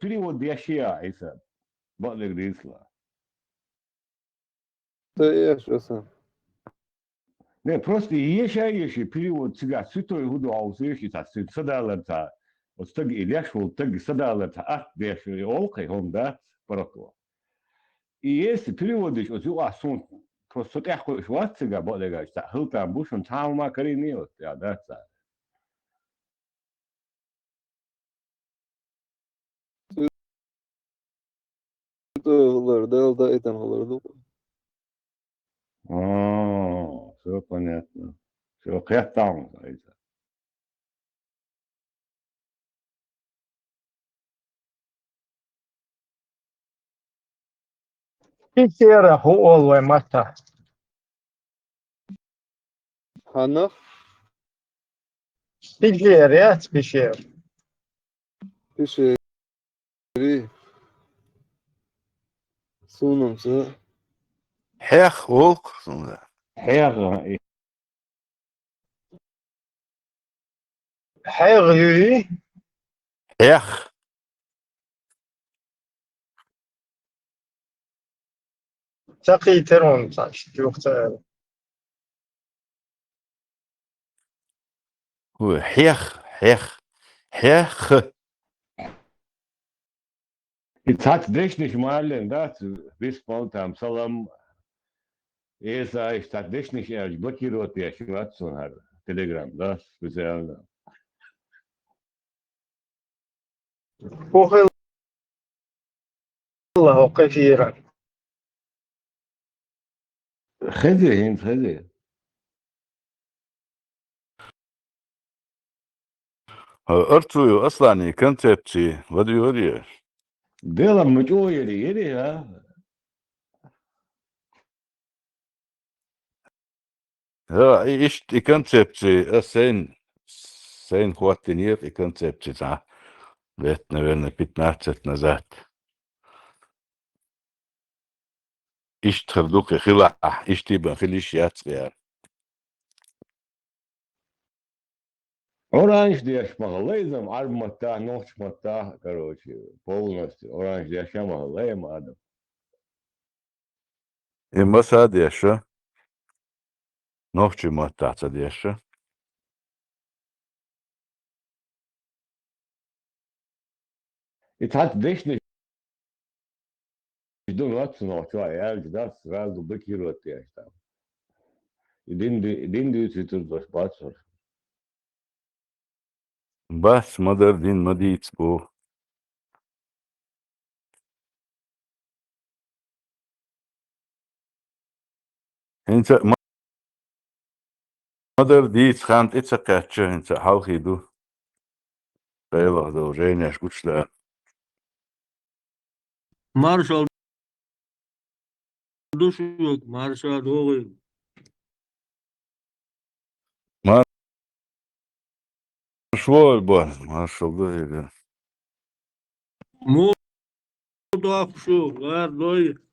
перевод яшия иса. Бадлык дейсла. Да я что. Не, просто еши перевод тебя святой худу аузеши та садалата. Вот так Ильяш вот так садалата ат деши олкай хонда парако. И если переводишь вот у сон просто так шварцега бадлыга ста хылта бушон таума кариниот я да. Да, и там говорил. Все понятно. Все, кэттаун. Пещера хуолвай мата. Хана? Пещера, пещера. Пиши. Сунумса. Хех волк. حيغ Хайгюи. Хех. Такий терон таş. Yoksa هو حيخ حيخ حيخ. It's technisch malen, das bis bald am Salam. Esa ist technisch ehrlich blockiert die Schwarzen hat. Telegram, das speziell. pohel الله كثيرا. خذي. أرتوي أصلا كونسبتي ودي ودي. Dela muito ele, ha. Ja, ich die Konzepte sein koordiniert die Konzepte da. Wird eine Pitnachet nazad. Ich تخلوك خلا ich تبى خليش ياتريا. Orange diye şmahalıydım, armatta, noçmatta, короче, полностью. Orange diye şmahalıyım adam. إما ساديشة نوفشي ما تعتديشة. It hat technisch du nutzt noch zwei, ehrlich, das war so blockiert die echt. Den du jetzt durch Spatzer. بس مدر دين مديت بو. انت مدر ديت خانت اتسقاتشة انت حوخي دو. بيلا دو جينيش قوشلا. Marshall düşüyor. Marshall doğuyor. ما شوال بوان ما شو ده. Mu doğuşu. Var doğuyor.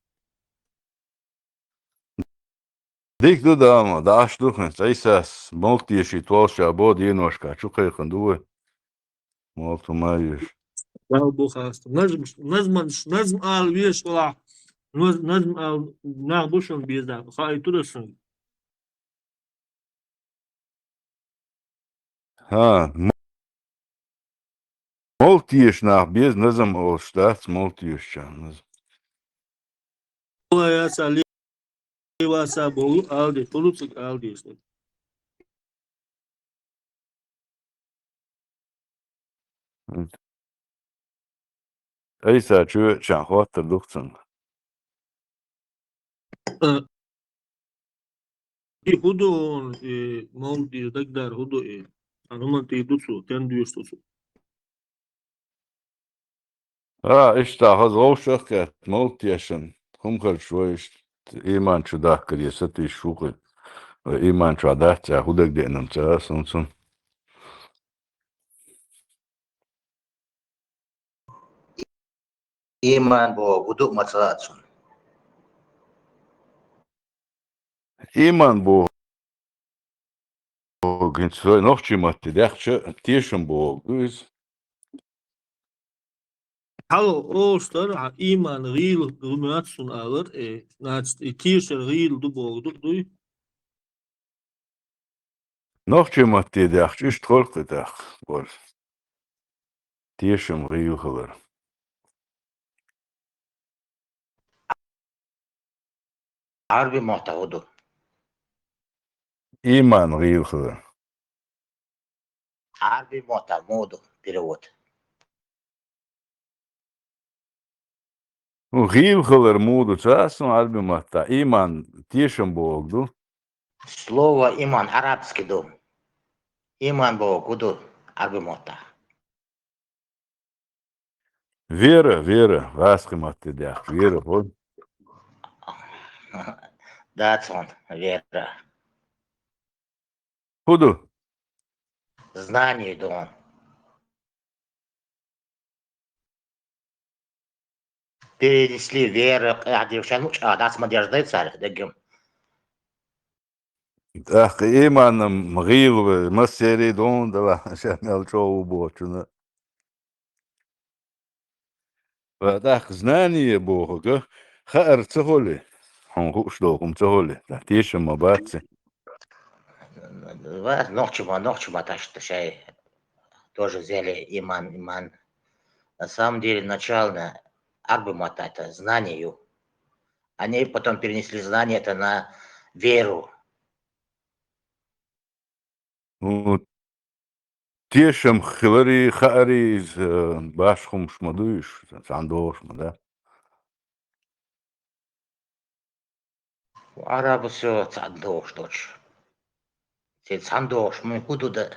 ديك دو داما داش دوخن سايساس مولتي شي توشا بو دينوشكا شوخي خندوه مولتو مايش. Ya bu hasta. Nazm al bir şola. Nazm al nach boşun bir de. Hay turasın. ها مولتيش ناخ بيز نظم او شتات مولتيش شان. O ya sali vasa bolu aldı. Tulusuk aldı işte. ايسا شو شان خاطر دوختن. Hudu on mol diye takdar hudu Anuman ti dutsu. Ten diyorsun. اشتا هز روشك مولتيشن هم خل شويش ايمان شو داك كري ستي شوقي ايمان شو داك تا هودك دي انم تا سنسن. Iman bo buduk masalatsun. ايمان بو جنت سوي نوخشي مات داخش تيشن بو جوز. Hallo Oster, iman ril rumatsun alır. Nacht tierscher ril du bordur du. Noch jemand die dacht, ist troll gedacht. Wohl. Tiešām rīvhalar. عربي معتهده Iman rīvhalar. عربي معتمده перевод. Un rīvhalar mūdu cās un atbimata. Iman tiešām bogdu. Слово иман арабский дом. Иман Богу عربي معته. Вера, васкамат dacht. Вера, вот. That's on, вера. Худу. Знание дом. Перенесли вера, девчонку, да, смотришь, царь, дегим. Ах, imanam rīvhalar, masēri dondala, šamel čovu bočuna. Ах, знание Бога, хар цахоли. Он хушлоком цахоли. Tiešām abāci. Нохчима, так что шай тоже взяли иман. На самом деле, начально арбумата это знанию. Они потом перенесли знание это на веру. Tiešām hilari khari iz bashkhum shmaduish, sandoshma, да? Арабы все цандош, дочь. Все цандош, мы куда да.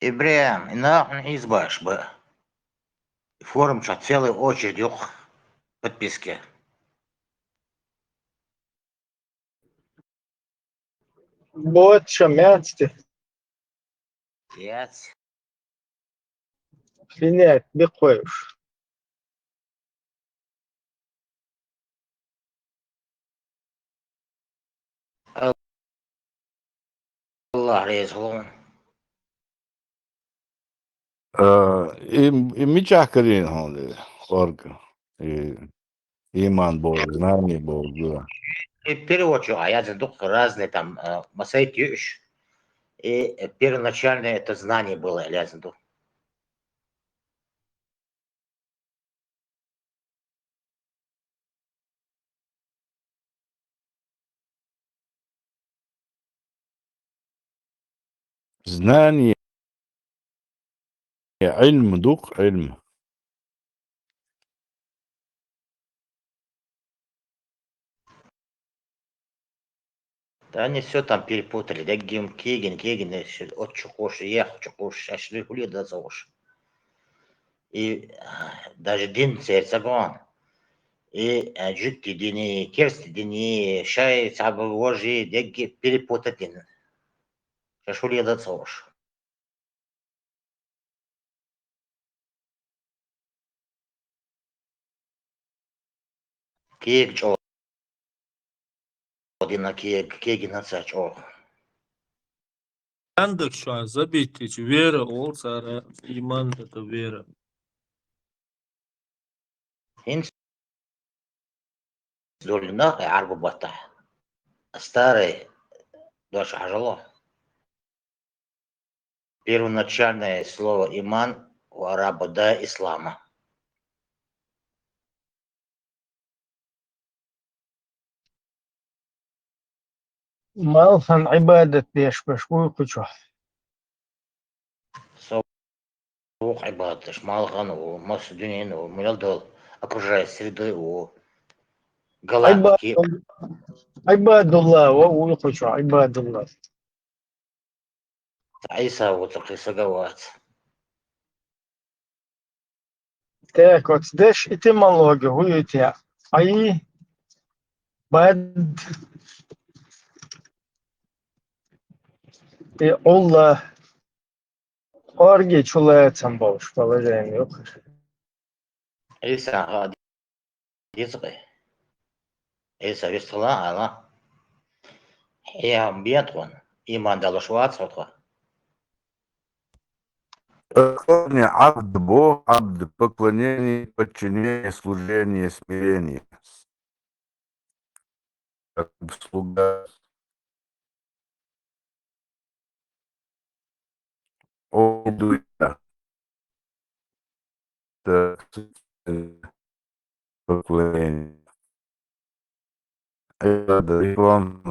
Ибраим, и нахуй избавишь бы. Форум что целая очередь подписки. بۆ شەماتێ Пять. فينات بخۆش Allah резал. И мечакарин он орг. И иман Бог, знание Бог, да. И переводчик, а я задух разные там масайки. И первоначальное это знание было, я задух. Знание, ильм, дух, ильм. Да они все там перепутали. Да Кеген, от чукоши, ях чукоши, ашли хули да зауш. И даже дин церцагон. И жидкий дини, керсти дини, шай сабы вожи, деги перепутать. Шашули да зауш. Кек чо. Одина кеген отсач о. Yandık şu an забить вера olsa iman это вера. Хин зольна арбу бата. Старый дочь ажило. Первоначальное слово иман у араба до ислама. ماڵان عیبادەت پێش بەشبووی قوچوە Бог عبادة مالغن ومصر دنيا وملدل окружает средой у галактики. عیبادله وەوی قوچوە عیبادله عيسى وتقيس جوات. تێکۆت دەش ئیتیمەڵۆگە هویتیا ئەی باد ئوڵە ئۆرگی چوڵەتەم باوش بەڵێن yok. عيسى غادي يزغي. عيسى بيستغلا على هي بيتون إيمان دلشوات صوتها. Корни абд Бог, абд поклонение, подчинение, служение, смирение. Как слуга. Дуя. Поклонение. Ибада, ислам,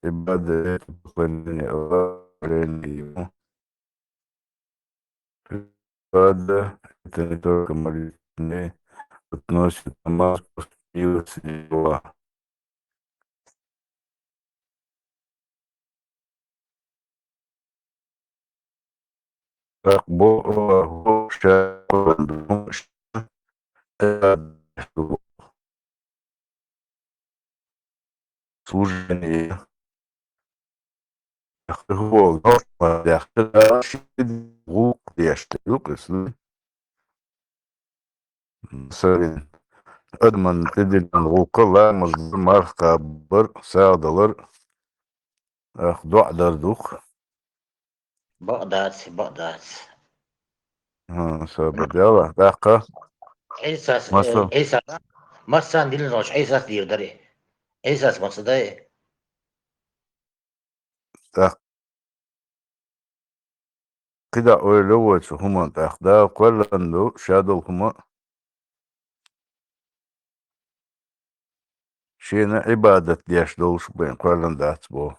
ибада, это поклонение ему. Ибада, это не только молитва, относит намаз, поступился дела. Как Бог служение. Бог, Сарин. Ödmen edilen hukuka mazlumlar kabır sağdalar duadarduk بقدر sabır yala dakika اساس masal اساس مثلا دي نوش اساس دير دري اساس مقصد kida öyle olsa huma dakda kullandı şadol huma şeyine ibadet diyeş doluş ben kullandı atbo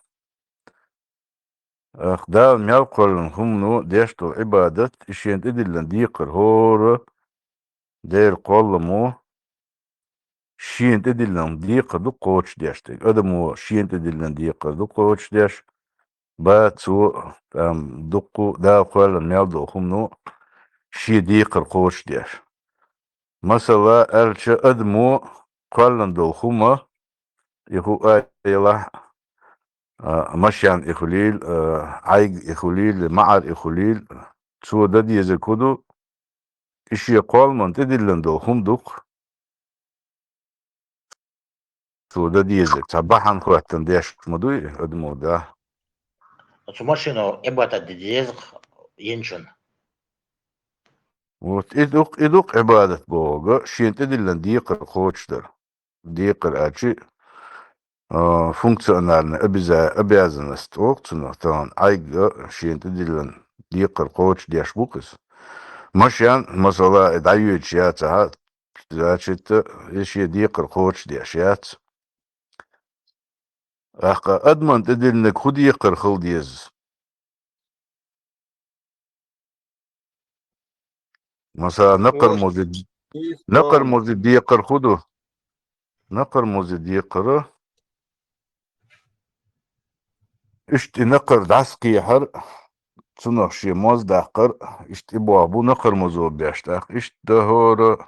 da miyal kullan humnu diyeş dol ibadet işin edilen dikir hor der kollamu şiint edilen dikir du koç diyeştik adamı şiint edilen dikir du koç diyeş باتسو دقو دا قال ميالدو خمنو شي ديقر قوش ديش مثلا الش ادمو قالن دو خما يخو ايلا مشيان اخليل عيق اخليل معر اخليل سو دا ديزي كودو اشي قال من تدلن دو خم دوق سو دا ديزي صباحا خواتن ديش مدوي ادمو دا ماشينو ابغى تديزق ينشن Вот идук عبادة بوغا شين تدلن ديقر قوشدر ديقر ачи функциональный обязанность окцуна тан айга шин тедилен дикер коуч диашбукас машян масала даюч яца значит ещё дикер коуч диашяц аха адман тедилен худикер хылдиз масала накар музи дикер худу накар музи дикер اشت نقر دعسقي حر تصنع شي موز داقر اشت ابو ابو نقر مزور بيشتاق اشت دهور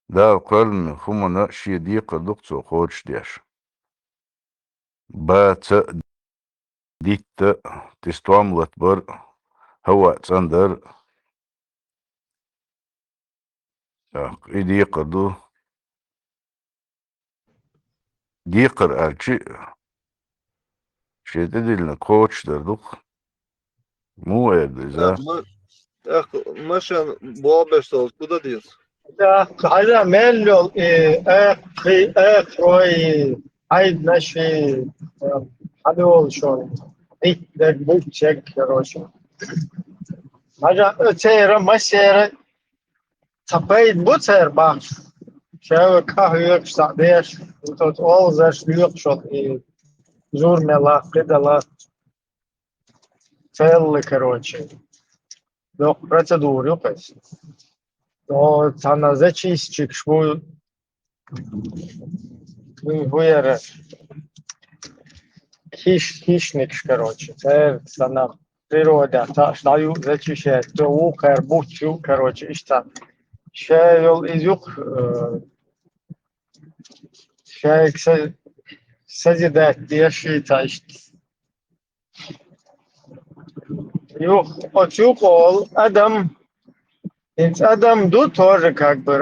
دا قلن فمنا شي ديق دقصو خوش ديش بات ديت تستواملت بر هوا تصندر ديق دو ديقر الشي شي تدلنا كوتش دردوق مو اذا Maşan boğa beş oldu. Bu da diyorsun. على ميلو اخوي عيد ماشي هذول شو عيد بوك تشيك كروشو حاجة تيرا مسيرة تبايد بوتر باش شاو كهيك سعديش وتوت اول زاش ليق شو زور ملا قدلا تيل كروشي لو процедуру يقص то таназечистчик шву вуера хищник, короче, це на природа, та штаю зачище, то укер бучу, короче, ішта. Ще йол ізюк, ще сазідет, деші, та ішт. Юх, оцюк ол, адам, Адам ду тоже как бы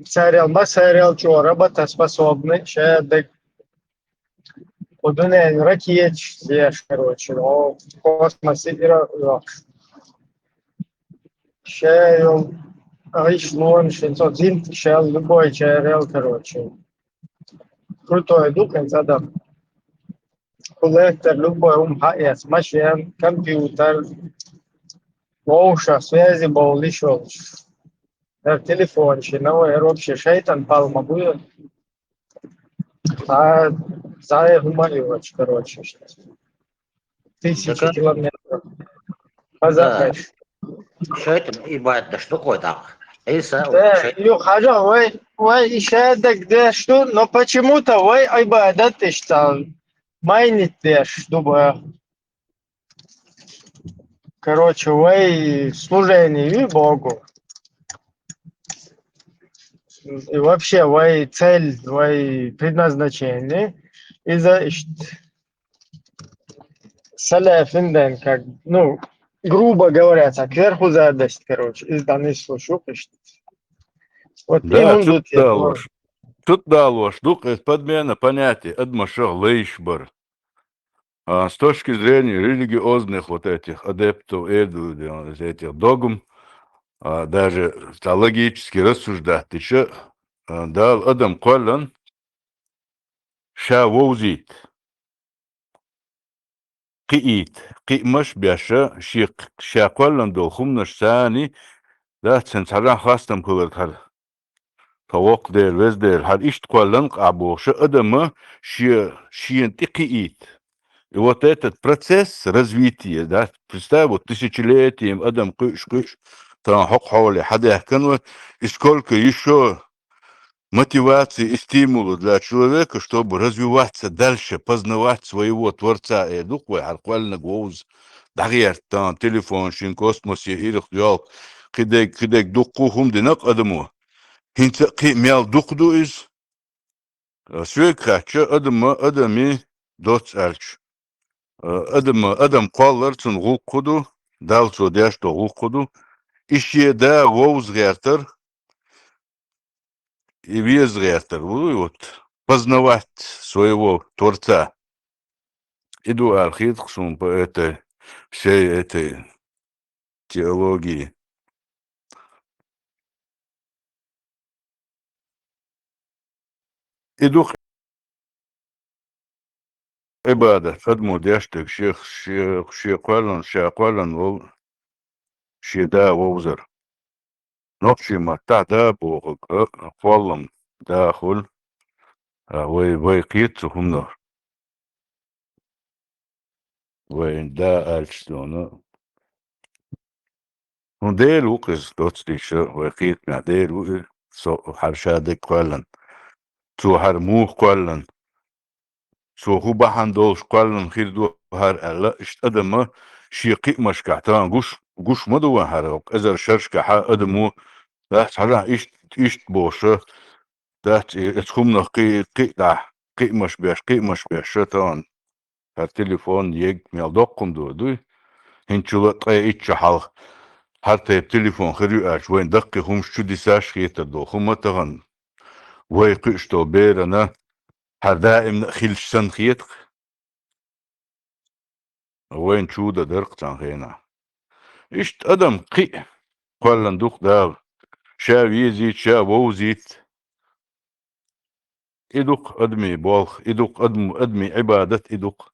сериал чораба-то способны, ще один ракет, короче, но в космосе Шейл, Айшлон, 601, шел любой ЧРЛ, короче. Крутой дух, задам. Коллектор, любой МХС, машин, компьютер, Моуша, связи, был еще. Телефон, новый вообще шейтан, палма будет. А за гуманивач, короче, сейчас. Тысячи Так, километров. да, Позапрещ. что это ибать, что такое там? Иса, Да, что ю хажа, вай, еще где что, но почему-то вай айбадат иштал. Майнит деш, думаю. Короче, вай служение Богу. И вообще, вай цель, вай предназначение. Из-за Саляфинден, как, ну, грубо говоря, так, кверху задость, короче, из данной слушок. Вот Да, им что тут я да говорю. ложь. Тут да ложь. Дух это подмена понятия. Адмашах лейшбар. А с точки зрения религиозных вот этих адептов, этих догм, даже логически рассуждать, еще дал Адам Коллан шавоузит, قيت قيمش بيشا شيق شاقولن دو خمنش ثاني ده تنسرع خاصتم كل هر فوق دير وز دير هر إشت قولن قابو شا أدم شي قيت. И вот этот процесс развития, да, представь, вот тысячелетием Адам кыш, там хок-холи, хадяхкан, и сколько еще мотивации и стимулу для человека, чтобы развиваться дальше, познавать своего Творца. И дух вы арквально гоуз, дагер там телефон, шин космос, ирих дьял, кидек дух кухум динак адаму. Хинца ки мял дух ду из, свой кача адами доц арч. Адам қаллар цун ғуқ құду, дал цу дяшто ғуқ құду, ишие да воуз гертер, и вез гертер, вот, познавать своего Творца. Иду архитектуром по этой, всей этой теологии. Иду عبادة فدمو دياشتك شيخ قالن وو شيدا ووزر نوشي ما تعدا بوغ قوالم داخل وي قيت هم نور وين دا ألشتونا ديل وقز دوتستيش وي قيت مع ديل وقز حرشادك قالن تو هرموه قالن سو هو بحن دولش قالن خير دو هر ألا اشت أدم شيقي مشكعتان قوش مدوان هروك أزر شرشك حا أدمو ده حالا إشت بوشه ده اتخم قي مش بيش شتان هر تليفون يج ميال دوقم دوي هنچولا تقي إتش حال حتى التليفون خريو أش وين دقي هم شو دي ساش خيتر دو هم تغن وي قيشتو بيرنا هر دائم خيلش سن خيتق وين شو ده درق تان خينا إشت أدم قي قلن دوق داغ شا ويزيت شا ووزيت إدوق أدمي بولخ إدوق أدمي عبادة إدوق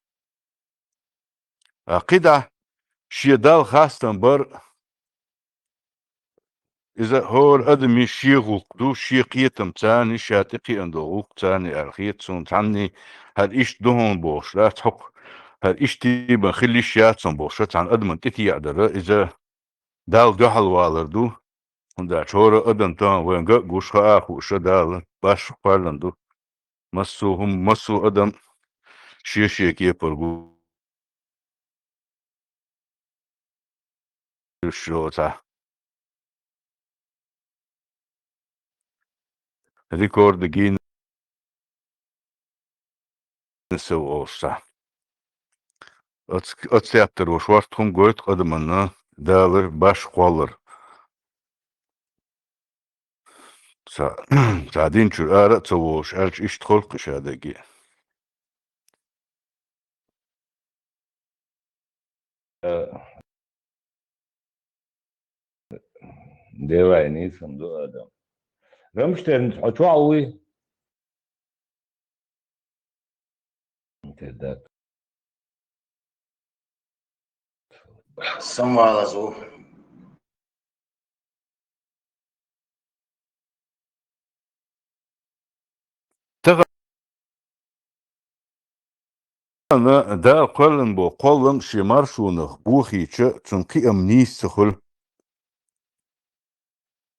قدع شيدال خاصة بر إذا هو أدمي شيغوك دو شيقيتم تاني شاتقي أندوغوك تاني أرخيت سون تاني هاد إيش دهون بوش لا تحق هاد إيش تيبا خلي شياتسون بوش تان أدمن تتي يعدر إذا دال دحل والر دو دا شورا أدم تان وين قوش خاخو شدال باش قالن دو مسو أدم شيشيك يبرغو الشوتا ريكورد جين نسو أوسا أتسيابتر وشوارتهم قويت قدمنا دالر باش قوالر ساعدين شو آرة تسووش أرش إشت خلق شادقي Давай, не сам до Адам. Рамштейн, отвауи. Да. Самвала зу. أنا دا قلن بو قلن شمار شونخ بوخي تنقي أمنيس سخل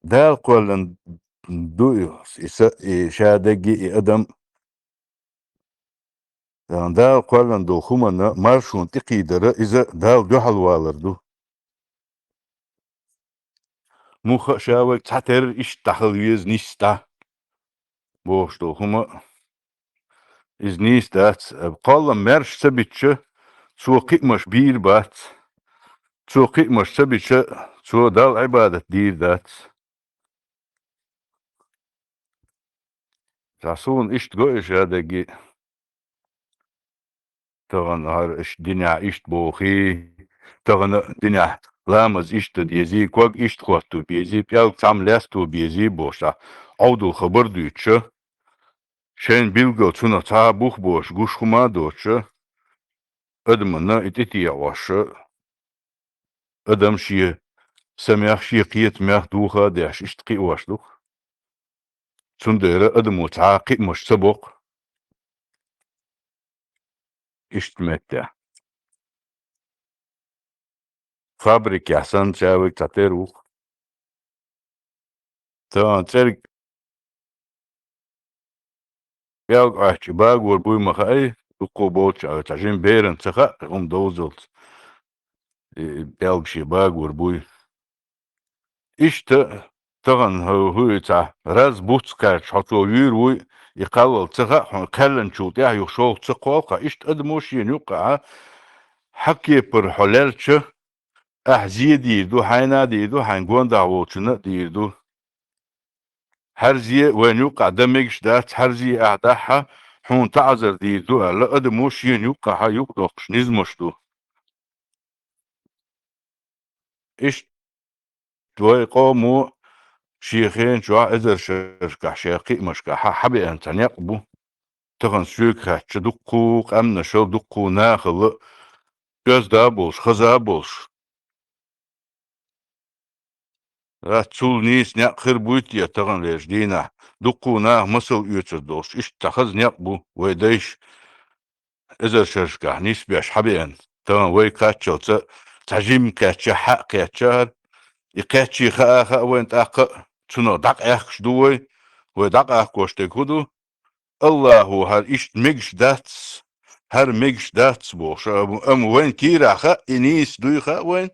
دا قلن دو شادقي أدم دا قلن دو خمنا مارشون تقيدر إذا دا دو حلوالر موخ شاوك تحتر إش تحلويز نيستا بوشتو هما إز نيستات قلن مرش سبتش سوقي مش بير بات سوقي مش سبتش سو دال عبادة دير دات تعصون إشت قويش هذا تغن هر إش دنيا إشت بوخي تغن دنيا لامز إشت ديزي كوغ إشت خواتو بيزي بيالك تام لاستو بيزي بوشتا عودو خبر دويتش شين بيلغو تسونا تا بوخ بوش غوش خما دوتش أدمنا إتتي واش أدم شي سميخ شي قيت ميخ دوخا داش إشت قي واش دوخ تسندير أدمو تا قي مش سبق إشت متى فابريك يحسن شاوك تاتيروخ تان ترك بيالك أحكي باغ وربوي مخاي دقو بوتش تاجين بيرن تخا دوزلت بيالك شي باغ وربوي إشت تغن هو تا راز بوتس كاتش حطو يروي يقلل تخا كلن شوت يا يخشوق تقوقا إشت أدموش ينوقع حكي بر حلالش أحزي ديردو حينا ديردو حنقوان دعوتشنا ديردو هرزي وين يوقع دمجش دات هرزي أعداها حون تعذر ديردو لا أدموش ينوقع يوقعش نزمشتو إيش توي قومو شيخين شو إذا شركة شيخي مشكا حبي أن تنقبو تغن سوكا تدقو أمن شو دقو ناخل göz دابولش خزابولش تول نيس نقخر بويتيا تغن ليش دينا دقو ناه مسل يوتردوش إيش تخز نقبو ويديش إذا شركة نيس بيش حبي أن تغن وي كاتشو تجيم كاتشا حق كاتشار يكاتشي خا وين تاق تنو دق اخش دوي ودق اخوش تكودو الله هو هر إيش ميجش داتس هر ميجش داتس بوش وين كيرا خا إنيس دوي خا وين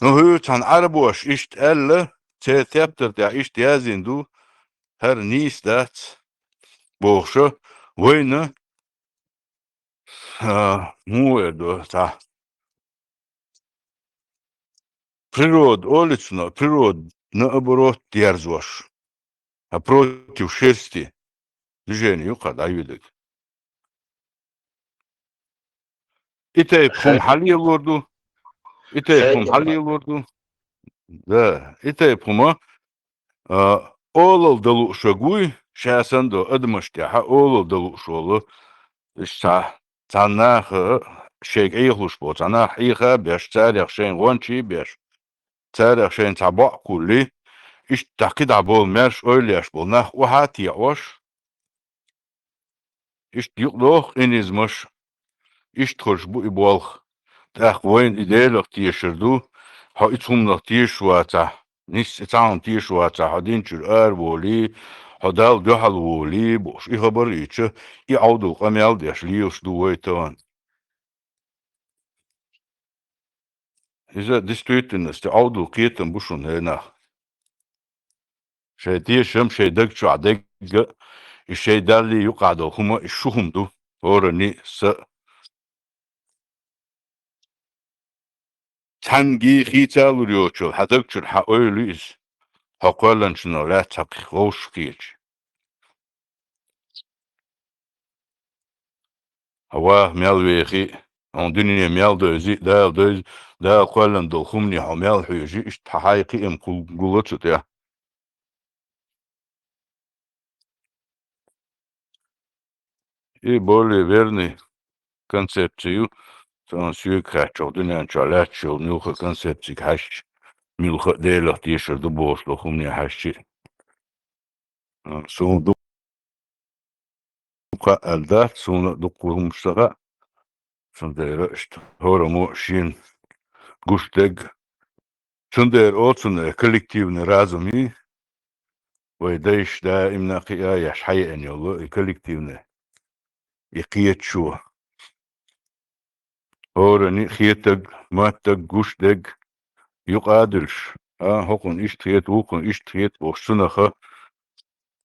نو هو تان عربوش إيش تقل تابتر تاع إيش تيازين دو هر نيس داتس بوش وين مو دو تا природ олично природ наоборот дерзош а против шерсти движению когда видит. İte pum hali olurdu. İte pum hali olurdu. Da, İte puma oğul dalu şaguy şasan da admıştı. Ha oğul dalu şolu. İşte tanah şey eyhuş bu. Tanah eyha beş tarih şeyin wançi beş. Tarih şeyin tabak kulli. İşte takid abol merş öyle yaş bol. Nah o hati yaş. İşte yuqluq enizmiş. İşte hoş bu ibol. تاخ وين إدالك تيشردو ها إتهم لك تيشواتا نيس إتعام تيشواتا هادين شرقار بولي هدال جحل بولي بوش إيه خبر إيش يعودو قميال ديش ليوش دويتان إذا دستويتنس تعودو قيتن بوشون هنا شي تيشم شي دق شو عدق الشي دالي يقعدو هما الشهم دو هورني س تنجي خيتا لوريوشو هدقشر حقويليز هقولن شنو لا تقيقوش كيش هوا ميال ويخي on dünya miyal dözi dal döz ده قالن دو خمني حمال حيجي إش تحايقي إم قلت يا إيه بولي بيرني концепцию سانسيو كاتشو دنيا شالاتشو نيوخ концепции هاش ميلخ ديلة تيشر دبوس لو خمني هاشي سون دوكا الدات سون دوكو مشتغى سون ديرا اشت هورمو شين قشتق سون دير اوتسون كولكتيفن رازمي ويدايش دائما قيا يش حي ان يولو كولكتيفن يقيت شو هورني خيتق ماتق قشتق يقادرش هوكن اشتيت وكن اشتيت وشنخه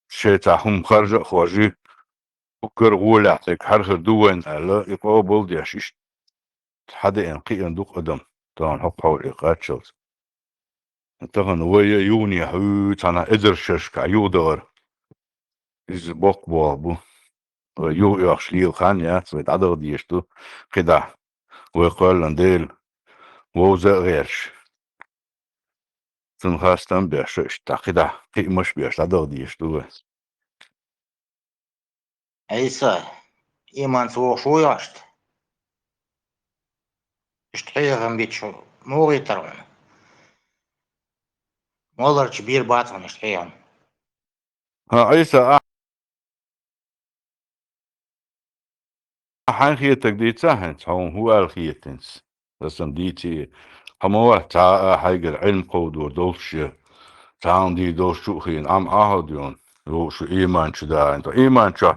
شيتاهم خرج خواجي بكر غولعتك حرخ دوين على يقابل ديش حدا ينقي دوق قدم طبعا حق حول إيقات شلت طبعا ويا يوني حو تانا إدر ششكا يودر إز بوك بوابو يو يخشليل خان يا سويت عدغ ديشتو قدا ويقال لنديل ووزا غيرش تنخاستن بيش اشتا قدا قي مش بيش عدغ ديشتو عيسى إيمان سوق شو ياشت اشتحيغن بيتشو موغي ترون مولر كبير باطن اشتحيغن ها عيسى حان خيتك دي تساهن هو الخيتنس بس ديتي هموا تا حاجة علم قودور دولش تعاون دي دول شو خين عم أهديون لو شو إيمان شدا أنت إيمان شا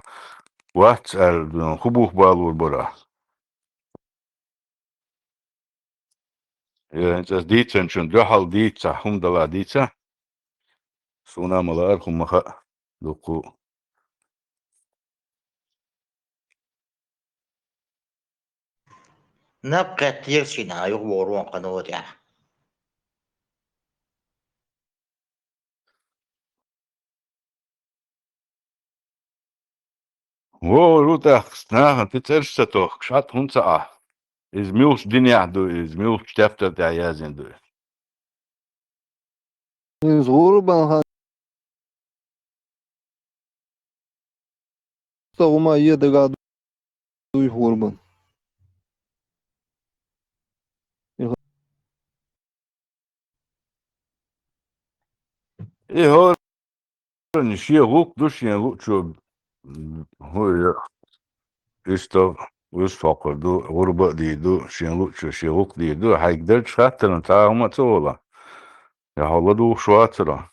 واتسأل دون خبوخ بالور برا يا أنت ديتسن شن جحل ديتسا هم دلا ديتسا سونا ملار هم مخا دوكو نبقى تيرسينا يغورون قنوات يعني wo ruta snaha titsersta to kshat hunsa iz milch dinya do iz milch stefter der yazen do صغور هما يدقى دوي غوربان إيه هو نشيه غوك دوش ين غوك شو هو يستو ويستوقع دو غربة دي دو شين غوك شو شي غوك دي دو هيقدرش خاطر نتا هما تولا يا هلا دو شواترا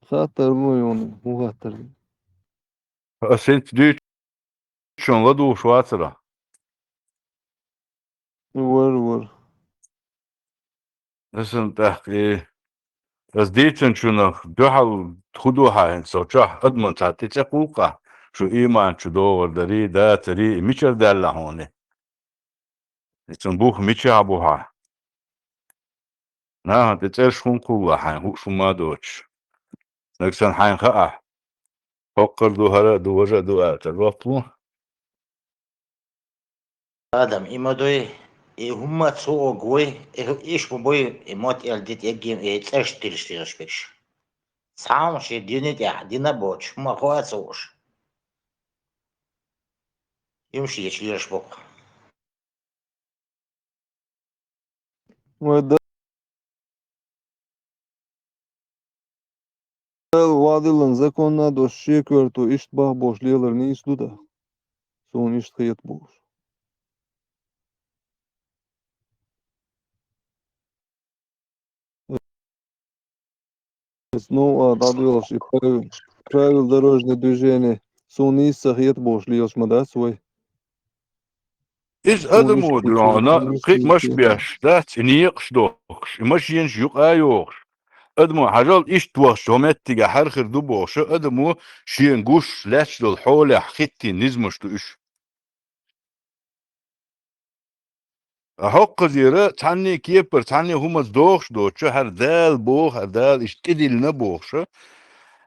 خاطر مو يوني مو خاطر أسنت دي شون لدو شواترا ور لسن تحقي بس ديتن شنو دوحل خدوها ان سوچا ادمن تاتي تقوقا شو ايمان شو دور دري دا تري ميشر دالا هون يتن بوخ ميشا بوها نا تتر شون كولا حين هو شو ما دوتش نكسن حين خا فكر دو هلا دو وجه دو اتر آدم إما دوي هم تسوق قوي إيش بوي إمات إلديت يجيم إيش تلش فيش سام شي دينيت يا دينا بوش ما هو تسوش يمشي يشليش بوك ودا вадылын законна дошче көрту ишт бах бошлелерни истуда сон ишт хыйыт бош снова радовался правил дорожного движения сон ис хыйыт бошлелс мада свой إيش сон ишт أدمو دو أنا قيق مش بيش دات إنيقش دوخش مش ينش يق آيوخش أدمو حجال إيش توخش ومت تيجا حرخر دو بوش أدمو شين قوش لاش دو الحولة حخيتي نزمش دو إيش حق زيرا تعني كيبر تعني هم دوخش دوتش هر دال بوخ هر دال إيش تدل نبوخش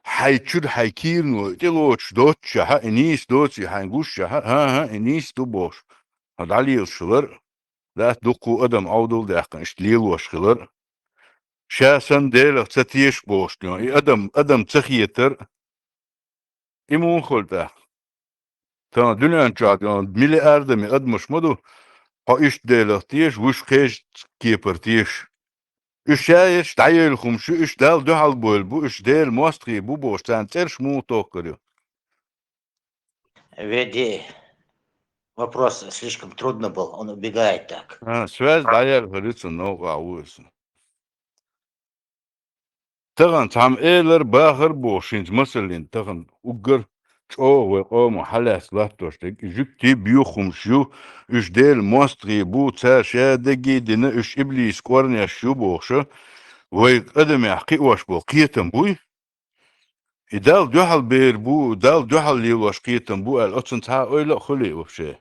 حيتشد حيكيرنو تلوش دوتش ها إنيس دوتش هنقوش ها إنيس دو بوش هدعلي الشلر لا دقو أدم عودل داقن اشتليل وشخلر شاسن ديل تتيش بوشتنو اي أدم تخيتر إمون خلتا تا دنيا انشاد ملي أردمي أدمش مدو ها إش ديل تيش وش خيش كيبر تيش إش شايش تعيل خمشو إش دال دو هالبول بو إش ديل موستري بو بوشتان ترش مو توكريو Веди, вопрос слишком трудно был, он убегает так. связь даяр говорится нога ауэсу تغن تعم إيلر باخر بوشينز مثلا تغن أجر أو وقام حلاس لاتوشتك جبتي بيوخم شو إش ديل ماستري بو تاشا دقي دينا إش إبليس كورنيا شو بوخشة ويقدم يحقي واش بو قيتم بوي إدال دوحل بير بو دال دوحل لي واش قيتم بو الأتسن تا أويلا خلي وبشي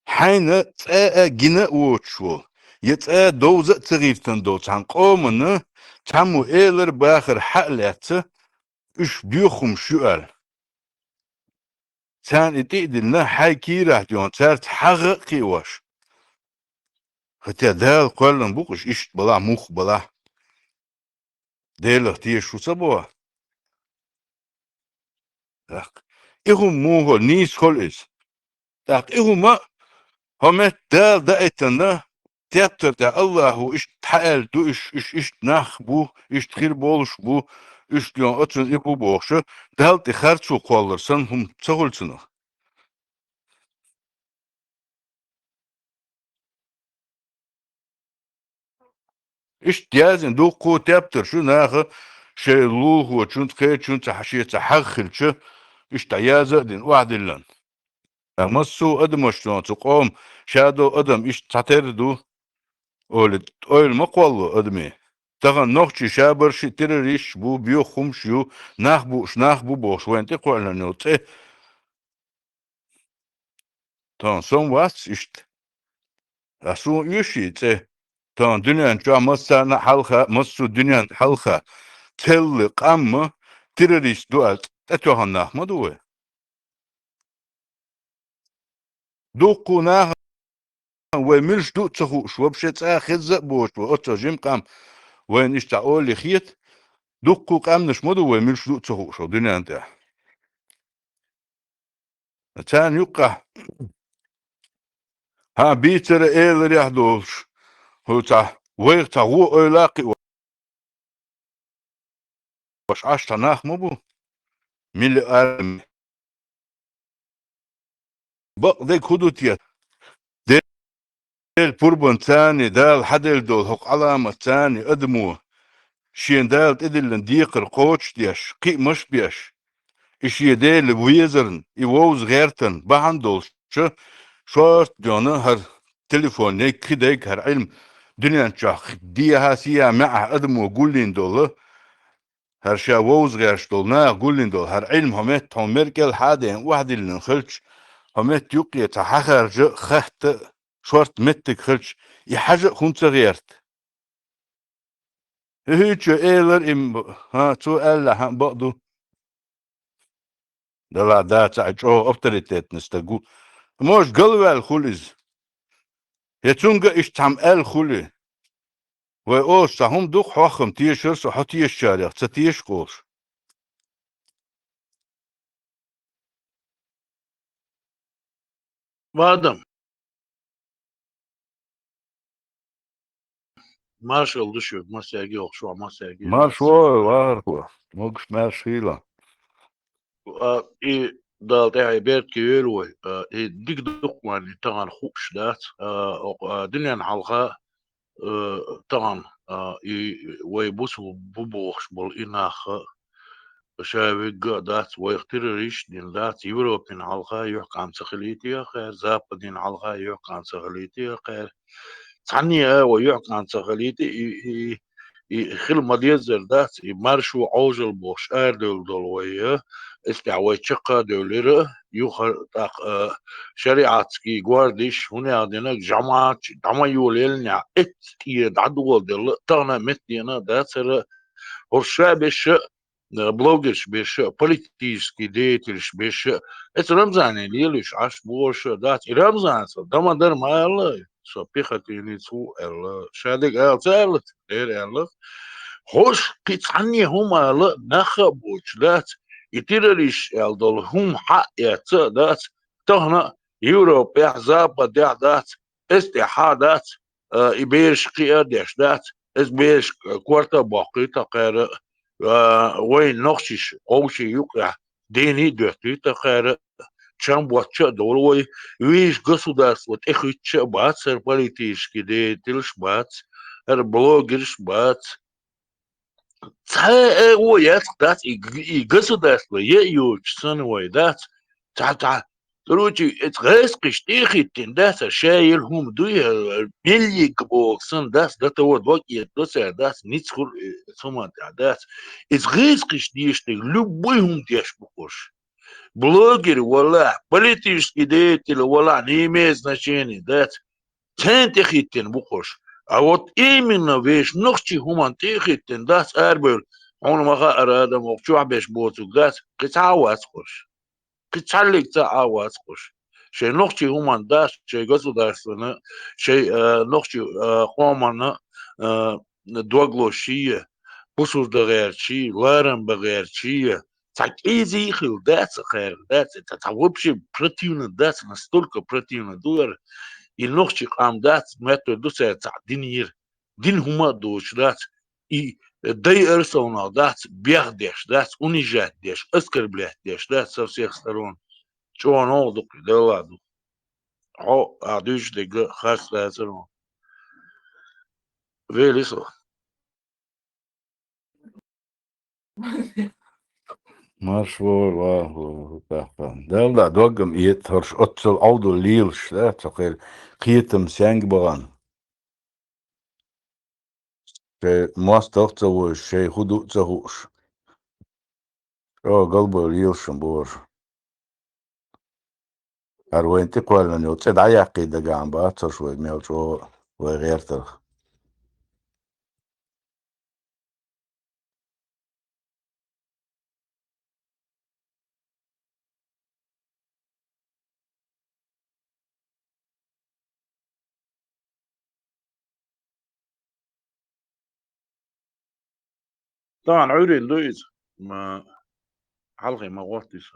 حين تاء جنا وشو يتاء دوزة تغيرتن دو تان قومنا تامو إيلر باخر حقلات إش بيوخم شوال تان إتقدلنا حاكي راح ديون تارت حققي واش هتيا دال قولن بوكش إش بلا موخ بلا ديل تيه شو سبوا تاق إيهم موهو نيس خلص تاق إيهم ما هم دال دايتنا تياتر تا الله إش تحال دو إش ناخ بو إش تخير بولش بو إش ديون أتن إبو بوخش دال تخارتشو قولرسن هم تغلسنو إيش ديازن دو قو تابتر شو ناخ شيلوه وشون تخيل شون تحشيه تحخل شو إيش تيازة دين واحد لن أمسو أدم شلون تقوم شادو أدم إيش تعتردو أولد أول مقولو أدمي تغن نوخشي شابر شي ترريش بو بيو خمشيو ناخ بو بوش وين تقوى لنو تي تان سون واتس إشت أسون يوشي تي تان دنيا جا مسانا حلقة مسو دنيا حلقة تل قام ترريش دوات تتوهن ناخ مدوه دوقو ناخ وملش دو تخوش وبشت خزق بوش وأتا جيم قام وين إشتاقول لي خيت دوقو قام نشمدو وملش دو تخوش ودنيا انت تان يقع ها بيتر إيل يحدوش هو تا ويغ تا هو إلاقي وش عشتا ناخ مبو ملي أرمي بق ديك هدوتيا ديل بوربون تاني دال حدل دول هق علامة تاني أدمو شين دال تدلن ديقر قوش ديش قي مش بيش إش يديل ويزرن يووز غيرتن بحندول شورت جانا هر تليفون نيك خديك هر علم دنيا شاخ ديها سيا مع أدمو قولين دول هر شا ووز غيرش دولنا قولين دول هر علم همت هم مركل حادين واحد اللي نخلش همت يقيا تحخر جو خخت شورت متك خلش يحاجة خونت غيرت هيك إيلر إم ها تو ألا هم بقدو دلا دا تعجو أبتريتات نستقو موش قلوا الخولز يتونغ إش تعم الخولي وأوش تهم دوخ حاخم تيشر صحتي الشارع تتيش قوش Madem Marshall düşüyor, masaya yok şu an masaya ما شو واركو موكش ماشيلا I da det bert köylo dik dokman tagan hukşdat dünyan halka tagan way busu bubox bol inah شاوي قادات ويخترريش دين ذات يوروبين halka yok عن سخليتي خير زابدين halka yok عن سخليتي خير ثانية ويok عن سخليتي خل مديزر ذات يمارشوا عوجل بوش اردل دولوية استعوي شقة دوليرة يخر تاق شريعتكي جوارديش هنا عندنا جماعة دما يوليلنا ات يدعدو دل تغنا متينا ذات هرشابش блогерш беш, политический деятель беш. Это Рамзан лилиш аш больше дать. И Рамзан дамадар маала со пехотиницу эл шадик эл церлет эл. Хош кицани هم ال نخ بوجلات يتيرليش الدول هم حق يتدات تهنا يوروب احزاب دات استحادات يبيرش قيادش دات اس بيرش كورتا باقي تقير وين نقشش قوشي يقع ديني دوتي تقير чем больше долой виж государство технич бац политический деятель бац блогер бац ой, that's и государство, ее ценой, да, короче, это резко штихит, да, шейл хум дуя, мельник боксан, да, до того двоки, до ся, да, ниц хур, сума, да, это резко штихит, любой хум деш похож. Блогер, вуаля, политический деятель, вуаля, не имеет значения, да, центехитен похож. А вот именно вещь ногти хумантехитен, да, арбер, он мага арада мовчу беш боцук, да, кицауас хош. Кицалик цауас хош. Шей ногти хуман, да, шей государственное, шей ногти хумана дуаглошие, пусурдагерчи, ларам багерчи. Так изи хил, да, цахер, да, это вообще противно, да, настолько противно, дуэр. И ногти камдат метод дуса динир дин хума душ дат и дай эрсона дат бехдеш дат унижать деш оскорблять деш дат со всех сторон что он олду да ладно о а душ де хас да зерно велисо Marshwar wa taqan. Da dogam iet hors otsel audo lilsh da taqel qiyetem sang bagan. She mastaq tsawu she hudu tsahush. O galbo lilsham bor. Arwenti kwalna no tsed ayaqi da gamba tshwe melcho wa ghertar. طبعا عوري دويز ما حلقي ما غوتيس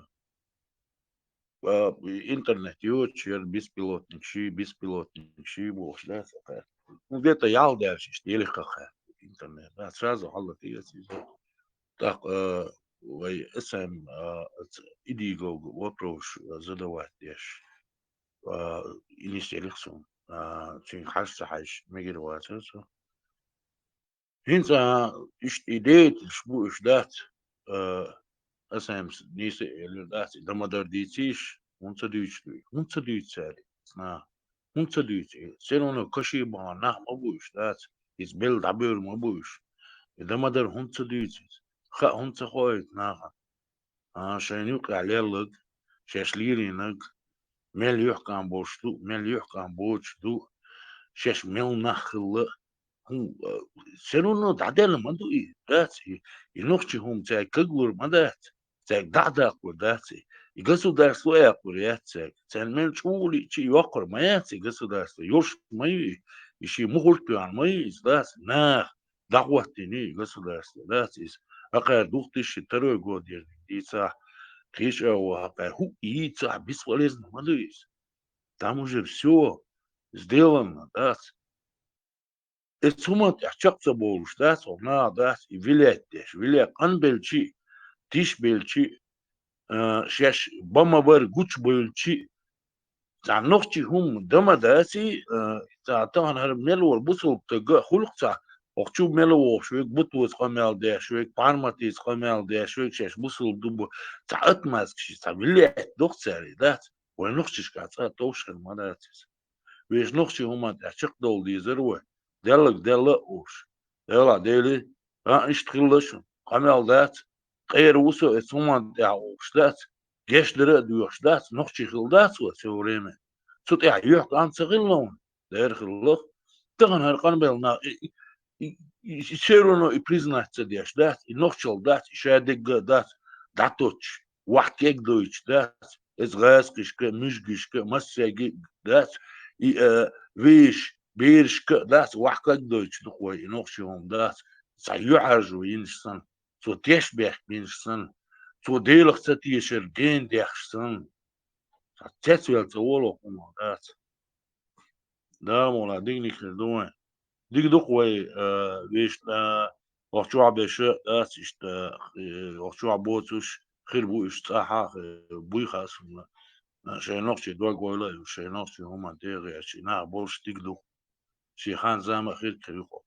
интернет ючер беспилотничи бош да ну где-то ял дальше или как интернет да сразу халла тигasi так вай см идиго вопрос задавать деш или селекцию чин хашса хаш мегерватса хинца идея шбуш дат اسمس نیست الداسی دمادر دیتیش اون چه دیتی نه اون چه دیتی سرونه کشی با نه مبوش دات is بل دبیر مبوش دمادر اون چه دیتی خا اون چه خواهد نه شنیو قلیلگ ششلیری نگ ملیح کام بوش دو شش مل نخله سرونه دادل مدوی داتی اینوچی هم جای کگور مدات цег дада курдаци и государство я куряцег цельмен чули чи йокор маяци государство ёш мои ищи мухуртуан мои издас на дагватини государство дацис ака 2002 год ица кишева ака ху ица бесполезно мадуис там уже все сделано дац это сумат ачакца болуш дац на дац и вилят анбелчи тиш белчи شاش بما بر جوتش بولشي تاع نوختي هم دما داسي تاع طبعا هر ملو البصل تجا خلق تاع وقتو ملو شويك بطوس قمال ده شويك بارماتيس قمال ده شويك شاش بصل دبو تاع اتماس كشي تاع بلي دوخ ساري دات ونوختيش كاع توش المداتس ويش نوختي هما تاع شق دول دي زروه دلك اوش دلا ديلي اشتغلش قمال دات غير وسو اسمه دعو شلات جيش درا ديو شلات نخشي خلدات وسوريمه صوت يحق عن صغيرون داير خلق تغن هالقن بلنا يصيروا يبريزنات ديش دات ينوخشل دات يشادق دات داتوش واحد كيك دويتش دات اس غاسقش ك مشقش ك مسيق دات ويش بيرش ك دات واحد كيك دويتش دخوي ينوخشهم دات سيعرجو ينشسن سو تيشبه ينشسن سو ديلخ ستيشر دين ديخشسن تتويل تولو دات دا مولا ديني كردوين ديك دقوي ويش وقتوع بشة داس إشت وقتوع بوتوش خير بو إشت صحة بوي خاص شيء نقطي دوا قولا وشيء نقطي هما ديري شيء نا بولش ديك دو شيء خان زام خير كريقو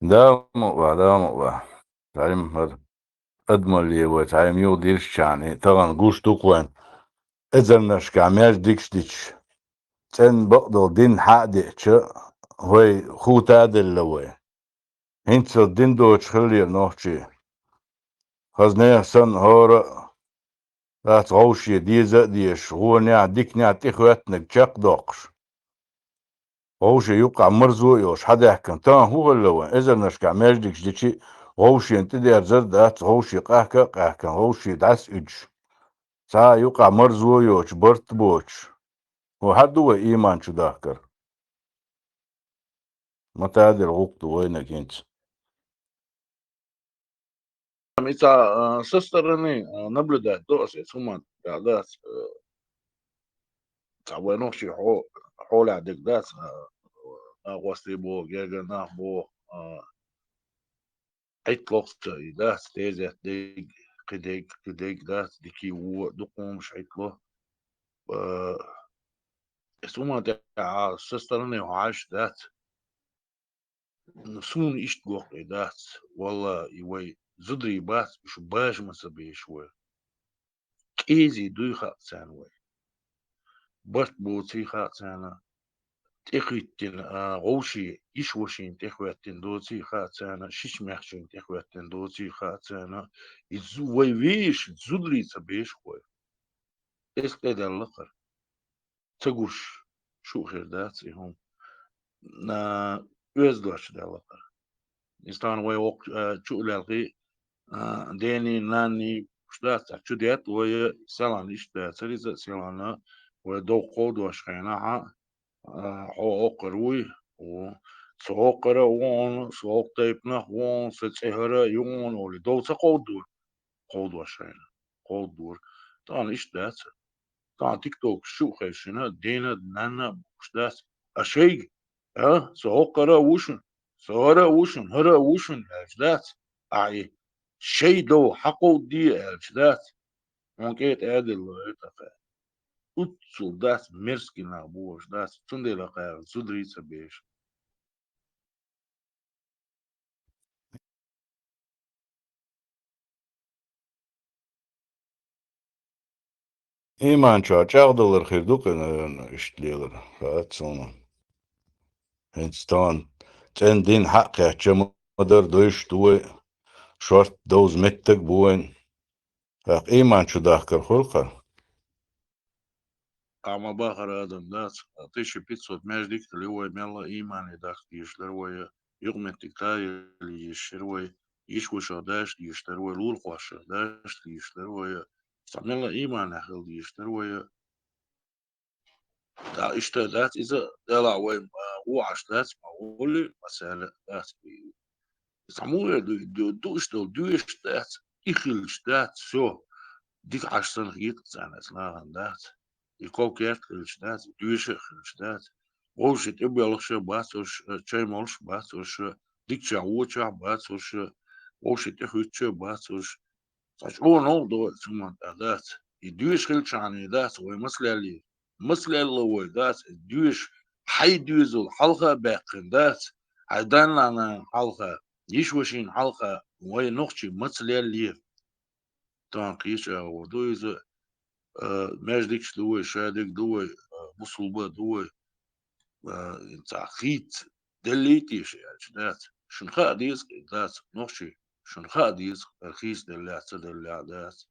ده مقبع تعلم هذا أدمر لي وتعلم يو ديرش يعني طبعا قوش دوقوان إذا نشك عمياش ديكش ديش تن بقدر دين حق ديش هوي خو تعدل لوي هنت الدين دوش خلي نوحشي خزنيه سن هورا لا تغوشي ديزا ديش هو نيع ديك نيع تخواتنك جاق دوقش غوشي يوقع مرزو يوش حدا يحكم تمام هو اللوين إذا نشك عمياش ديكش ديشي غوشي انت دير زردات غوشي قاهكا غوشي دعس إج سا يوقع مرزو يوش برت بوش وحدو إيمان شو داكر متى هذا الغوقت وينك انت ميتا سسترني نبلد دوس ثم دات تعوينوشي حول عدك دات أغوستي بو جيجا بو عيت لوقت دات تيزة ديك كديك دات ديكي و دقوم مش عيت له ثم تاع سسترني وعاش دات نسون إشت قوق دات والله يوي زدري بات مش باش مسبي شوي كيزي دوي خاق سانوي بات بوتي خاق سانا تخيتين غوشي يشوشين تخواتين دوتي خاق سانا شيش محشين تخواتين دوتي خاق سانا يزوي ويش زدري سبيش خوي استدى اللقر تقوش شو خير دات هم نا يزدوش دا اللقر يستان وي وق شو لالغي ديني ناني شدات شو ديت وي سلان إشتا سريزة سلانا ودو قود وشخيناها حو أقروي و سوقرا وون سوق تيبنا وون ستسهرا يون ولي دو سقودور قود وشخينا قودور طبعا إشتات طبعا تيك توك شو خيشنا دينا نانا شدات أشيء سوقرا وشن سوارا وشن هرا وشن شدات أي شيء دو حقو دي شدات ممكن تعدل يتفا أتصل دات ميرسكي نابوش دات تندي لقايا سودري سبيش إيمان شو أشغل خير دوك إشتليغر فأتصونا هنستان تن دين حق يحجم مدر دوش دوي شورت دوز متك بوين فاق إيمان شو داكر خلقه أما باخر آدم دات تيشي بيتسوت ماجدك اللي هو ميلا إيمان داك يشتروي يغمن تكتاي اللي يشتروي يشوش داش يشتروي لول قواش داش يشتروي استعمل إيمان أخل يشتروي دا اشتغلت إذا دلع وين وعش دات معقولي مسألة دات سموه دو اشتغل دو اشتغلت إخل اشتغلت سو ديك 10 سنة غير سنة اسمها دات يقول كيف اشتغلت دو اشتغلت وش تبي الله شو بس وش شيء مالش بس وش ديك شو شو بس وش تخوي شو بس وش هو نو دو ثم دات يدوش خلش عن دات ومثل اللي هو دات دوش حي دوزو حلقة باقين دات عدان لنا حلقة يشوشين حلقة وي نقشي مثل اللي تنقيش او دوز ماجدكش دوي شادك دوي مصلوبة دوي تعقيد دليتيش يعني دات شنخاء ديز دات نقشي شنخاء ديز رخيص دلات دات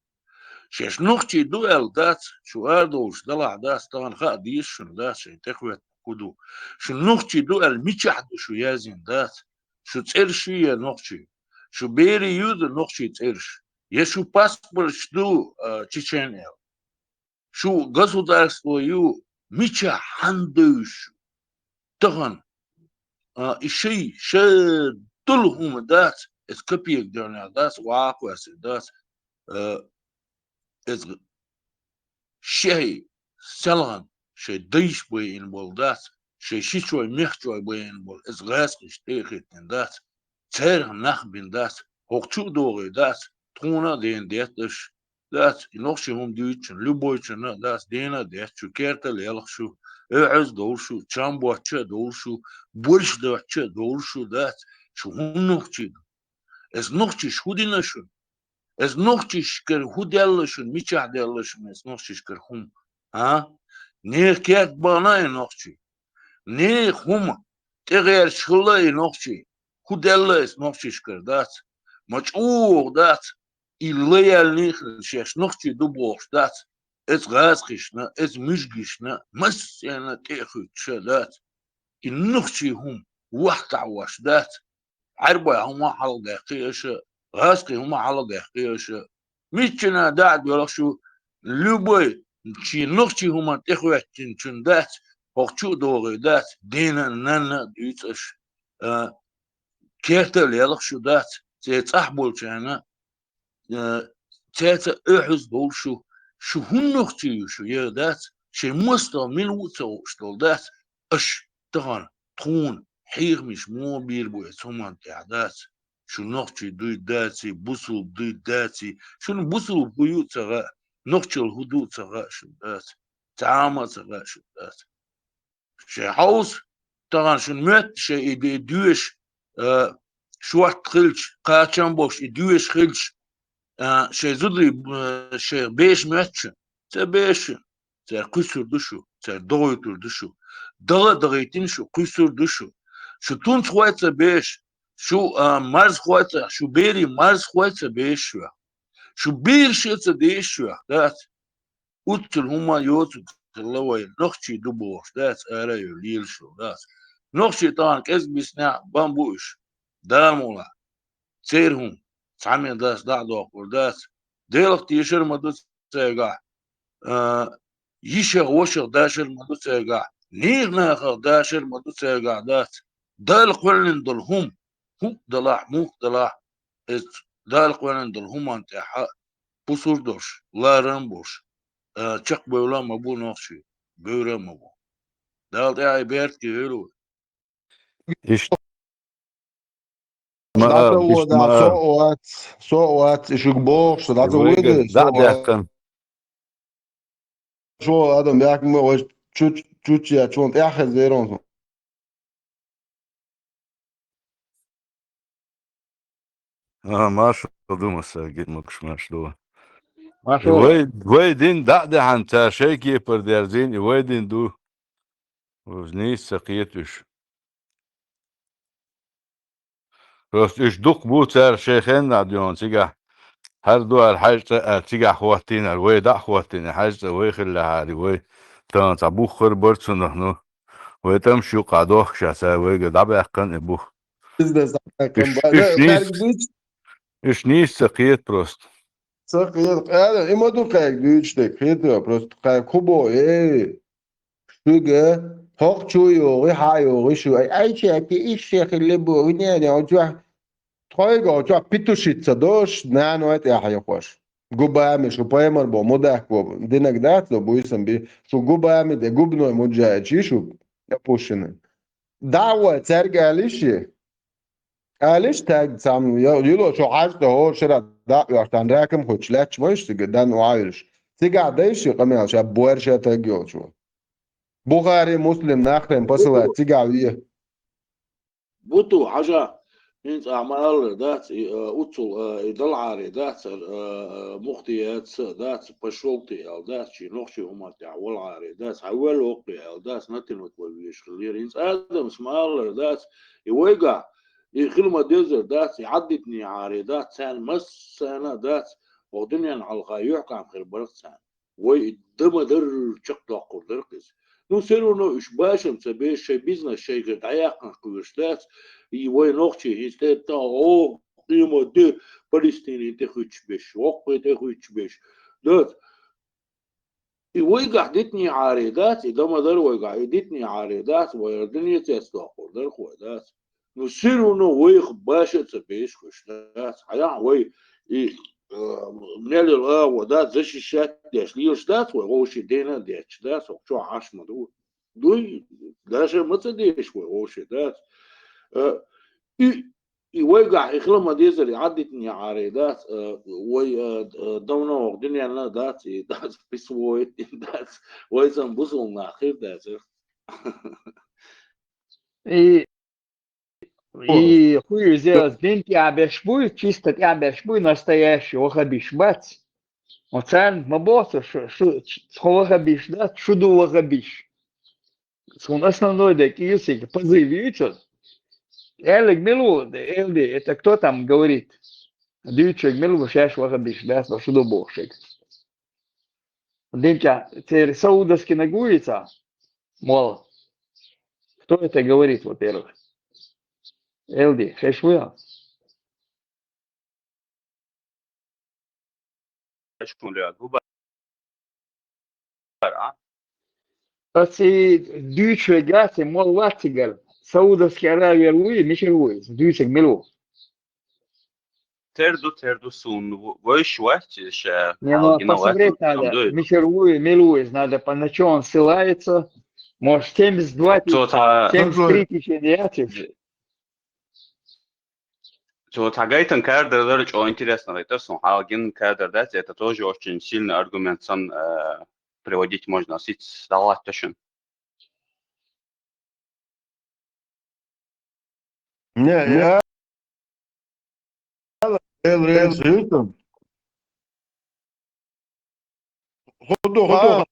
شيش نقشي دوال دات شو أردوش دلع دات طبعا خاء ديش شن دات شي تخوت كدو شن نقشي دوال ميشحدو شو يازين دات شو ترشي نقشي شو بيري يود نقشي ترش يشو باسبور شدو تشينيل شو государство يو ميشا حندوش تغن إشي شدلهم دات اسكبيك دونيا دات واقوس دات اس شيء سلغن شيء ديش بين بول دات شيء شوي مخشوي بين بول اس غاسقش تيخت دات تير نخ بين دات هوكشو دوغي دات ترونا دين ديتش دات نوخشي هم دويتشن لوبويتشن دات دينا ديت شو كيرتا ليلخ شو اعز دول شو تشامبو تشا دول شو بولش دو تشا دول شو دات شو هم نوخشي اس نوخشي شو دينا شو اس نوخشي شكر هو ديالشن ميشا ديالشن اس نوخشي شكر هم ها نير كيك بانا نوخشي نير هم تغير شغله نوخشي هو ديالس نوخشي شكر دات مچور دات إليال نيخ شيش نوخشي دوبوش دات اس غاسخشنا اس مشجشنا مس يعني تيخو تشدات النوخشي هم وقت عواش دات عربة هم على دقيقش غاسقي هم على دقيقش ميتشنا داد يلخشو لوبوي شي نوخشي هم تيخو تشن دات وقتشو دوغي دات دينا نانا ديتش كيرتل يلخشو دات تيتصاحبول شانا تيتا احز بول شو هنوختي شو يردات شي مستر من وطو شتولدات اش تغن تخون حيغ مش مو بيربو يتسومان تعدات شو نوختي دوي داتي بوصل دوي داتي شو بوصل بيو تغا نوختي الهدوء تغا شو دات تعامل تغا شو دات شي حوز تغن شو مات شي دوش شوات خلش قاچان بوش دوش خلش شي زودري شي بيش ماتش تا بيش تا قيسر دشو تا دويتر دشو دغيتين شو قيسر دشو شو تون خويتا بيش شو مرز خويتا شو بيري مرز خويتا بيش شو بير شيتا ديش دات اوتل هما يوتو تلوي نخشي دبوش دات ارايو ليل شو دات نخشي طبعا كاس بيسنا بامبوش دارمولا سيرهم تعمل داس دعدو داس ديلك تيشر مدوس سيغا يشر وشر داشر مدوس سيغا نير ناخر داشر مدوس سيغا دات دال قولن دلهم هو دلاح موك دلاح دال قولن دلهم انت بوسور دوش لا رمبوش چق بولا مبو نوخشي بورا مبو دال تاعي بيرت كيلو إيش Data ما إيش o da ما so what is ik box dat de يويجر wede دا دهقن so adam merken wir euch tut ja schon erge zeron ما شو دوما ساقيت مكش ما شلوه ما شو ويدين دا عن تاشيكي برديرزين ويدين دو وزني سقيتش بس إيش دوق بو تار شيخين ناديون تيجا هر دو الحاجة تيجا أخواتين الوي دا أخواتين حاجة وي خلا هاري وي تان تابو خر برتسون نحنو وي تمشي قادوخ شاسا وي دا بيحقن إبوخ biz de zaten إيش نيس سقيت بروست Sakın, yani imadu kayık büyüçte kıyıtıyor, prosto kayık kubo, şüge, hok çuyu, hayo, şu, ay şey, ki iş şeyle bu, ne yani, o çuha, toyga, o çuha pituşitsa doş, ne noet ya haykoş. Gubami, şu poemar bu, modak bu, dinek datlo bu isim bir, şu gubami de gubnoy mucahici, şu, yapuşunu. Dava tergalişi, علاش تاج سام يلو شو حاجته هو شرا دا يحتان راكم خوشلاتش مش تقدان وعايش تيجا دايش قمي شاب بورشة تاجيو شو بخاري مسلم ناخرين بصلا تيجا ويه بوتو حاجة انت اعمال دات اوتو دلعاري دات مختيات دات بشولتي دات شي نوخشي هما تاع والعاري دات حول وقي دات نتن وتوليش خلير انت ادم سمال دات يويقع يخلما ديزر دات يعدتني عاري دات سان مس سنة دات ودنيا على الغايوع كان خير برق سان وي دم در شق دقور درقس Ну, все равно, уж башим, тебе шей бизнес, шей говорит, а я как куштать, и вой ногти, и это, о, ему, ты, Палестине, ты хочешь беш, ок, ты хочешь беш. Да, и вой гадитни عارضات, и дома дорогой гадитни عارضات, вой الدنيا تستوقف, дорогой, да. Ну, все равно, вой их башится беш, куштать, а я, вой, и мне ли вода защищать, если ее ждать, вой, вообще дена дечь, да, что аж маду. Ну, даже Мерседес, вой, вообще, да. И вой га, их лома дезери, адитни عارضات, вой, давно, الدنيا لا دات, и дат, присвоит, и дат, вой, сам бусул нахер, дат. И хуй сделать бинти абешбуй, чисто абешбуй, настоящий, охабишбац. Оцен мабоса, сховахабиш, да, чуду вахабиш. Он основной, да, киюсик, позывится. Элек милу, элди, это кто там говорит? Дючек милу, шаш вахабиш, да, чуду бошек. Димча, теперь саудовский нагуется, мол, кто это говорит, во-первых? Элди, шешвуя. Оці дючек гасы, мол, ватигал. Саудовский Аравия руи, мишеруи, дючек милу. Терду сун. Вы швать, ше. Не, ну посмотреть надо. Мишеруи, милуи, надо по на что он ссылается. Может, 72 73 тысячи диатов. То Тагайтан кадр даже очень интересно. Это сон Хаген кадр, да, это тоже очень сильный аргумент, сон приводить можно. Сить стало точно. Не, я... Рейсом. Худо,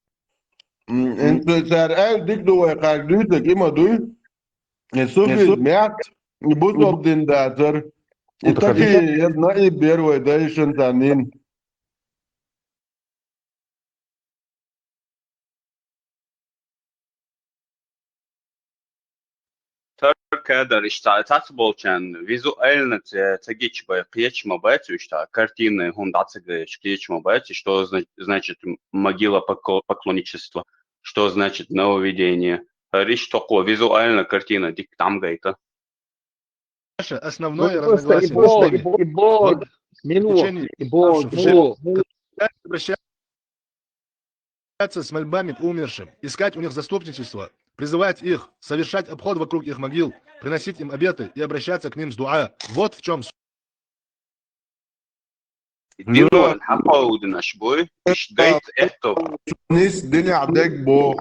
انت سرقال ديك دو قاعدوت كيما دوي السوفي مات يبوظ دين داتر يتكي يدناي بيرو دايشن تانين Кадр اشتعلت болчан визуально тагич бы печма бать что картины он дацегаешь печма бать что значит могила поклонничества, что значит нововведение. Речь такое визуально картина дик там гайта. Основное разногласие И Бог, милу, и Бог, обращаться с мольбами к умершим, искать у них заступничество, призывать их, совершать обход вокруг их могил, приносить им обеты и обращаться к ним с дуа. Вот в чем суть. Дило хапауд наш бой, ишдайт это. نيس دنيا عداك بو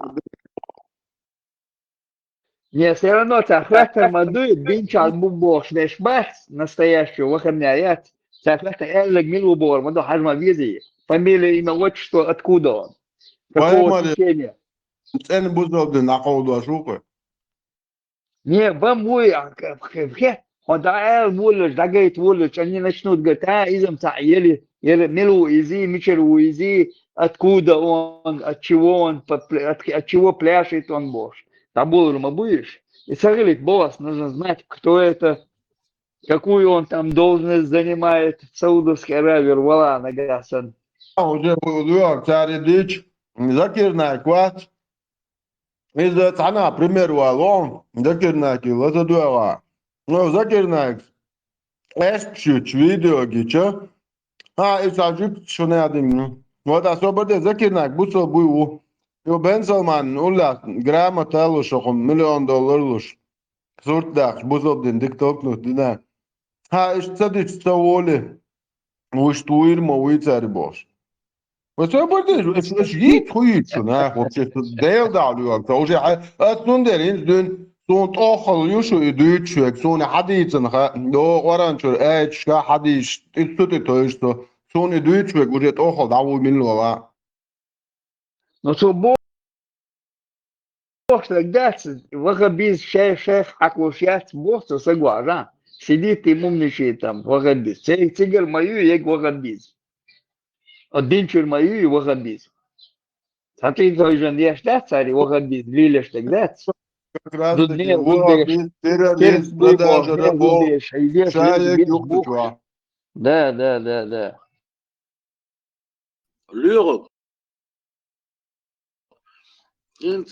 не, все равно цахлахтар мадует, бинчал бубош, дешбас, настоящего, выходняет. Цахлахтар эллик милубор, маду хажма визи. Фамилия, имя, отчество, откуда он? Какого течения? انا بوزو دين عقود واشوقه Не, вам мой, он да, вулыч, да, говорит, вулыч, они начнут говорить, изом еле милу изи, мичеру изи, откуда он, от чего пляшет он Бож. Табулрума будешь? И сагрит босс, нужно знать, кто это, какую он там должность занимает в Саудовской Аравии, рвала нагасан. уже بوزو تاري ديش ذكرنا كوات إذا تعنا بريمير والون ذكرنا كي لا تدوا نو ذكرنا إيش فيديو كيتشا إيش عجيب شو نادم وده صوب ده ذكرنا بوصل بيو يو بن سلمان ولا جرام تالو شو $1,000,000 لش صورت ده بوصل دين ديك توك نو دينا إيش تصدق تسوله وش توير مويت سرباش بس هو برضه ايش جيت خويت شو ناخد ديل دعوة فوجي أتون دارين دون صوت آخر يوشو يدوت شو يكسون حديثن خا دو قران شو إيش كا حديث تيجي تويشتو صون يدوت شو يقولت آخر دعوة من لولا Но что Бог тогда, вахабиз, шех, акушьяц, Бог, то согласен. Сидит и умничает там, вахабиз. Цигар мою, я вахабиз. Один чур мою и вахабиз. Смотри, то же не ждать, царь, вот без лилиш тогда. Как раз Тут таки, не, тут вот, бежишь. террорист, Терпи, бог, продажа не, тут рабов, бежишь. Идешь, шаек, бежишь, юхты, бух. чувак. Да. Лёгок. Инт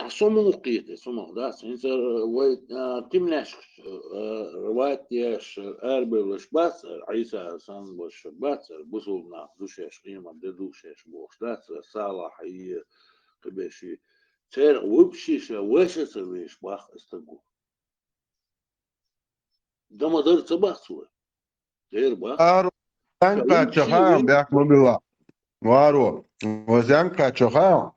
سموقيت سموق داس انت ويت تمناش روات ياش اربل وش بس عيسى سان وش بس بوصلنا دوشش قيمة دوشش بوش داس صالح هي قبشي تير وبشيش وش سويش باخ استقو دم در تباخ سوى تير باخ Ару, Янка, чахаем, бяк мобила. Вару, возянка, чахаем.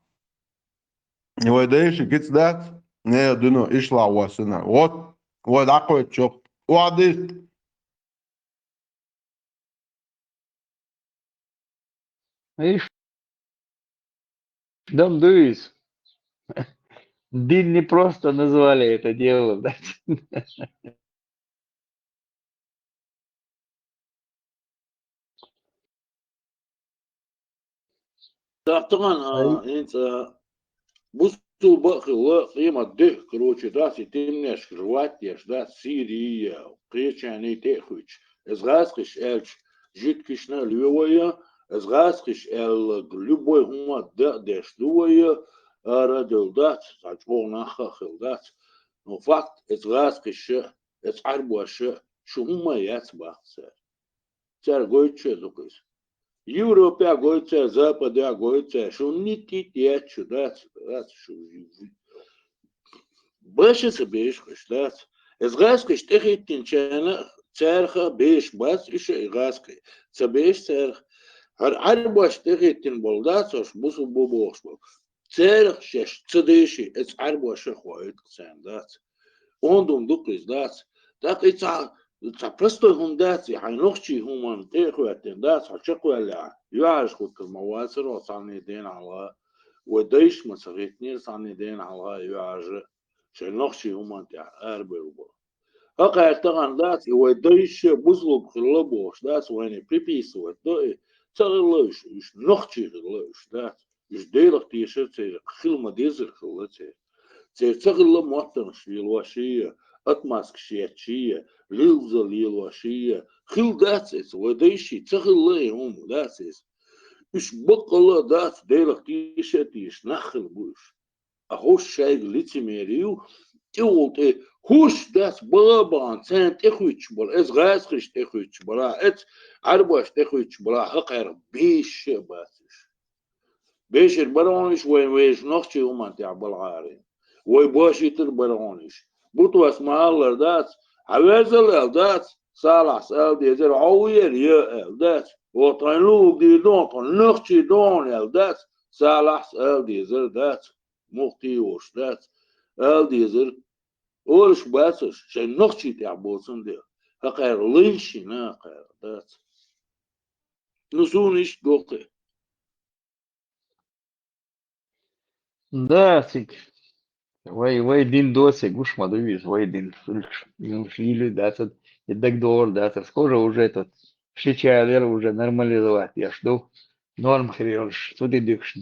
ودايش كيتس دات نه دونو إشلا واسنا وات عقوة شوق وعديت Видишь, дом дуис. Дин не просто назвали это дело, да. طبعا انت بصوا بقى قيمة ده كروتش داسي تمنش روات يش داس سيريا قيش يعني تأخوش از غاسقش الش جيت كشنا ليويا از غاسقش لبوي هما دش دويا رادل دات تعجبون نخا خلدات نو فاكت از غاسقش از عربوش شو هما يتبع سر قويتش زوكيس Европа гоится, Запада гоится, что не тетя, что да, что باش سبيش خشلات إزغاسك اشتخي تنشانا تارخة بيش باس إيش إغاسك سبيش تارخ عربو اشتخي تنبولدات وش بوسو بوبوش بو تارخ شش تصديشي إز عربو شخوائد قسان دات اوندم دوكريز دات داك إتسا просто هم حينوخشي هم تيخو دات حشقو اللي يعرش خد المواسر وصاني دين على وديش مسغيتني صاني دين على يعرش شنوخشي هم أربعة هقا طبعا دات وديش بزلق خلبوش دات وين بيبيس ودي تغلوش إيش نوخشي خلوش دات إيش ديرك تيشر خلما ديزر خلتي تغلى موطن شيلوشية أتماسك شياتشية ليلزا ليلوشية خل داتس وديشي تغلى هم داتس إيش بقلا دات ديرك تيشتيش نخل بوش أهوش شايق لتميريو تقول هوش داس بابان سان تخويتش بلا إز غاسخش تخويتش بلا إت عرباش تخويتش بلا هقير بيش باسش بيش البرونش وين ويش نخشي هم تعبال عارين ويباشي تربرونش بطوس مالر دات عوازل دات صالح سال ديزر عوير يا دات وطنلوك دي دون نخشي دون دات صالح سال ديزر دات مختي وش دات ديزر اولش باسش شي نخشي تعبوسن دي هقير لينشي ناقير دات نسونيش دوقي Да, сик. Вай дин досе, гуш мадуиш, вай дин фили, да, тут и дагдор, да, тут скоро уже этот шичалер уже нормализовать, я жду. Норм хрёш, тут и дикш,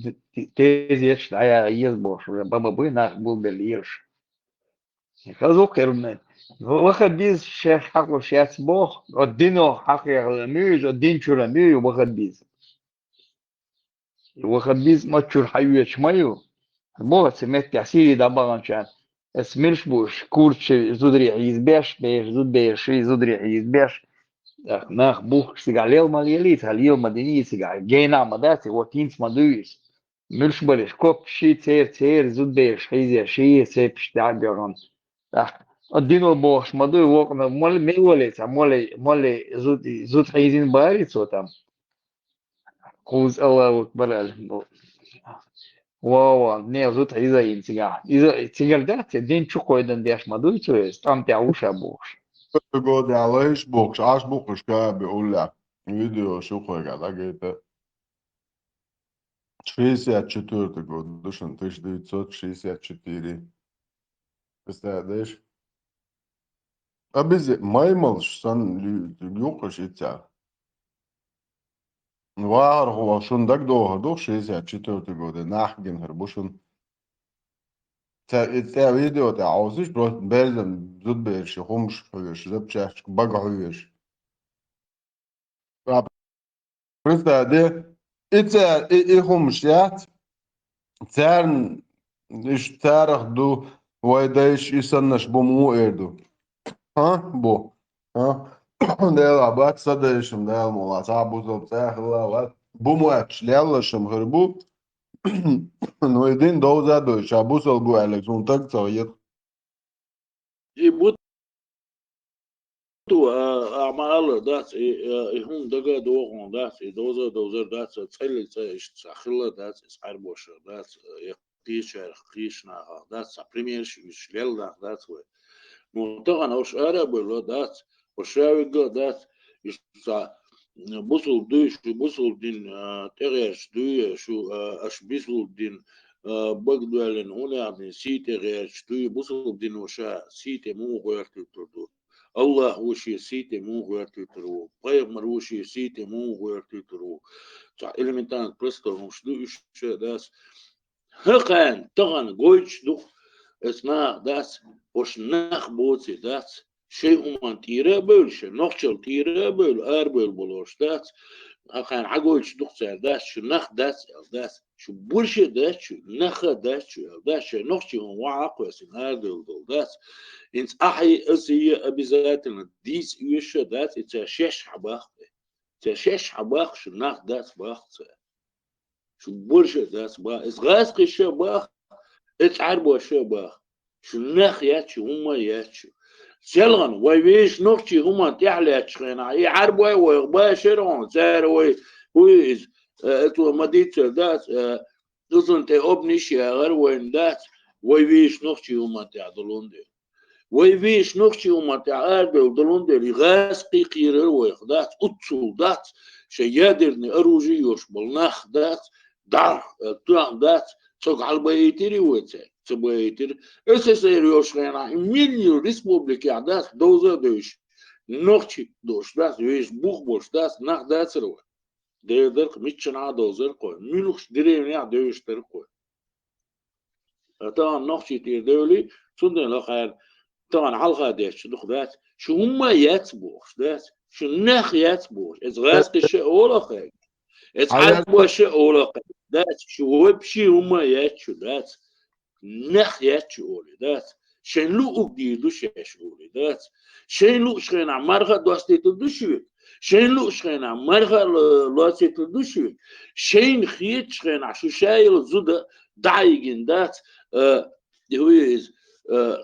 тезеш, а я езбош, уже баба бы нах был бельеш. خذوك يرمن واخد بيز شيخ حقه شيخ بوخ الدينو حق يغلميز الدين شو رمي واخد بيز واخد بيز ما تشور حيوية شمايو بوه سمعت تحسيري دابا كان اسميلش بوش كورتش زودري عيز باش باش زود باش زودري عيز باش ناخ بوخ سيغاليل ماليليت هاليل مديني سيغال جينا مداتي وتينس مدويس ملش بالش كوب شي تير زود باش حيزي شي سيبش تعبيرون الدينو بوخ مدوي وقنا مول ميوليت مول زود حيزين باريت وتام قوز الله أكبر واو не زود حيزا ينتجع إذا تيجر ده تدين شو قيدن ديش مدوي تويس تام تعوش أبوش تقول عليش بوكش عاش بوكش كان بيقول لك فيديو شو خويا لقيته 64 год, душен 1964. Представляешь? А без маймал, что сан юкаш и тя. وار هو شون دك دو هدوخ شيء تشتو تقول نحجن هربوشون تا فيديو تا عاوزش بروت بيرزم زود بيرش خمش حيش زبشش بقى حيش بريستا دي إتا إيه خمش يات تارن إيش تارخ دو ويدايش يسنش بمو إردو ها بو ها ديلا باك صديشم ديلا مولا صعبو زوب تاخلا بومو أتش ليلا شم هربو no idin doza do shabusel bu Alexander Tsoyet. يبوتو أعمال دات هم دقا دوغون دات دوزر دات تسلي تسخلا دات إسعار بوشة دات يقيش قيشنا دات سبريمير شليل دات منطقة نوش أرابل دات وشاوي دات يسا بوصل دوش بوصل دين تغيش دوي شو أش بيصل دين بقدوالن هنا يعني سيتي غيش دوي بوصل دين وشا سيتي مو غير تتردو الله وشي سيتي مو غير تترو بيغمر وشي سيتي مو غير تترو صح إلمنتان بريستو مش دوش داس هقان تغن قويش دو اسمع داس وش نخ بوتي داس شيء هم تيرا بولش نخشل تيرا بول أربل بولوش داس هقان عقويش دخسر داس شو نخ داس شو بولش داس شو نخ داس شو نخشي هم وعاقوا سنادل داس انت احي اسي ابيزاتنا ديس يوش داس اتشش حباخ تشش حباخ شو نخ داس باخ شو بولش داس باخ اسغاس قش باخ اتعربوا شباخ شو نخ ياتشو هما ياتشو سلغن ويش نختي هما تعلى شخينا يعربوا ويغباشرون زار ويز اتو مديت دات دوزن تي اوبنيش يا غير وين دات ويش نختي هما تعدلون دي ويش نختي هما تعدل دلون دي غاسقي قيرر ويخدات اتسول دات شيادرني اروجي يوش بالنخ دات دار دات تسوق على البيتيري ويتسي تبيتير اساسير يوشغينا مليون ريسبوبليك يعداس دوزا دوش نوختي دوش داس ويش بوخ بوش داس نخ داس رو ديردرق ميتشنا دوزر قوي مينوخش ديرين يع دوش ترقوي طبعا نوختي تير دولي سندن لخير طبعا حلقة ديش دوخ داس شو هما ياتبوخ داس شو نخ ياتبوخ از غاسق الشيء اولا خير از حرب وشيء اولا خير داس شو وبشي هما ياتشو داس نخ ياتشو اولي داس شين لو اقدي دوش يشولي داس شين لو شخينا مرغا دوستي تدوشوي شين لو شخينا مرغا لوسي تدوشوي شين خيت شخينا شو شايل زودا دايجين داس هويز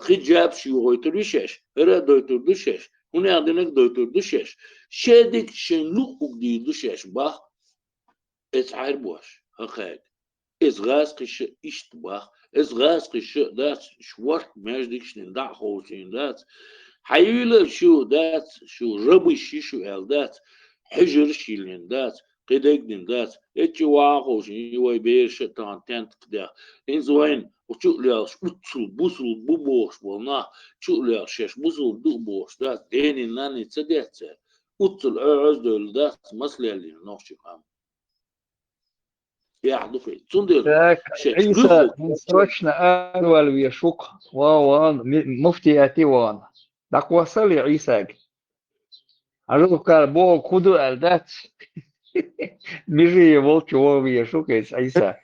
خيت جاب شي ويتريشش هرا دوتردوشش هنا عندك دوتردوشش شادك شين لو اقدي دوشش با اتعير بوش هخاك از غاز قش اشتباه از غاز قش دات شورت ماجدك شنين دع خوشين دات حيولا شو دات شو ربي شو ال دات حجر شيلين دات قدقدن دات اتشي واقوشين يوي بير شتان تنت قدا انزوين وشو لياش اتسل بوسل بوبوش بولنا شو لياش شش بوسل دوبوش دات ديني ناني تسديت اتسل اعز دول دات مسلي اللي نوشي قام يحدث تندر عيسى سرچنا أول ويشوق وان مفتي أتي وان دك وصل عيسى أقول قال بو كودو الدات ميجي يبولك ويشوق عيسى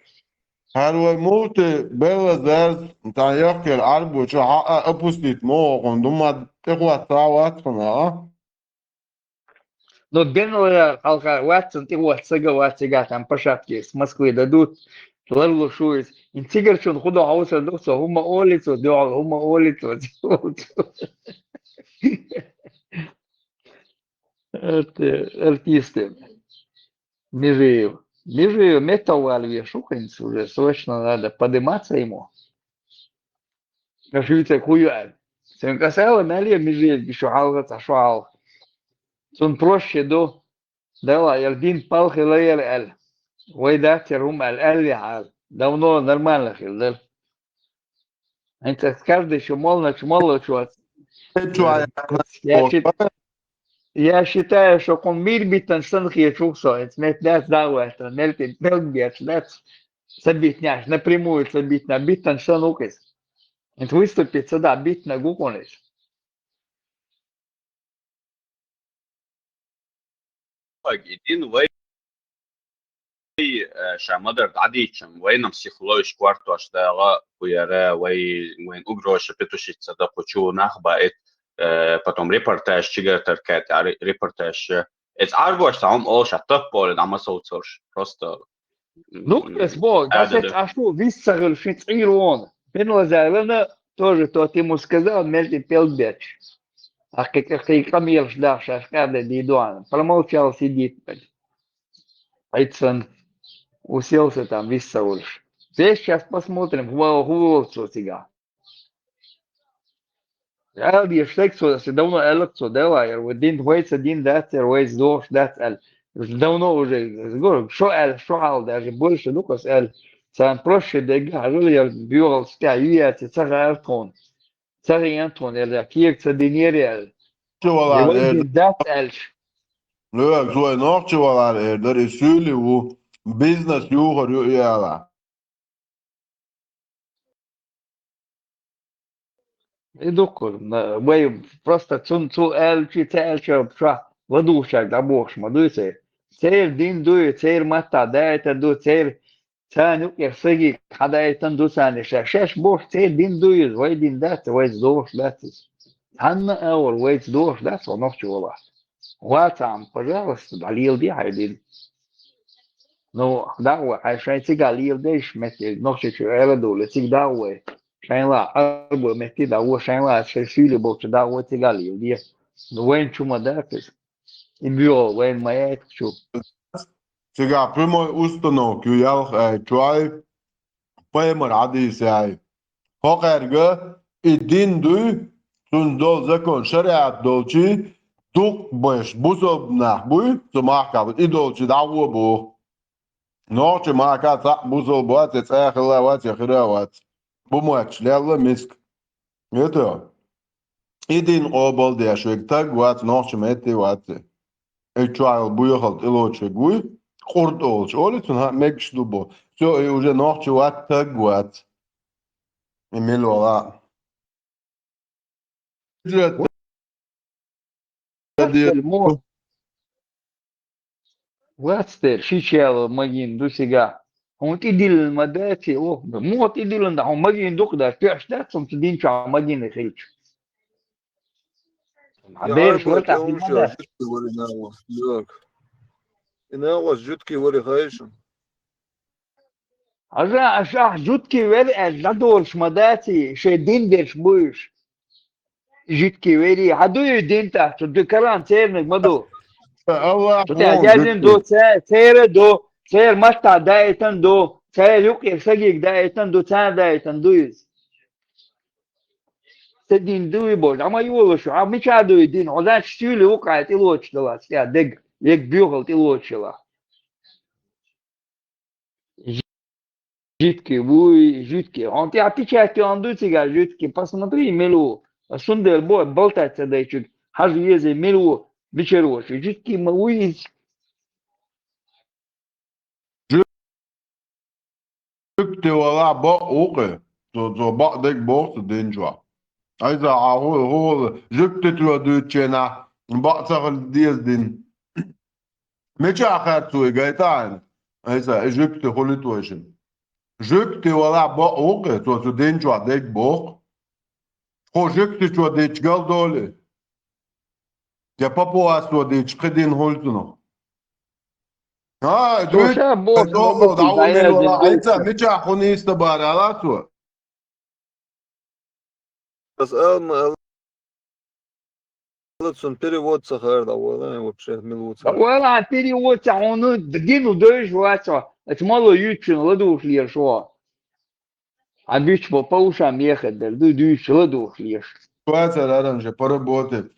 هلو موت بلا داز نتاع يحكي العرب وشو حقا أبوستيت مو قندوما تقوى ساعات خنا Но бенуя алка ватсан ти ватсага ватсага там пашатки с Москвы дадут ларлу шуис интигарчун худо хауса доксо хума олицо дол хума олицо это артисты Межиев метал альве шуканец уже срочно надо подниматься ему кажется куя сен касала нале Межиев еще алга шуал сон проще до دوا يردين بالخ لا يرقل ويدات يروم القل يعال دونو نرمال خيل انت تكرد شمالنا شو شو يا شيء Я считаю, что он мир битен сынхи чуксо, это нет давает, нет бьет, нет собитняш, напрямую собить на битен сынукис. Это выступит сюда, бить на гуконис. جديد وين شامدر عديتشم وين психологиш кварту аштага уяра вين угроша петушица да хочу нахбаит потом репортаж чигатер кат репортаж это аргош там all шатап болен ама соуцош просто Ну, бог, да, это что, виссагл шицирон. Пенлазайлена тоже тот ему сказал, мельти пелбеч. А как камил ждал, шашкада дидуан. Промолчал, сидит. Айцен уселся там, виссагульш. Здесь сейчас посмотрим, гуолцу сега. Ja, die steksel, se давно электро делает, вот дин двоится, дин датер, вейс дош, датер. Давно уже, говорю, что ал, даже больше, ну, кос эл. Сам проще дега, жил я бюрал ска, юяти, цара артон. Цара антон, я киек цадинери, Çuvalar диван erdir. дин дат элш. Lök zoy nok çuvalar erdir. Isüli bu. Business yuhar yala. И докор, вей, просто цунцу элчи, цельча, пша, ладушак, да бог, шмадуйся. Цейр дин дуй, цейр мата, да это ду, цейр, цанюк, я сыги, когда это ду саниша. Шеш бог, цейр дин дуй, вей дин дат, вей сдош дат. Ханна эур, вей сдош дат, он нохчула. Ватам, пожалуйста, далил ди хайдин. Ну, да, а шай цига лил дейш, мети, нохчу эладу, циг да, вей. 山啦，我没地到我山啦，是水里不知道我这个流的，问出么的是，你比如问没出， Сега прямо установки ял чуай паймар ади сяй. Hoqerga idin duy sun dol zakon şeriat dolçi tuk baş buzob nah buy zu mahkabet idolçi davu bu. Noche mahkat sak buzob bu at tsahla wat yakhrawat. Bu maç lalla misk. Это idin obol de şwek tag wat noche meti wat. Чуай буйхал илоче гуй Kurt olç. Olçun ha mekşdu bu. So уже noche wat tag wat. Emil ola. Вастер, шичел магин до сега. Он идил мадати, о, мот идил да, он магин докда, пеш да, сам тидин ча магин хилч. Абер что так мада. Лök. إنه was jutki вори хайшен. Ажа жутки вер дадорш мадати, шедин дерш буш. Жутки вери, аду дин та, то декаран церник маду. Allah То я дядин до цере до цер маста дайтан до цер юк сагик дайтан до цер дайтан дуис. Тедин дуи бож, ама юлошу, а мича дуи дин, одан штюли укает илочдала, я дег, ек бюгал илочила. Житки, вуй, житки. Он ты опечатки он дуцига житки, посмотри милу. Сундер бой болтается дайчик, хажу езе милу вечерош. Житки мауи. Jükte wala ba oke. So ba dek bo so denjwa. Aiza a ho jükte tu du chena. Ba sagal dies din. Mecha akhat tu gaitan. Aiza jükte holit washin. Jükte wala ba oke so denjwa dek bo. Ho jükte tu de chgal dole. Ya papo aso de chkedin holtuno. Ha, du Слушай, бог, Dobro, da umelo, ajca, miča honista bar, alato. Das Elm Эллотсон перевод сахар да вона вообще милуца. Вала перевод, он дину дойш вачо. Это мало ючин ладуш лешо. А бич по ушам ехать, да дuyш ладуш леш. Ситуация рядом же поработать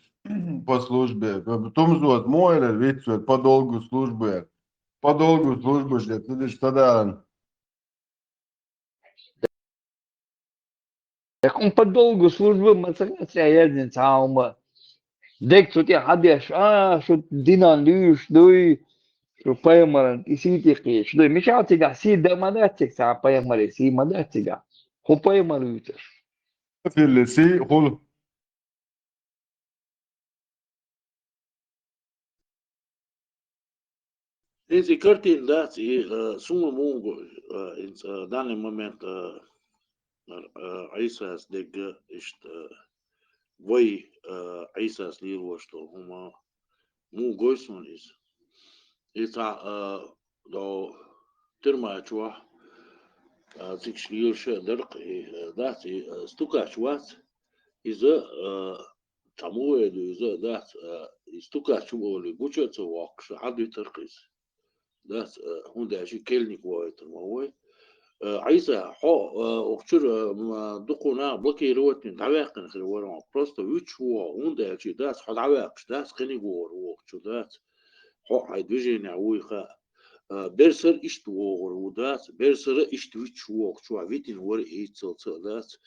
по службе. Потом зовут мой ведь по долгу службы. По долгу службы же, ты что да? Так он по долгу службы мацакация яден цаума. Dek tuti hadiash شو dinan lyush doi شو payamaran isiti qish doi مش عاتقع سي دماداتك سا payamari سي مداتك هو payamaru في اللي سي قول Esse cartilidade suma mungo in данный момент عيساس دق اشت وي عيساس لير وشتو هما مو جويسون is إذا لو ترمى شوا سيكش لير شا درق ذات استوكا شوات إذا تموه إذا ذات استوكا شو اللي بوشة واقش عدو ترقيس ذات هون ده شيء كلني قوي ترموه عايزة حق أكتر ما دقنا بلكي روتين تعبان خلورا بروستا ويتشوا وندا شيء داس حد عواق داس خني جور وقت داس حق هيدوجين عويخا برسر إشت وور وداس برسر إشت ويتشوا وقت شو عفيتين ور إيتسل داس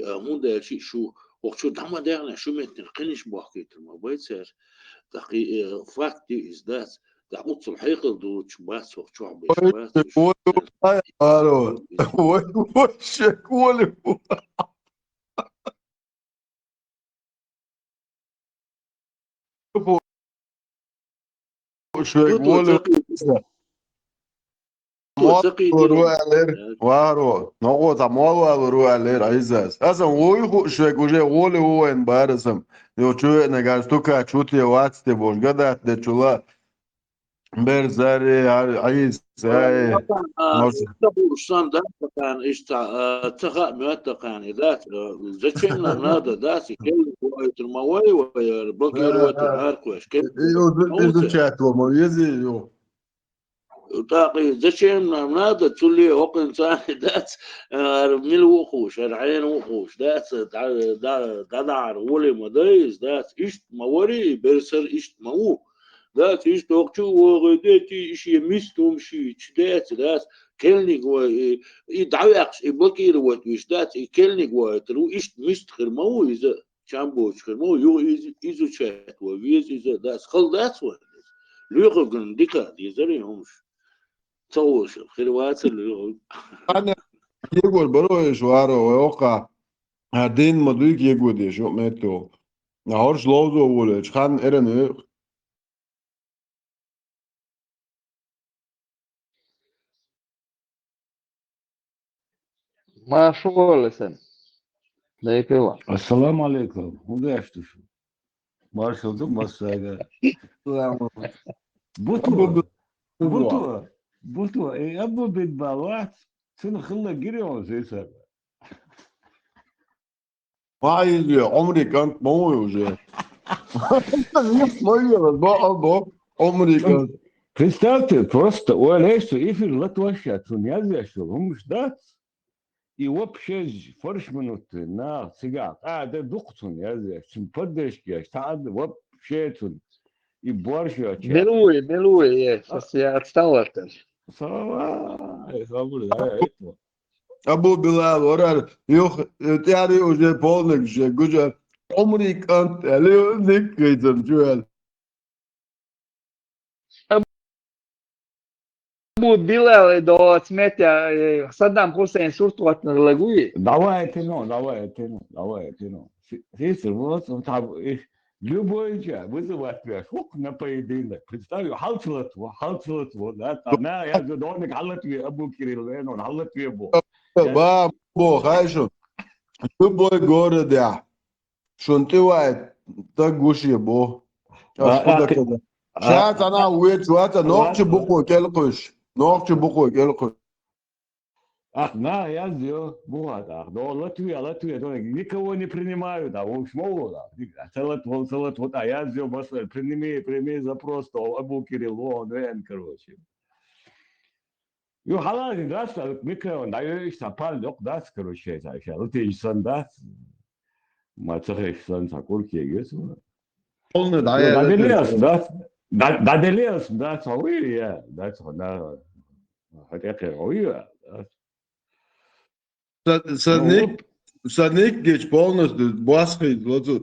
هوندا شيء شو وقت شو دعما دعنا شو متن قنيش بحكي ما بيصير دقي فاكتي إز داس دعوت الحقيقة دوتش بس وقت شو عبيش بس وشك ولي شوي ولي وارو نقول تمام روح عليه عايزاس اصلا ويخو شوي وجه ولي هو ان بارسم يو شو نقاش توكا شوتي واتس تي بول قدات دچولا برزاري عايز هاي Bursan da kan işte tığa müettekan idat zaçemna nada dasi kel boytur mawai wa bakir wa tarqush kel يو شات وما يزي يو تاقي zaçemna nada تولي وقن ثاني دات ميل وخوش العين وخوش دات دار ولي مدايز دات اشت موري برسر اشت مو دات اشت وقتو وغدتي اشي مستم شي دات كلني جوا يدعوقش يبكير وتوش دات كلني جوا ترو إيش مستخر مو إذا شامبوش خر مو يو إذا شات وفيز إذا دات خل دات وين ليقف جن ديكا يزري همش توش خيروات اللي انا يقول بروح شوارو ويوقع هدين مدويك يقول دي شو ميتو نهارش لوزو ولا خان ارن ما شغل لسن ده يكوا السلام عليكم وداشتو شو مارشلدو مساga بوتو اي ابو بيت بالوات سنة خلا جريون زي سابا ما عايز عمري كانت موي وجه عمري كانت Представьте, просто уэлэйсу ифир латващат, сунязящу, гумшдат, и вообще форш минуты на цигат. Да духцун язящ, поддержки, таад вообще тун, и борщ яча. بلوي بس استوعبت ابو بلال ورا يوخ تعري وجه بولك جه جوجا عمري كانت عليه ذيك كيتم جوال ابو بلال دو سمعت صدام حسين صورته نغلقوي Давайте. Здесь вот там любой человек вызывает тебя, сколько на поединок. Представь, халцлот, да, она, я же донек халатви Абу Кирилл, он халатви Абу. با بو خايشو любой город я شنطي تا گوشي بو كده شات انا ويت شوات نوقش بوكو كلقش نوقش بوكو كلقش На, я сделал, вот, но Латвия, никого не принимают, да, он шмол, да, целот, а я сделал, прими запрос, то Абу Кирилл, он, короче. халал, да, микро, наешь, сапал, да, короче, ты сон, да, мацахеш сон, сакурки, есть, полный Dadelers, that's how we, yeah, that's how now, Садник геч полностью баскает вот тут.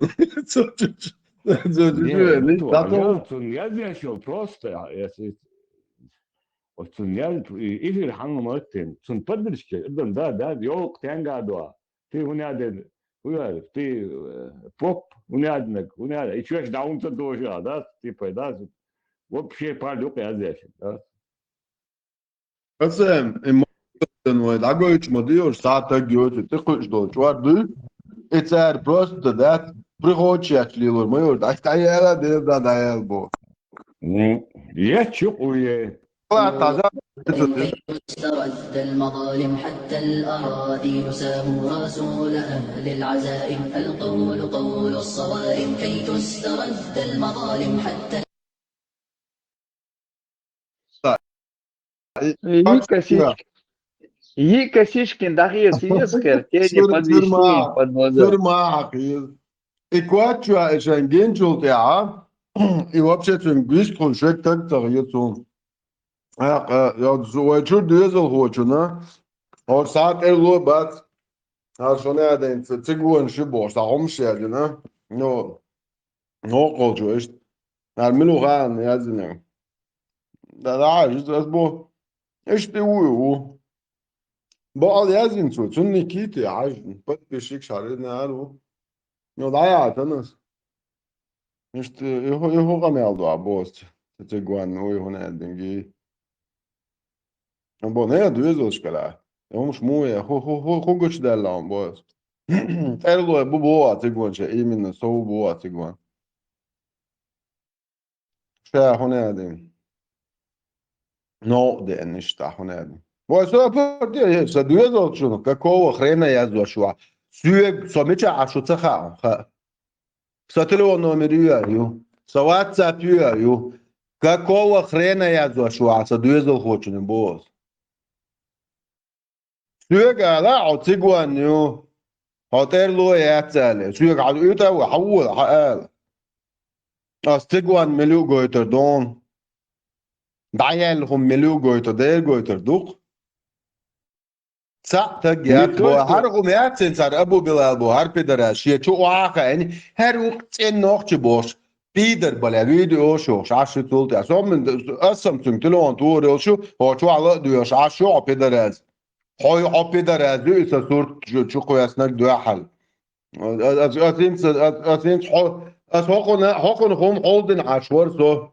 Не, вот Зато туннель еще просто, если التونيال إيه حنو مرتين تون بدرش كده قدام ده يوق تانجا دوا في هنا ده هو في بوب هنا عندك هنا إيش داون تدوش ده تيبا ده وبشيء بعد يا زيش Dragović mu diyor sata götü tıkış dolç vardı. Eğer prosto da prihoçyaçlıyor mu yor. Astayela de da bu. يا شقوية Kla taza كي تسترد المظالم حتى الأراضي نساموا رسول أهل العزائم القول قول الصوارم كي تسترد المظالم حتى И Косичкин, Дарья Сиескер, те подвешуем под воду. Sırma akıl. Ekvaçya eşen genç oldu ya. I вообще zum Güstrun schreckt da jetzt so. Ja, so schon düsel hoch, ne? Und sagt lo bat. Ha schon ja den Ziguren schibos, da rumschert, ne? No kolcu ist. Her miluhan yazını. Da ist bu. İşte u. Bu al yazın şu. Çünkü kiti ajın. Pat bir şey şarı ne aru. No da ya tanız. İşte eu gameldo a bost. Tiguan o hona dengi. Bom, nem é duas cara. Vamos muito, gosto dela, boas. Ela é boa, tiguan, já imina, sou boa, tiguan. Já honedim. No, de ništa honedim. Boa, só por dia, já duas outras, какого хрена я зашла? Сюек, сомича, а что цеха? Со телефона номер со WhatsApp какого хрена я зашла? Со дуas outras, boas. سوق على تيجوان يو هوتيل لو ياتسال سوق على يوتا وحول حقال تيجوان مليو جويتر دون دعيالهم مليو جويتر دير جويتر دوق ساعتك يا بو هرغم ياتسن صار ابو بلال بو هر بيدراش يشو واقع يعني هر وقت نوخ بوش بيدر بلا فيديو شو عاش تولت اسم من اسم تلون تور شو هو شو على دوش عاش شو بيدراز هاي عبي در از دوی سورت چو قیاسنک دو حل از هاکن هم حالدن عشوار سو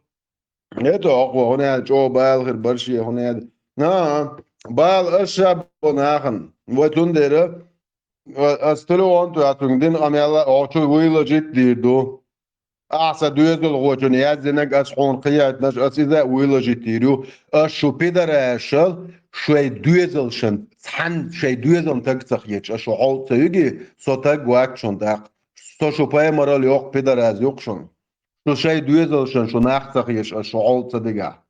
نه تو آقا هنه جو بال غیر برشی هنه نه بال اشب بناخن و تون داره از تلوان تو اتوندین امیالا آچو ویلا جیت دیردو أحسن دويزل غوتون يازنك أسحون قياد نش أسيدا ويلا جيتيريو أشو بيدر أشل شوي دويزل شن سحن شوي دويزل تكتخ يتش أشو حال تيجي صوتك واكشون داق شو باي مرة ليوق بيدر أز يوقشون شو شوي دويزل شن شو ناختخ يتش أشو حال تدقع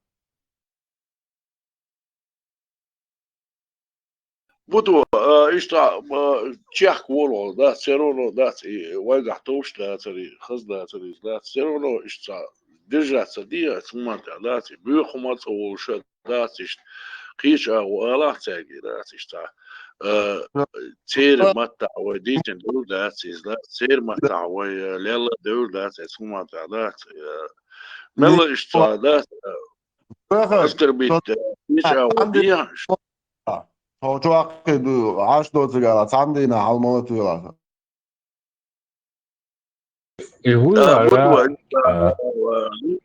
Budu ishta Čeh volo da cerono da vajga toš da ceri khazda ceri da cerono ishta держаться dia смата да бю хумат волша да ishta qisha wa ala tagi da ishta цер мата wa ditin dur da da цер mata wa lela dur da смата da mella ishta da askar bit qisha wa dia هو شو عقدوا 10 سجارات عندنا على المناطق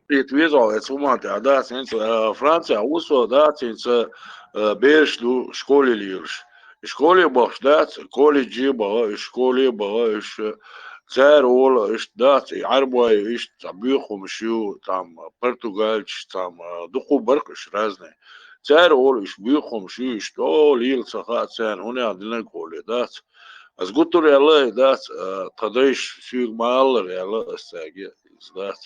Відвізали сумати, да, сенс Франція, усо, да, сенс більш школі лірш. Школі баш, да, коледжі бага, школі бага, цар ола, да, арбай, табіхом, шю, там, португальч, там, духу баркаш разне. Цар ола, бихом, шю, що ліл, саха, цар, вони адина колі, да, از قطر يلا دات تدايش سير مال يلا استاجي دات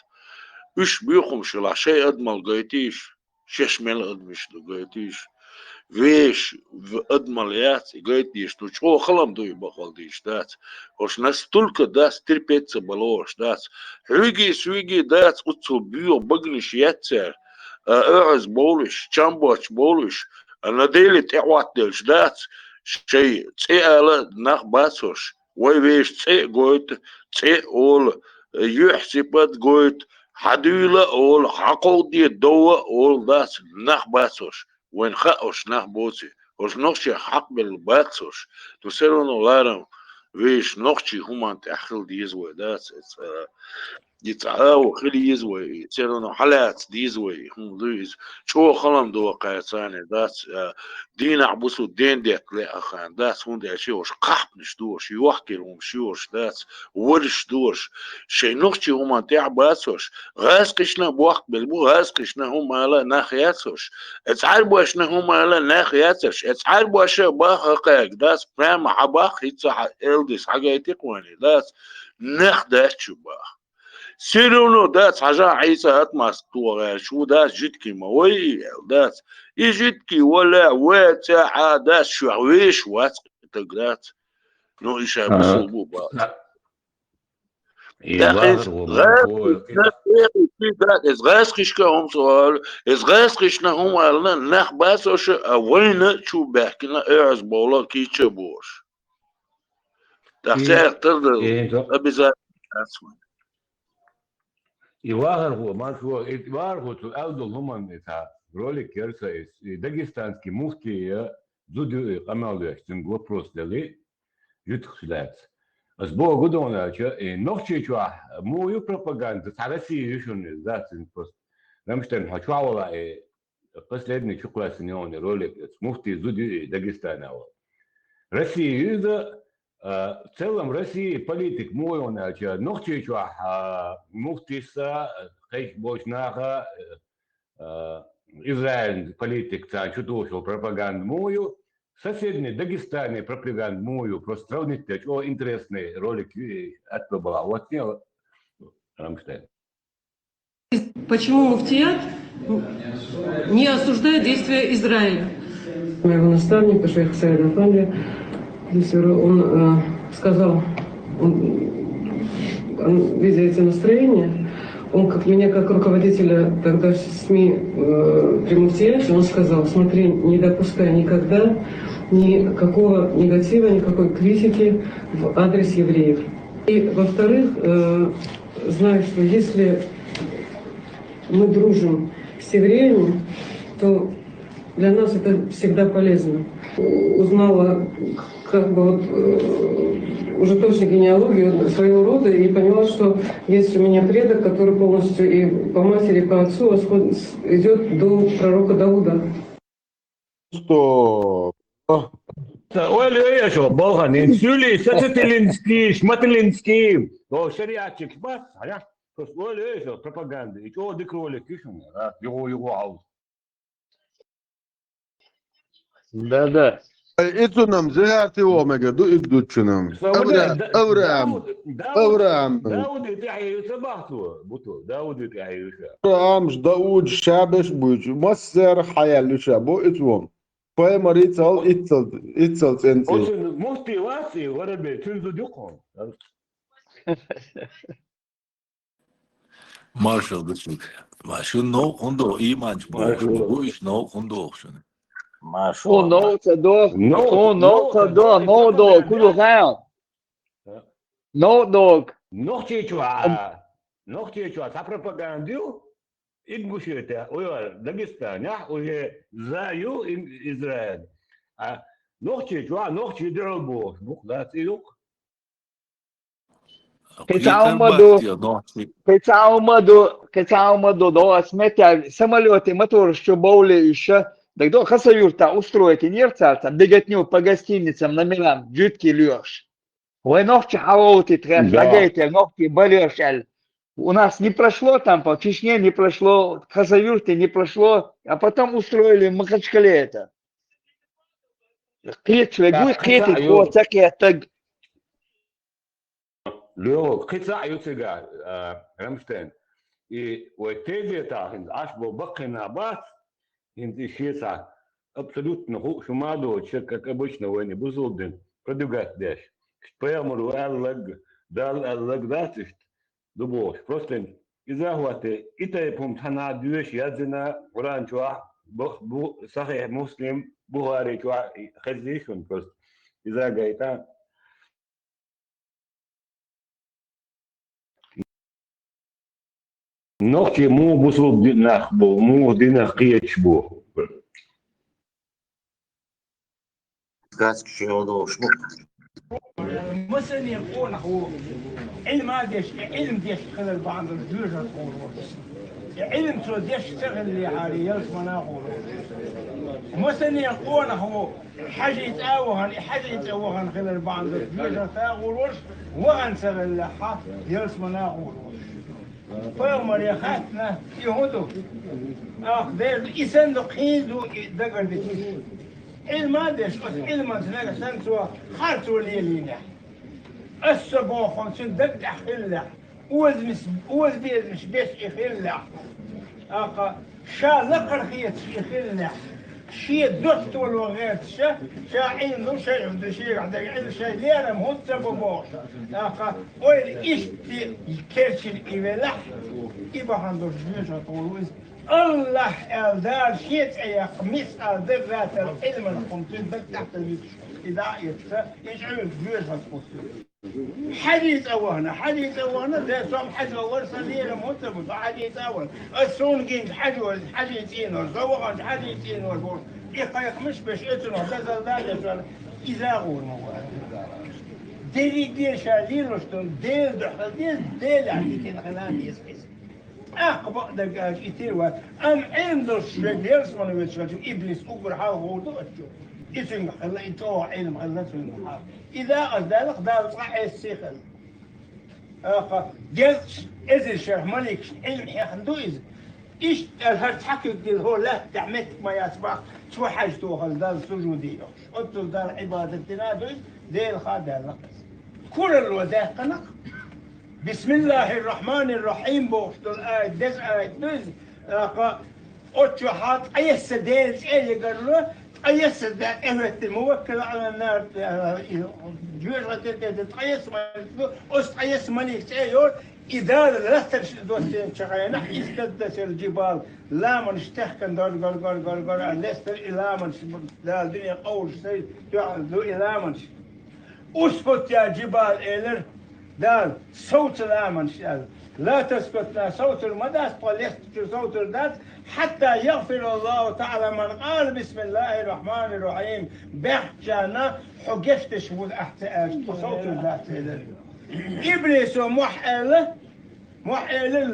وش بيخم شلا شيء ادمل قايتيش شش مال ادمش قايتيش ويش ادمل ياتي قايتيش تو شو خلم دوي بخالديش دات وش ناس تلك دات تربيت بلوش دات حويجي سويجي دات اتو بيو بغنش ياتر اعز بولش چامبوش بولش انا ديلي تعوات دلش دات شيء تسأله نخ باسوش ويش تسأ قوت تسأ أول يحسبت قويت حديلة أول حقو دي الدواء أول داس نخ باسوش وين خاوش نخ بوسي وش نخشي حق بالباتسوش تسيرون لارم ويش نخشي هما تأخل ديزوي داس يتعاو خلي يزوي يصيرون حالات ديزوي هم لويز شو خلم دو قيساني داس دين عبسو دين ديك لا أخان داس هون دي شيوش قحب نشدوش يوحكي لهم شيوش داس ورش دوش شي نخشي هما تعباسوش غاس قشنا بوقت بالبو غاس قشنا هما لا ناخياتوش اتعربوا اشنا هما لا ناخياتوش اتعربوا اشا باخ قاك داس فهم حباخ يتصح الدس حاجة يتقواني داس نخداش باخ سيرونو داس حاجة عيسى هتماس طوغا شو داس جدكي موي داس يجدكي ولا واتع داس شعويش واتقدات نو إيشا بصوبو باس داخل غاس غاس خشكا هم سؤال إز غاس خشنا هم قالنا نخ باس وش وين شو بحكينا إعز بولا كي تشبوش تحتاج تقدر أبزار أسمع يواهر هو ما شو يواهر هو تقاعد هم إذا رولي كيرسا داغستانسكي مفتي زودو قماليش تنقو بروستلي يتخلات أسبوع قدونا نوختي شو مو يبروباغندا تعرفي يشون ذات البروست نمشتن حشوا ولا قص لدني شو كلاس نيون رولي مفتي زودو داغستان أو Россия إذا целом России политик мой он ногти чуа муфтиса хейх бочнаха Израиль политик та чудошел пропаганду мою соседний Дагестане пропаганду мою просто сравнить о интересный ролик от была вот не Рамштайн. Почему муфтият не осуждает действия Израиля? Моего наставника, шейха Саида Афанди, он сказал, видя эти настроения, он меня как руководителя тогда СМИ при муфтияте, он сказал: смотри, не допускай никогда никакого негатива, никакой критики в адрес евреев. И во-вторых, знаю, что если мы дружим с евреями, то для нас это всегда полезно. Узнала как бы вот, уже точно генеалогию своего рода и поняла, что есть у меня предок, который полностью и по матери, и по отцу идет до пророка Дауда. Что? Оля, я что, Бога, не сюли, сатателинский, шмателинский, то шариатчик, бас, а я, то Оля, я что, пропаганда, и что декроли кишем, его аут. Да. إتونم زهرتي ومجا دو إدوتشنم أورام داود يتحيي سبحته بطو داود يتحيي أورامش داود شابش بوج مصر حيال شابو إتوم فاي مريتال إتال تنتي مفتي واسي وربي تنزو ديقهم Marshall düşün. Şu no kondo imanç bu iş no kondo şunu. On nota door, no door, kudo gaan. No dog. Nog ta пропаганду Ингушетия, Дагестан, уже заю Израиль. А ногти дробо, да, тилук. Кецаумаду до сметя самолеты, мотор, что боули еще. Так до хасаюрта устроить инерциальца, беготню по гостиницам, номерам, жидкий лёж. Вы ногти хаоты трешь, лагайте, ногти болешь. У нас не прошло там, по Чечне не прошло, в Хасавюрте не прошло, а потом устроили в Махачкале это. Будет критик, вот всякие так. Лёв, кица ютига, Рамштейн. И вот тези тахин, аж был бакина бац, интереса абсолютно шумадо, как обычно, войны бузулдин, продвигать дальше. Прямо дал датишь, дубош. Просто из-за хваты, это помтана дюш, ядзина, уранчуа, сахи муслим, бухари, чуа, хазишун просто. Из-за гайта. نوكي مو بصوب ديناخ بو مو ديناخ قيتش بو Сказки شو شمو مثلا يقول هو علم هذا علم ديش خلال بعض الجوجة علم شو ديش شغل اللي حالي يلزمنا هو مثلا يقول هو حاجة يتأوهن خلال بعض الجوجة تاغول وغن شغل لحا يلزمنا هو فيوم يخاتنا يهودو دير يسندق هيدو دقر دكيش علم هذا علم هذا سنسوا خارتوا ليلين السبع خمسين دق خلا وز مش بيش خلا شا لقر خيت خلا شي دوت والوغيت شا عين ذو شيء عنده شيء عنده عين شيء ليه لم هو تبوش وين إيش كيرش الإبلح يبقى عنده جيش طولوز الله أذار شيء أي خميس أذار ذات العلم الخمسين دق تحت الميكش إذا يجعل الجيش الخمسين حديث أوهنا ده صام حج أول سنة متبوط حديث أول السون جين حديثين وزوغان حديثين والبور يقايق مش بش إتنا تزال ذلك إذا غور موال ديل شادين وشتون ديل دحل ديل عندك خلان يسقيس أقبض دقاق إتيوا أم عنده الشيء يسمونه بالشيء إبليس أقبر حاله هو دوتشو اسم خلا يتوه علم خلته المحال إذا أصدق دار صح السيخل جلس إذا الشيخ ملك علم يخندو إذا إيش الهرتحكي ديل هو لا تعمت ما يسبق شو حاجته خل دار سجودي قلت دار عبادة تنادي ديل خادع لقص كل الوداع قنق بسم الله الرحمن الرحيم بوشت الآية دز آية دز أتشو حاط أي سديل أي قالوا أي سديل إهوت الموكل على النار جوجة تقيس مالك أستقيس مالك أيور إذا لا تشدوسين شغينا يستدس الجبال لا من اشتحكن دار لست إلا من لا الدنيا قول شيء تعلو إلا من أسكت يا جبال إلر دار صوت الآمن لا تسكت صوت المدى وليسكت صوت الذات حتى يغفر الله تعالى من قال بسم الله الرحمن الرحيم بحجانا حقفتش صوت الذات إبليس ومحل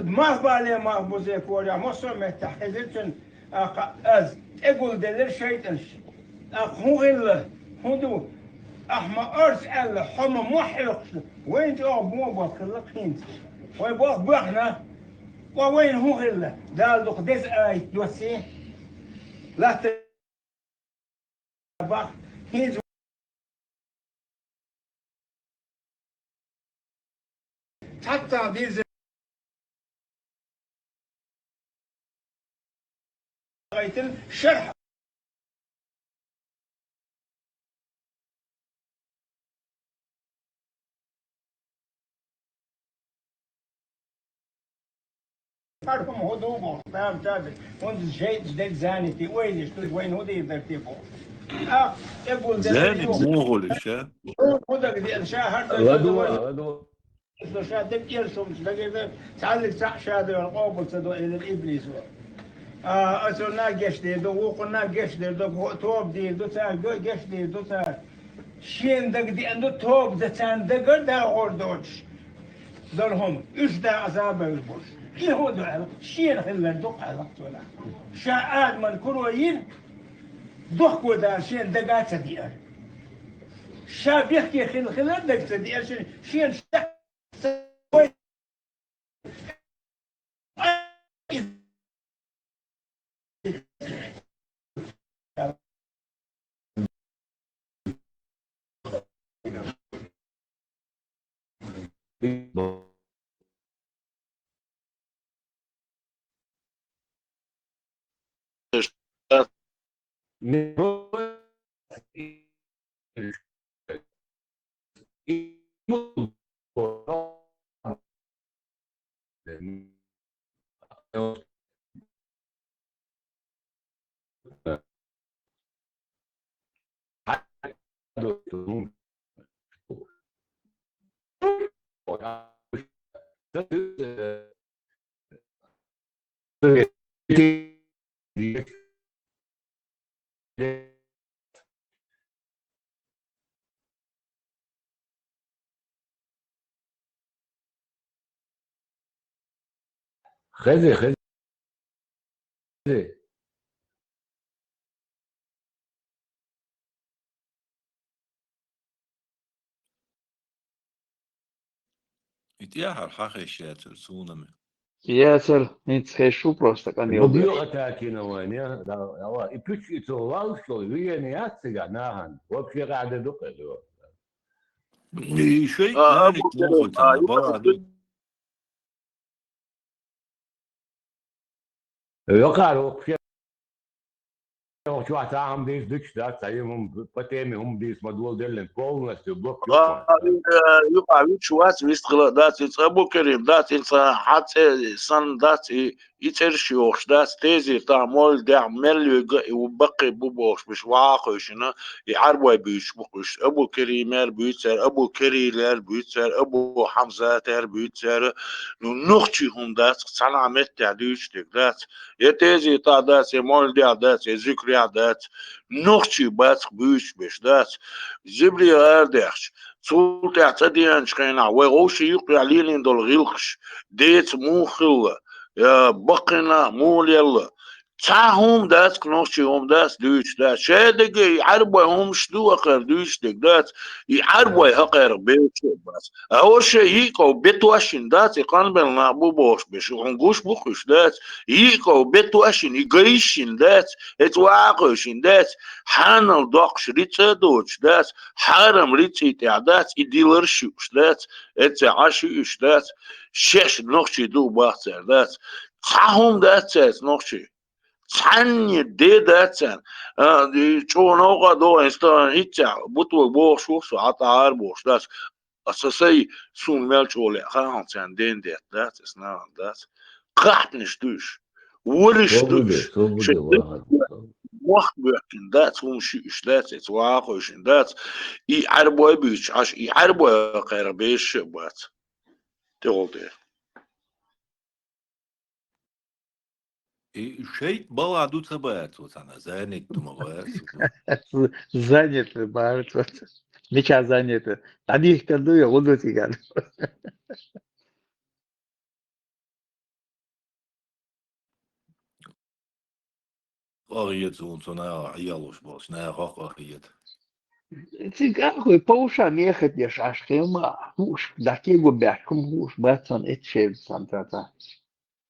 ما بالي ما بوزيك وريا مصر متحدثن أز أقول دليل شيء هو غير هدو أحمى أرس ألا حمى محرق وين جواب مو بخلق هنت وين بخنا وين هو غير دال دقدس أي دوسي لا تبخ هنت حتى ديز غيتن شرح تعرفهم هدوء فاهم تابع وانت شيء جديد زانتي وين هو دي ترتيبه يقول زاني مو هو الشاه خدك دي الشاه غدوة شاه دك يرسم دقيقة تعلق صح شاد القوب تصدق إلى الإبليس أصلنا جش دي دو وقلنا جش دي دو توب دي دو تان جش دي دو تان شين دق دي عنده توب ده تان دقر ده غردوش دلهم إيش ده عذاب البوش يهود على شين خلنا دق على طولا شاء من كروين دق ودا شين دقات ديار شاب يحكي خل دق ديار شين خزي يتياحر حقيش يا تلسونم. Ясер, ницхешу просто камилдеш. Mobil أتاكينا وين يا يبتش يتوال شو ينيات سجى ناهن وبشي قاعد دقة شيء أبو ثاني كريم موخل تنا برا يقال وبشي شو عتاهم ديس دكش ده تايمهم بتيمي هم ديس مدول دلن كولنس تبوك يقع شوات ويستغل دات أبو كريم دات إنسان حتى سن دات يترشيوش دات تيزي تعمل دعمل وبقي بوبوش مش واقعش إنه يعربوا بيش بقش أبو كريم بيتر أبو كريم بيتر أبو حمزة بيتر نختي هم دات سلامت تعديش دات يتيزي تا دات يمول دات يذكر دات نختي بات بيش بيش دات جبري أردش صوت اعتديان شخينا وغوشي يقري عليلين دول غيلخش ديت مو خلة يا بقنا مو يلا تاهم داس كنوشي هم داس دوش داس شادق يعربوا هم شدو أقر دوش داس يعربوا هقر بيوش بس أول شيء يقو بيتواشين داس يقان بلنا بوبوش بش ونقوش بوخش داس يقو بيتواشين يقريشين داس اتواقوشين داس حانل دوقش ريتsa دوش داس حارم ريتسي تعداس يديلر شوش داس اتعاشيش داس شش نوشي دو باختر داس تاهم داس نوشي عني دي داتسن دي شو نوقع دو انستان هيتشا بطول بوش وصو عطار بوش داس اساسي سون ميل شولي خان سان دين ديت دات اسنا دات قحت نشتوش ولش دوش وقت بيحكي دات هم شيش دات اتواقوش دات اي عربوي بيش عش اي عربوي غير بيش بات تقول دي شيء بلا دو تبات وتنا زانك تمغات. Заняты, барт. Меча заняты. Они их канду, я буду тиган. قريت وتنا عيالوش باش نا قريت. Цыгаху, по ушам ехать не шашхема. Уж, да кего бяшком, уж, братан, это шесть сантата.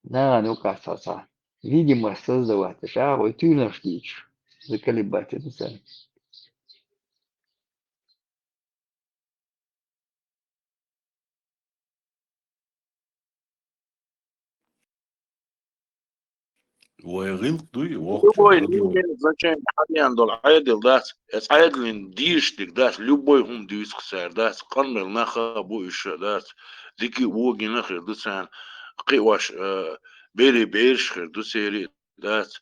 Да, ну касаса. Видимо, создавать. Шагу, и ты наш дичь. Заколебать это сам. ويغيل دوي وقت любой هذا. значение حاليا دول عادل دات اس عادل ديش ديك دات любой هم ديس خسر دات قنبل نخا بو إيش دات ذيكي ووجي نخر دسان قيواش بيري بيرش خر دسيري دات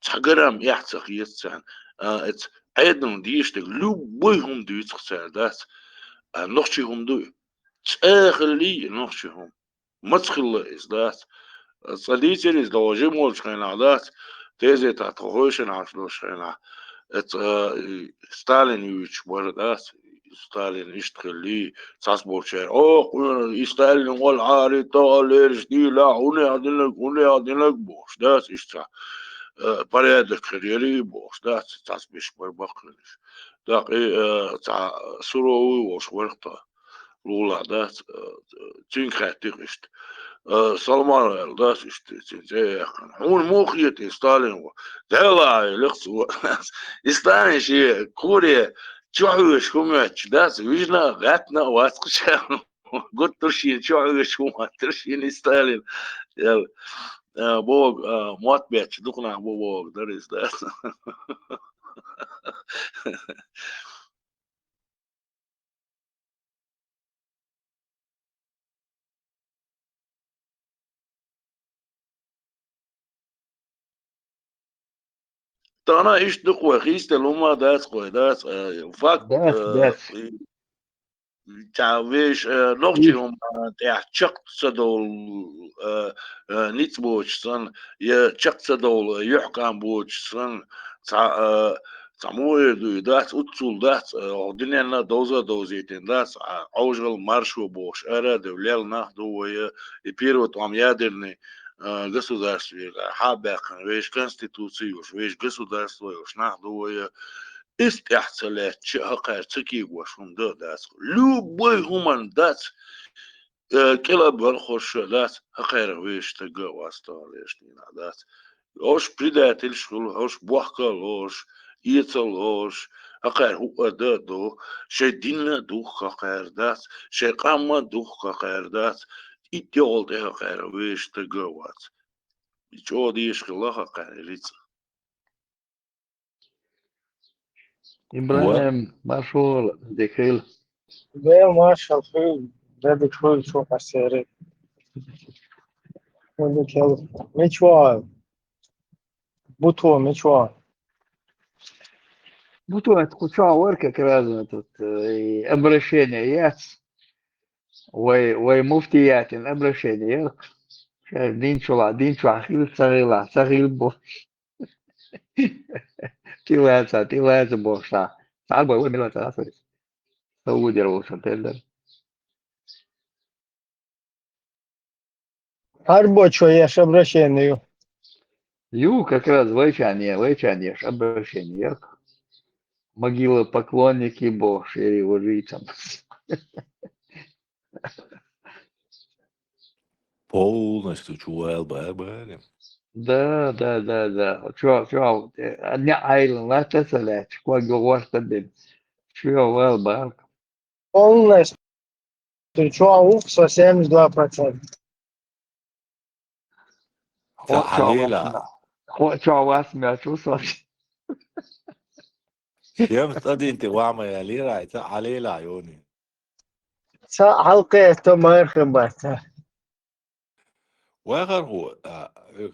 تحقرام يحتق يتسان ات عادل ديش ديك любой هم ديس خسر دات نخشي هم دوي تاخلي نخشي هم ما تخلى إز دات صديقي إز لو جيمول شخينا دات تيزي تاتوهوشن عشلوش شخينا ات ستالين يوش بردات ستالين يشتغلي تصبوشير او ستالين والعاري تاليرش دي لا هوني عدلك بوش دات اشتا بريدك خريري بوش دات تصبيش بربقلش داقي تا سروي وش ورقتا لولا دات تنخاتيق اشت سلمان داس اشتي هون موخيتي ستالين دلا لخص ستالين شي كوريا تشوش كوماتش داس ويجنا غاتنا واسقش قلت ترشين تشوش كومات ترشين ستالين يلا بوغ موت بيتش دقنا بوغ درس داس تانا ايش دق وخيست لوما داس قوي داس فاك داس. تعويش نوتيهم تحشق صدول نيت بوش صن يشق صدول يحكم بوش صن تعموي دات أتصل دات الدنيا دوزيتين دات عوجل مارشو بوش أرا دوليل ناخدو يبيرو توم يادرني государстве حابق ويش конституцию ويش государство ويش ناخدو استحصلت شهقة تكي وشون دات любой همان دات كلا بالخوش دات هقير ويش تقا واستاليش نينا دات اوش предатель شغل اوش بوحكالوش يتلوش هقير هو دادو شي دينا دوخ هقير دات شي قاما دوخ هقير دات إتيول ده هقير ويش تقا وات يجو ديش خلاها هقير ريتس إبراهيم مشهور دخيل ده ماشي الخيل ده دخول شوف السيري ودك يلا ميشوار بوتو ميشوار بطوة كوشا وركة كرازنا أبرشينيات ومفتيات أبرشينيات دين شو أخيل صغير بو تيوازا بوشا تعال بوي ملا تاسس سعودي روشا تلر هربو شوية شبرشينيو Ю как раз вайчане, أبرشينيات могила поклонники Бог, его житам. Полностью чуал бабарем. Да. Чё, не айл, на тесалять, кого говоришь тебе? Чё, well, полностью чуаукса 72%. عليلا Чё вас меня чувствовать? شمس ادي انت وعمة يا ليرا عليلا عيوني حلقة تمار خبرتها واخر هو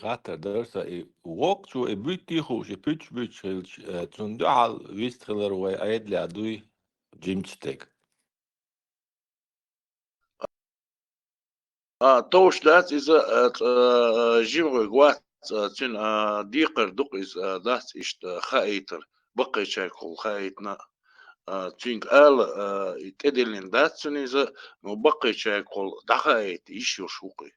غاتا درسا وقت شو بيتي خوش بيتش تندعال ويستخلر ويأيد لعدوي جيمستيك توش دات إذا جيمغ غوات تن ديقر دق إذا دات إشت خايتر بقي شاكل خايتنا تينك يتدلين دات تن إذا بقي شاكل دخايت إيش يشوقي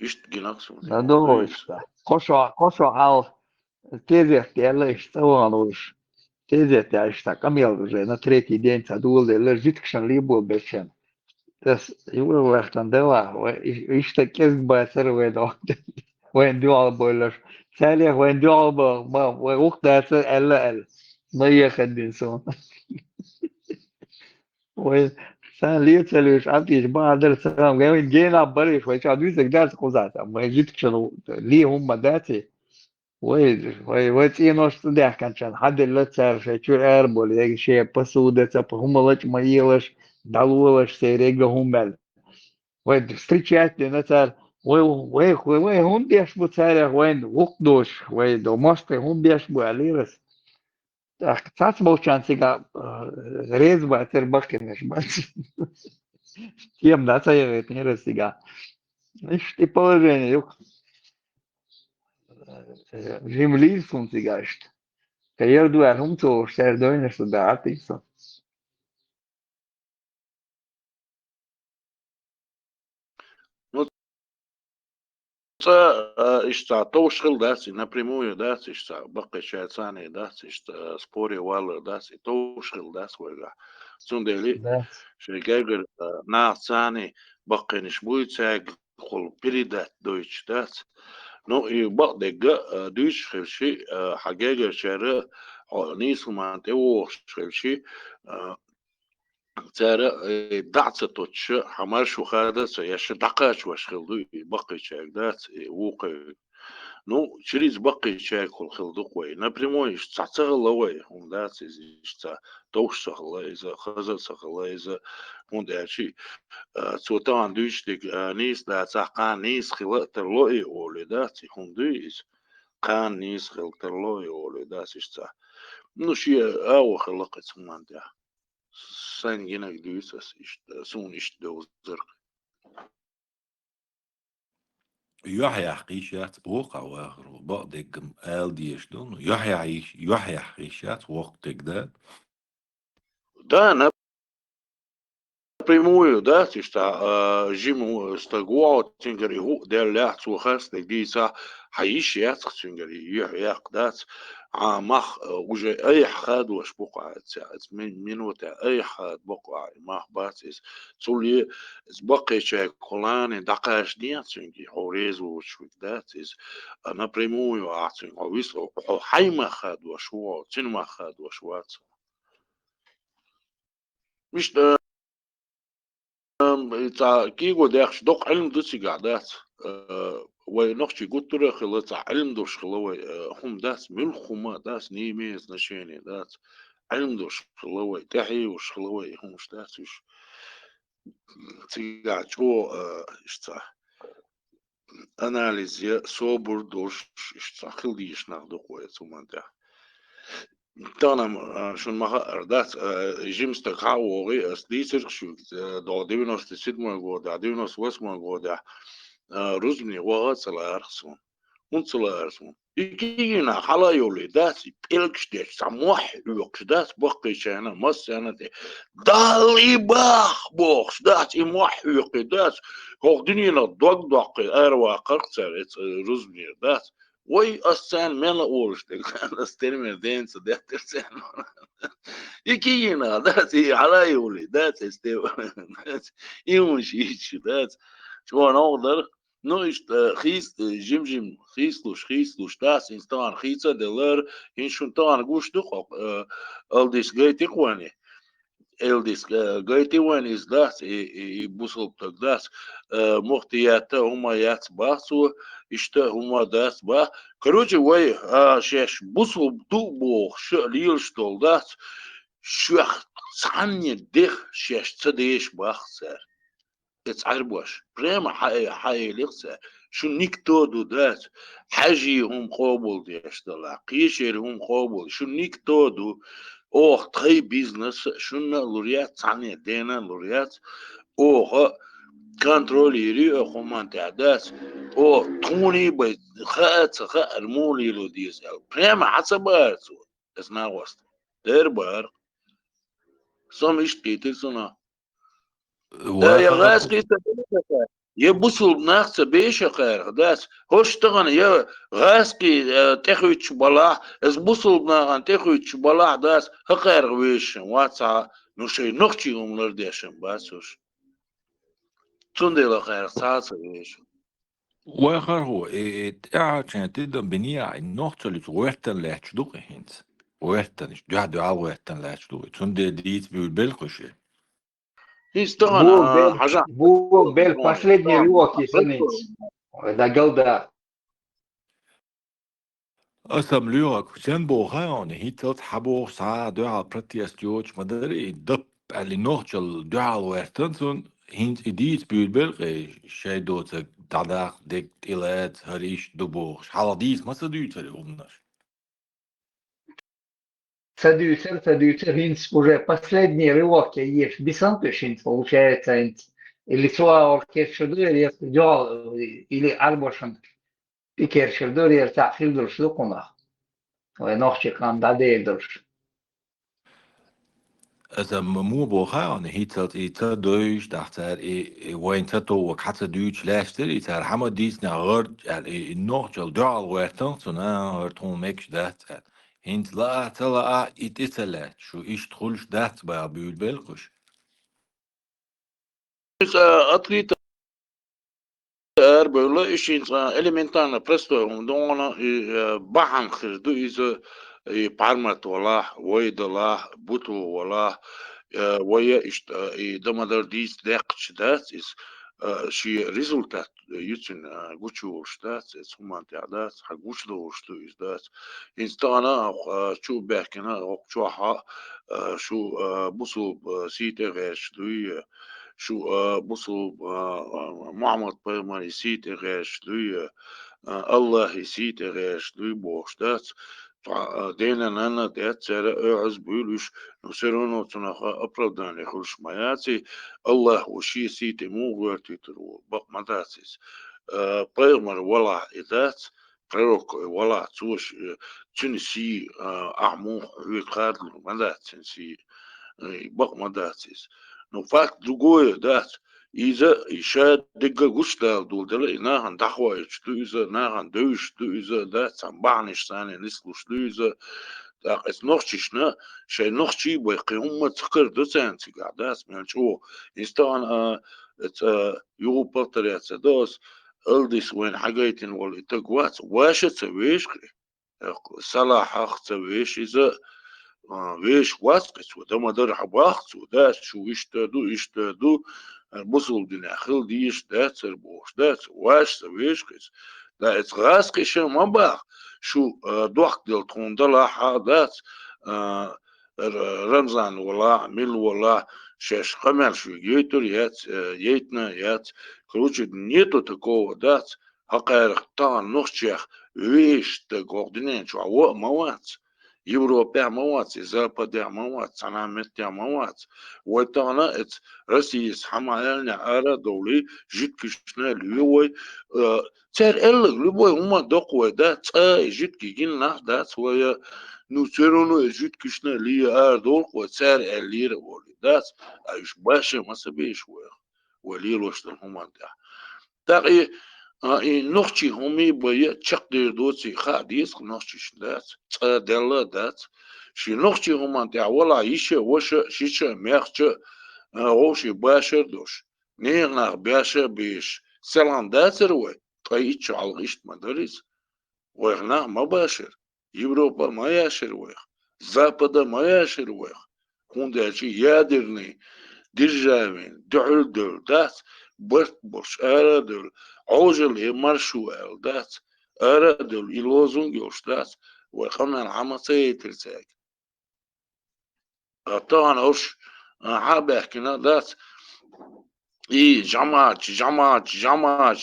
إشت جناكسون Надолго. Кошо ал тезет я ставануш. Тезет я что камел уже на третий день садулы лежит кшан либо бешен. Das его вахтандела, ишта кезг басер ведо. Вен дуал бойлер. Салих вен дуал ба وقت داسر ال ما يخدين سون. وين سان ليتسلوش عبتيش بعد السلام قاعدين جينا بريش ويش عدويسك داس قزاتا ما يجيت كشنو لي هم داتي وي تينوش تدح كان حد اللي تصير شيء شو اربول يجي شيء بسودة تب هم لش ما يلش دلولش سيريجا هم بل وي встречать نتصير وي هم بيش بتصير وين وقدوش وي دوماست هم بيش بواليرس Кстати, молчан сега резва тербакинеш бац. Тем да цаевет не раз сега. Ишь ты положение юк. Земли сун сега ишь. Каер дуар хум то штер дойне что да атисо. إشتا توشغل داسي напрямую داسي إشتا بقي شايتاني داسي إشتا سبوري والر داسي توشغل داس ويغا سونديلي شيغاغر ناعتاني بقي نشبوي تاج خل بريدات دويتش داس نو بقدق دويش خلشي حقاقر شارع نيس ما تيوش خلشي ترى دعسة توتش حمار شو خادة سياش دقاش واش خلدو بقي شاك دات وقي نو شريز بقي شاك خل خلدو قوي напрямую إيش تعتغل لوي هم دات إيش تا توش سخلا إذا خزل سخلا إذا هم داشي توتان دوش ديك نيس دات قان نيس خلق ترلوي أولي دات هم دويس قان نيس خلق ترلوي أولي دات إيش تا نو شيء أو خلقت هم ده sen yine gidiyorsa işte son işte o zırh. يحيى قيشات بوقع واخر وبقدق قال ديش دون يحيى قيشات وقتك ده Да, напрямую, да, что жиму стагуа тингери ху дер лях цухас дегдиса хаиш яц тингери як дат мах уже اي حد وش بقع من منوتا اي حد بقع مах باتس تولي سبقي شيء كلان دقاش دي تينجي حوريز وش دات напрямую ацин ويسلو حيما خد وشو تنما خد وشوات مش تا كيغو داخش دوق علم دوسي قعدات ونقشي قلت له خلص علم دوش خلوي هم داس ملخوما داس نيميز نشيني داس علم دوش خلوي تحي وش خلوي هم مش داس وش تيجا شو اشتا اناليز يا صبر دوش اشتا خليش ناخدو قوي ثم ده تانا شون ما دات جيمس تقاوغي ديسر شو دو ديفينوس تسيدمو غودا ديفينوس واسمو غودا روزمني وغات سلارسون سلارسون يجينا حلا يولي داسي بيلكشتيش سموح يوكش داس بقي شانا مس انا دالي باخ بوخش داس يموح يوكي داس هو دنينا دوق اروا قرصر روزمني داس وي أستان ملا أولشتك أستان مردين صدقت أستان يكينا داتي على يولي دات استيو دات يمشي دات شو نقدر نوش خيس جيم خيسلوش داس إنستان خيسة دلار إنشون طبعا جوش دقق ألديس جاي تقواني Eldis gaiti wanis das и бусл так das мохтията хума яц басу ишта хума das ба короче вай шеш бусл ду бох лил штол das шах санне дех шеш цадеш бахсер تعربوش بريما حي لغسة شو نيكتو دو دات حاجي هم قابل ديش دلا قيشير هم قابل شو نيكتو دو اوه تخي بيزنس شونا لوريات ثانية دينا لوريات اوه كنتروليري او خمان تعداس او توني بي خات المولي لو ديسال بريما حسبات اسنا وست دربار سم اشتيتي سنا يا غاز قيت يبصل ناس بيش خير داس هوش تغن يا غاسقي تخويتش بلا از بصل ناغن تخويتش بلا داس خير ويش واتسا نوشي نوختي عمر ديشن باسوش تندل خير ساس ويش واخر هو عشان تقدر بنية النقطة اللي توهتن لا تشدوق هنت وهتن جهد عوهتن لا تشدوق تندل ديت بالقش Бу бел последний рывок и санец. Да голда. أسم ليوك سن بوغان هيتلت حبو ساعة دعا برتياس جوج مدري دب اللي نوخجل دعا ويرتنسون هينت إديت بالبلغي شاي دوتك دعداق ديك إلات هريش دبوغش حالديس ما سدويت هريغمناش Садюцер, Хинц уже последний рывок есть. Бесантушинц получается, или свой оркестр, или Арбошин, пикершер, или Тахил, что кунах. ونوخش كان دادي درش. أسم مو بوغان هيتلت إيتا دوش دختر وين تتو وكحت دوش لاشتر إيتا حما ديسنا غرد النوخجل دعا ويرتنسون هرتون ميكش دهت هنت لا تلا إتسلت شو إيش تخلش دهت بقى بالبلقش أطليت böyle işin elementarna presto dona bahan khirdu iz parmat wala wayda butu wala ويا دمدر ديس دقش دات is شي результат يتن гучу штат суман تعدات حقوش دو شتو is دات инстана شو بحكنا شو شو بوسو سيتغش دوي شو بوصل محمد بيغمر يسيت غاش دوي الله يسيت غاش دوي بوش دات دينا نانا ديت سارة أعز بيلوش نسيرونو تنخا أبردان يخلش مياتي الله وشي سيتي مو غيرتي ترو بق مداتيس بيرمر ولا إذات بيروك ولا توش تنسي أعمو ويقاد مدات تنسي بق مداتيس نو فاك دوغوي دات إذا إشاد دقة قشتا دول دل إناهن دحوة إذا ناهن دوش إذا دات سنبعنش ثاني نسلوش إذا داق إس نوخشنا شيء نوخشي بيقيم تقر دوسان تقعداس من شو إنستان إت يو بطريقة دوس ألديس وين حاجيتين ولا تقوات واش تسويش صلاح تسويش إذا ويش واسقس وده مدار حباخت وده شو يشتدو البصل دي خل ديش ده تربوش ده واش سويش قس ده اتغاس قش ما باخ شو دوخ دل تندلا حادات رمزان ولا عمل ولا شاش قمر شو يتر يات يتنا يات كروش نيتو تكو دات هقار طان نخشيخ ويش تقوردين شو عوا موات Европа موات Запада موات سلامت موات وتانا ات روسيا حمايلنا على دولي جيت كشنا ليوي تر ليوي هما دقوا ده جيت كيجين ده ويا نوتيرونو جيت كشنا لي دول وتر اللير ولي ده ايش باشا ما سبيش ولي لوشتن هما ده تاقي نوخشي همي بيا تشقدر دوتي خاديس نوخشي شدات دلا دات شي نوخشي هما تاع ولا يشا وش شيشا ميرتش روشي باشر دوش نيغنا باشا بيش سلام داتر وي طيتش على غيشت مدارس ويغنا ما باشر يوروبا ما ياشر ويغ زابدا ما ياشر ويغ كونداشي يادرني ديرجامين دعل دول دات برت برش أرادل عوجل يمرشو دات أرادل يلوزون يوشدات وخمنا العمصية ترساك طبعا أوش حابة كنا دات جماعات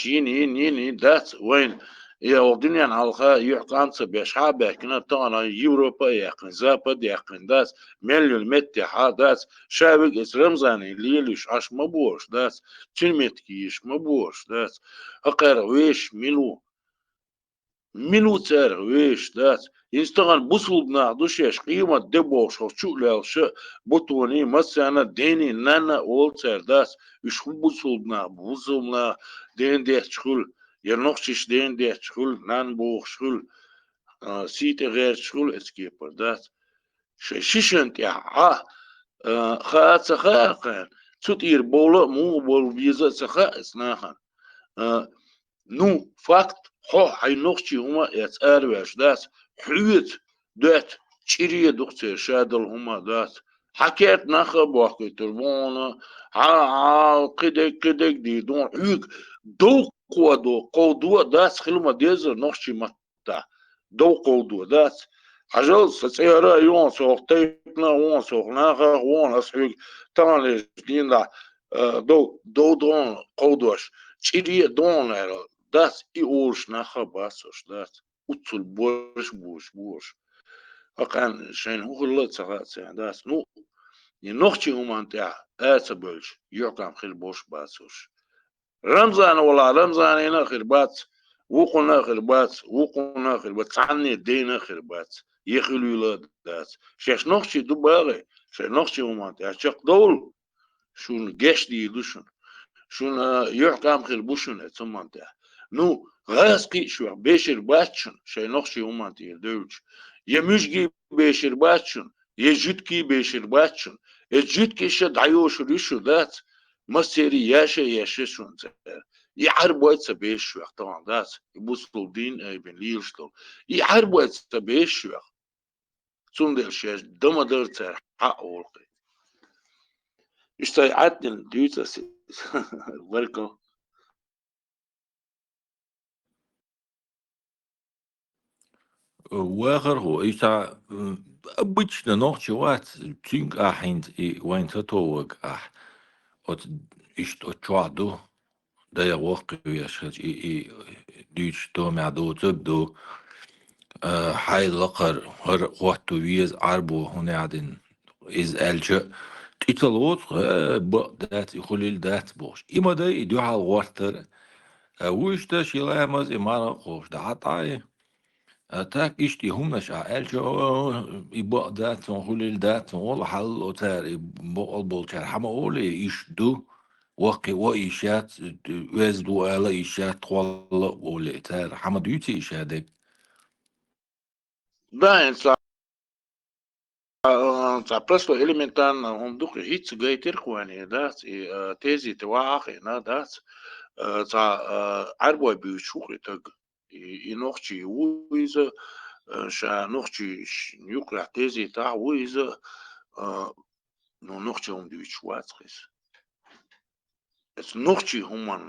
يني دات وين يا ودنيا الخا يحكم سبيش حابة كنا طبعا يوروبا يقن زابد يقن دات مليون متر دات شابك اس رمزاني ليلش عش مبوش دات تلمت كيش مبوش دات أقر ويش منو تار ويش دات يستغل بوصل بنعدوش يش قيمة دبوش شو لالش بطوني مثلا ديني نانا أول تار دات يش بوصل بنا دين ده شغل ينقشش دين ده شغل نان بوخ شغل سيت غير شغل اسكيبر دات شيشنت يا خاات سخاقن تطير بولا مو بول بيزا سخاء اسناخن نو فاكت خو هاي نقشي هما يتأروش دات حيوت دات تشيريه دكتور شادل هما دات حكيت نخب وحكي تربونا قدك دي دون حيوك دو قودوا دات خلما ديزر نقشي متا دو قودوا دات حجل سيارة يون سوق تيبنا وون سوق ناخر وون أسحيك تاني جدين دا دو دون قودوش تشيريه دون دات إيوش ناخر باسوش دات أتصل بوش أقان شين هو الله تغات دات نو ينوختي هما انتاع آتبلش يعقام خير بوش باسوش رمزان ولا رمزان هنا خير بات وقنا خير بات تعني دينا خير بات يخلو يلا دات شاش نوختي دباري شاش نوختي هما انتاع شاق دول شون جاش دي يدوشن شون يعقام خير بوشن اتسمى انتاع نو غاسقي شو بيشر باتشن شاي نوختي هما انتاع دوش يمشجي بيشر باتشن يجدكي بيشر باتشن الجدكي شد عيوش ريشو ذات مصيري ياشا شون يحارب وقت بيشو طبعا ذات يبوصلوا دين ابن ليلشتو يحارب وقت بيشو تون شاش دم درت حق ولقي اشتايعتني ديوتا welcome. واخر هو إيشا обычно ночь ват тинг ахинд и вайн татовок от ишт очаду да я вок яшхач и дич то мядо тбду حي لقر هر وقت ويز عربو هنا عدن إز ألجأ تيتلوت دات يخليل دات بوش إما دا يدو على الواتر ويش دا شيلا مز إمارة خوش دا عطاي تاك إشتي هم نش ألجأ إبا دات يخليل دات والله حل أتار إبا البولتر حما أولي إش دو وقي وإيشات ويز دو ألا إيشات والله أولي تار حما دوتي إيشادك Da, sa presto elementan hom duke hits gaiter kwani dat tezi te waach na dat sa arboy bu shuke tag I nochchi wize sha nochchi nukla tezi ta wize no nochchi hom du schwarzris es nochchi homan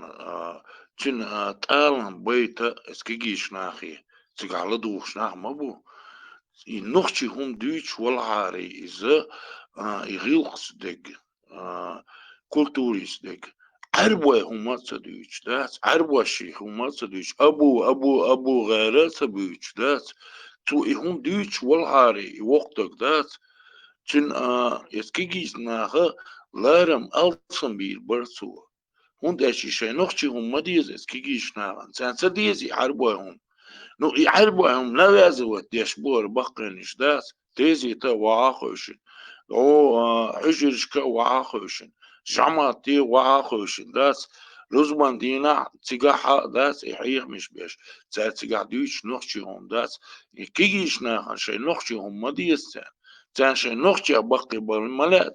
chin talan beita es gigish nachi zigala duch nach mabu I nochchi hom Duits walhari is I rilksdeg kulturisdeg arboy homatsa Duits dat arboshi homatsa Duits abu gharatsa Duits dat tu I hom Duits walhari I waqtag dat chin eskigis naha laram alsam bir barsu hond eshi shay nochchi hom madiz eskigis naha sansa dizi arboy hom No, يعربهم لا يزود يشبور بقنش داس تيزي تا وعاخوشن او عجرشك وعاخوشن جمعتي وعاخوشن داس لزمان دينا تيجاحا داس يحيح مش بيش تيجاح ديوش نخشي هم داس كيجيش ناخن شي نخشي هم مديستان تان شي نخشي بقي بالملاء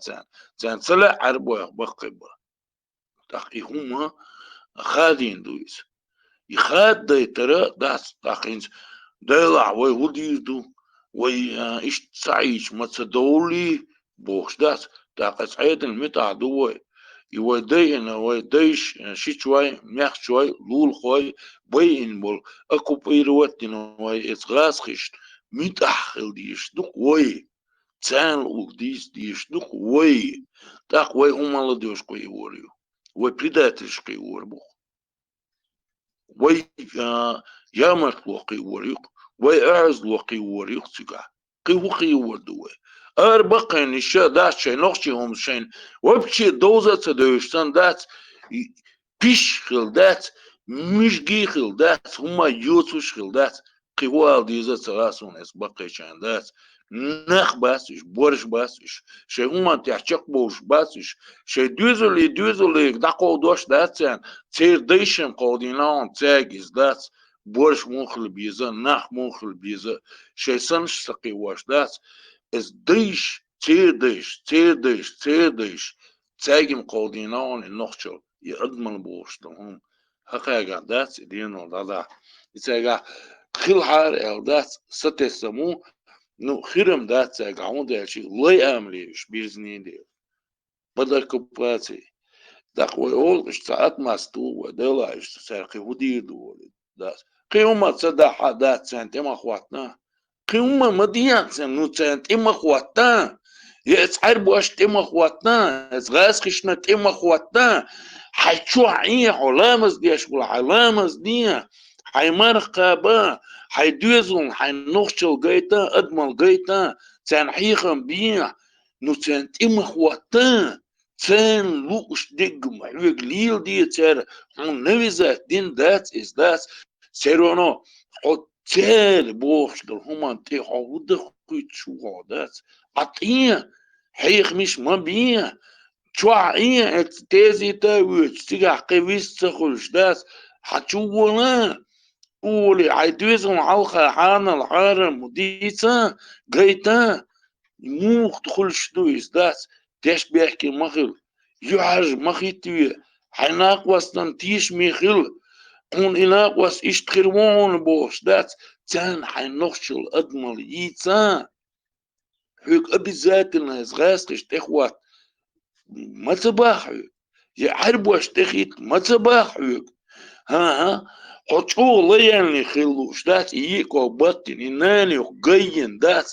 تان سلا عربو بقي بال تاقي هما خادين دويس يخاد دا ترى داس تاقينز دلع وي وديدو وي إيش تعيش ما تدولي بوش داس تاق سعيد المتع دوي يودين ويديش شي شوي ميخ شوي لول خوي بين بول اكو بيروتين وي اتغاسخش متأخل ديش دوك وي تان لوك ديش دوك وي تاق وي هما لديوش كوي وريو وي بريداتش كوي وربو وي يامر وقي وريق ويعز وقي وريق تقع قي وقي وردوه بقى نشا دات شي نقشي هم شين وبشي دوزة تدوشتان دات بيش خل دات مش جي خل دات هما يوتوش خل دات قوال ديزة تغاسون اس بقى شان دات نخ باسش بورش باسش شي هما تحشق بوش باسش شي دوزولي داقو دوش داتسان تير ديشن قودينان تاجز دات بورش مونخل بيزا نخ مونخل بيزا شي سنش سقي واش دات اس ديش تير ديش تاجم قودينان النخشل يقدمن بوش لهم حقا دات دينو دادا يتاجا خل حار دات ستسمو No, хирам dat zeg, gaunde als je lei amlish biznien de. Badar kopatsi. Dat we al is taat mas tu we dela is ser khudi do das. Qiyuma tsada hadat sant ma khwatna. Qiyuma madiyan san no sant ma khwatna. Yes harbu ash ma khwatna. Es gas khishna ma khwatna. حيشو عيه علامز ديش ولا علامز دي حيمرقبا حيدوزون حينوخشل جيتا ادمل جيتا تان حيخم بيع نو تان تيم خواتان تان لوش ديج محوك ليل دي تار هون نوزات دين دات is دات سيرونو قتال بوش دل همان تي حود خويت شو دات عطيه حيخ مش ما بيع شوعية تيزي تاويش تيجا قويس تخلش داس حتشوونا قولي عيدوزن عوخة حانا الحارم وديتا قيتا موخ تخلش دويس داس تيش بيحكي مخل يعرج مخيتوية حيناق وستن تيش ميخل قون إلاق وس إشتخيرون بوش داس تان حينوخش الأدمال يتا هيك أبي ذاتنا إزغاسقش تخوات ما تباحوا يعرب واش تخيت ما تباحوا ها حطوا ليالي خلوش دات ييكو بطن يناني وقين دات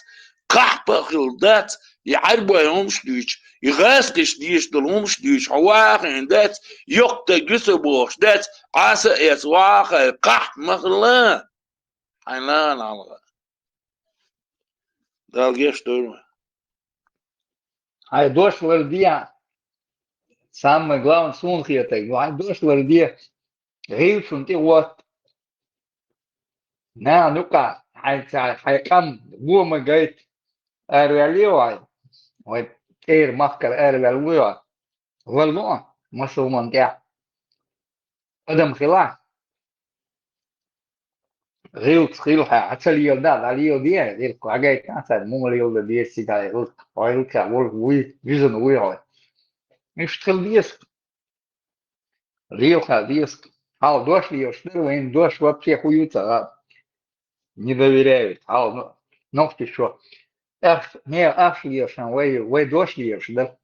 قحبة خل دات يعربوا يومش ديش يغاسقش ديش دلهمش ديش عواقين دات يقتا جسبوش دات عسى يسواقع قحب مخلا حنان على Dalga что? Ай дождь вардия. Самое главное, сунхи это. Ай дождь вардия. Рилшун ты вот. На, ну-ка. Ай кам гума гайт. Арвалио. Вот эйр маскар арвалио. Валго. Масуман тя. Адам хила. Рилха. Ацалио да. Алио дия. Рилку агай каса. Мумалио дия сига. Рилка. Вой. Визон вой. Иштхил диск. Рилха диск. Ал дождь ее штырваем. Дождь вообще хуются. Не доверяют. Ал ногти что. Не аш ешь. Вой дождь ешь. Да.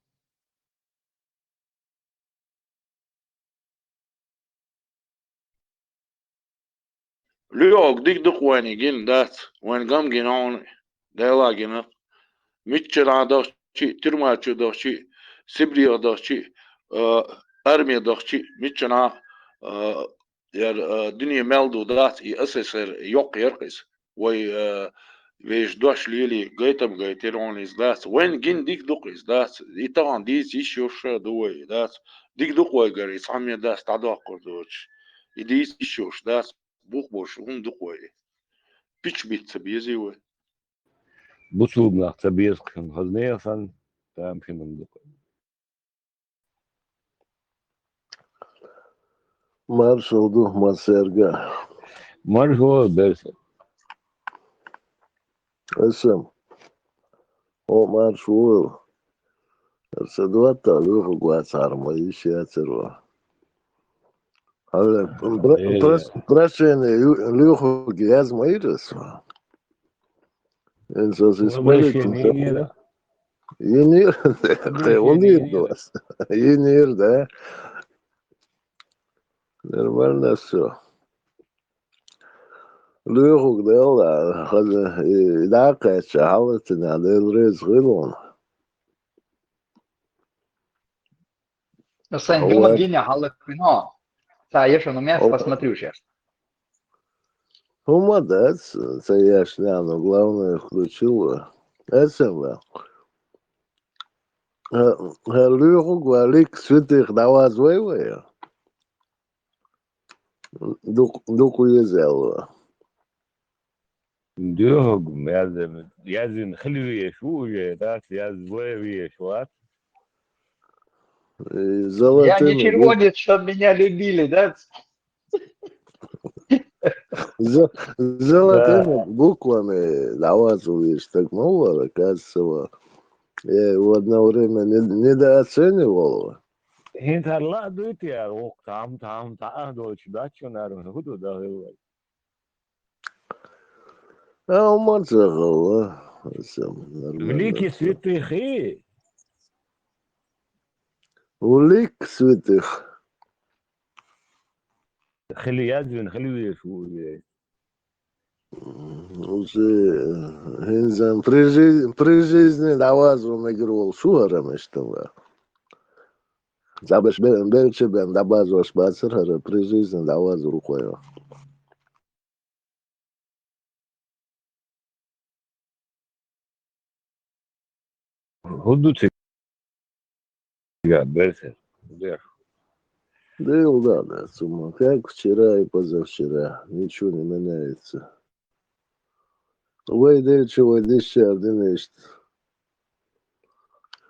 Lüog dik duk wani gin dat wan gam gin on dela gin mitchel da chi tirma chu da chi sibri da chi armiya da chi mitchana yar dünya meldu dat i assesser yok yerkis way wees dosh lili gaitam gaiteron is dat wen gin dik duk is dat itan dis issues do way dat dik duk way gar is amya dat tada kordoch idis issues dat buch bosh duk way pitch bit sabizi way بصوب nach Zabirskın hazneysan tam pinum. Marshal du Maserga. Marshal Berse. Esem. O Marshal. Sedvata luhu guatsarma ishi atsirwa. Ale prasene luhu giaz mairis. Entonces puede Yenir, unir dos. Yenir, да. Нормально все. Люхук дела, да, качалось, надо разгылон. Sen gama gini halak pino. Та я что на мясо посмотрю сейчас. Молодец, я но главное включил. Это Люхук валик святых давай звоевая. Дук уезжал. Дюгм, язин хливие шуе, да, язвоевие шуат. Я не червонец, чтобы меня любили, да? Золотыми буквами навазываешь так много, кажется, я его одно время недооценивал. Hinter la doet ja ook tam Deutsch dat naar een goed dag heel. А умацахал, Великий святых и Улик святых. Хлиядвин, хливешу. Уже инзан при жизни навазу нагрул шуарами, что Забеш берче бен дабазу шбацер, при жизни навазу рукой. Худу цыган, берсер. Да, сумма. Как вчера и позавчера. Ничего не меняется. Выйдечего деща один ищет.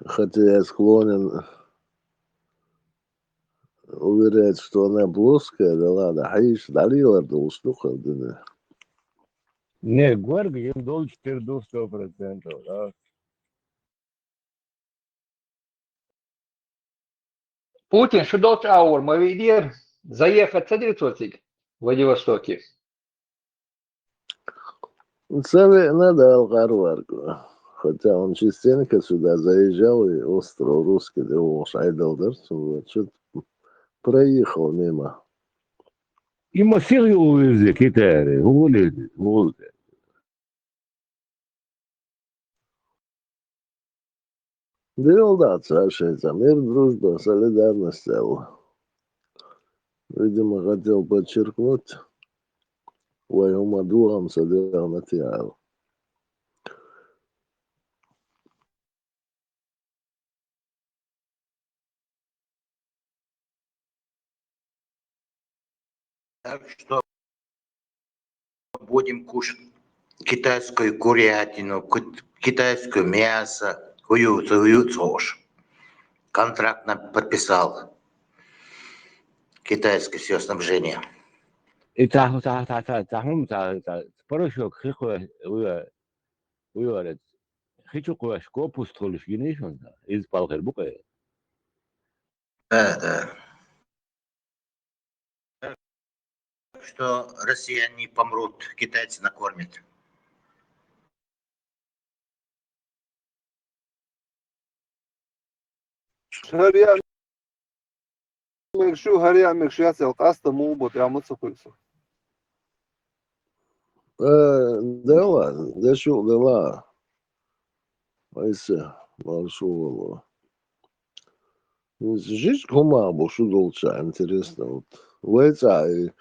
Хотя я склонен уверять, что она плоская, да ладно. Хаиш далила толстуха. Не, гварг им дол 100%, да. Путин, что дал траур, мы видим, заехать с 900 в Владивостоке. Цели надо Алгарварку. Хотя он частенько сюда заезжал, и остров русский, да его Шайдалдерцу, что-то проехал мимо. Има сирию язык, китари, волит. Делал, да, Саша, мир, дружба, солидарность. Видимо, хотел подчеркнуть, Вайомадуам Садернатиал. Так что будем кушать китайскую курятину, китайское мясо, хую цош. Контракт нам подписал. Китайское все снабжение. И порошок уйорет. Хочу кое копус толш генешон из палхер букая. Да. Так что россияне помрут, китайцы накормят. شو هريعمل شو يعطي القصة مو بطيعمل سخيصة. ده ладно, ده شغل لا Ayse, Маршулова. Жизнь кома, бошу долча, интересно. Вот. Лэца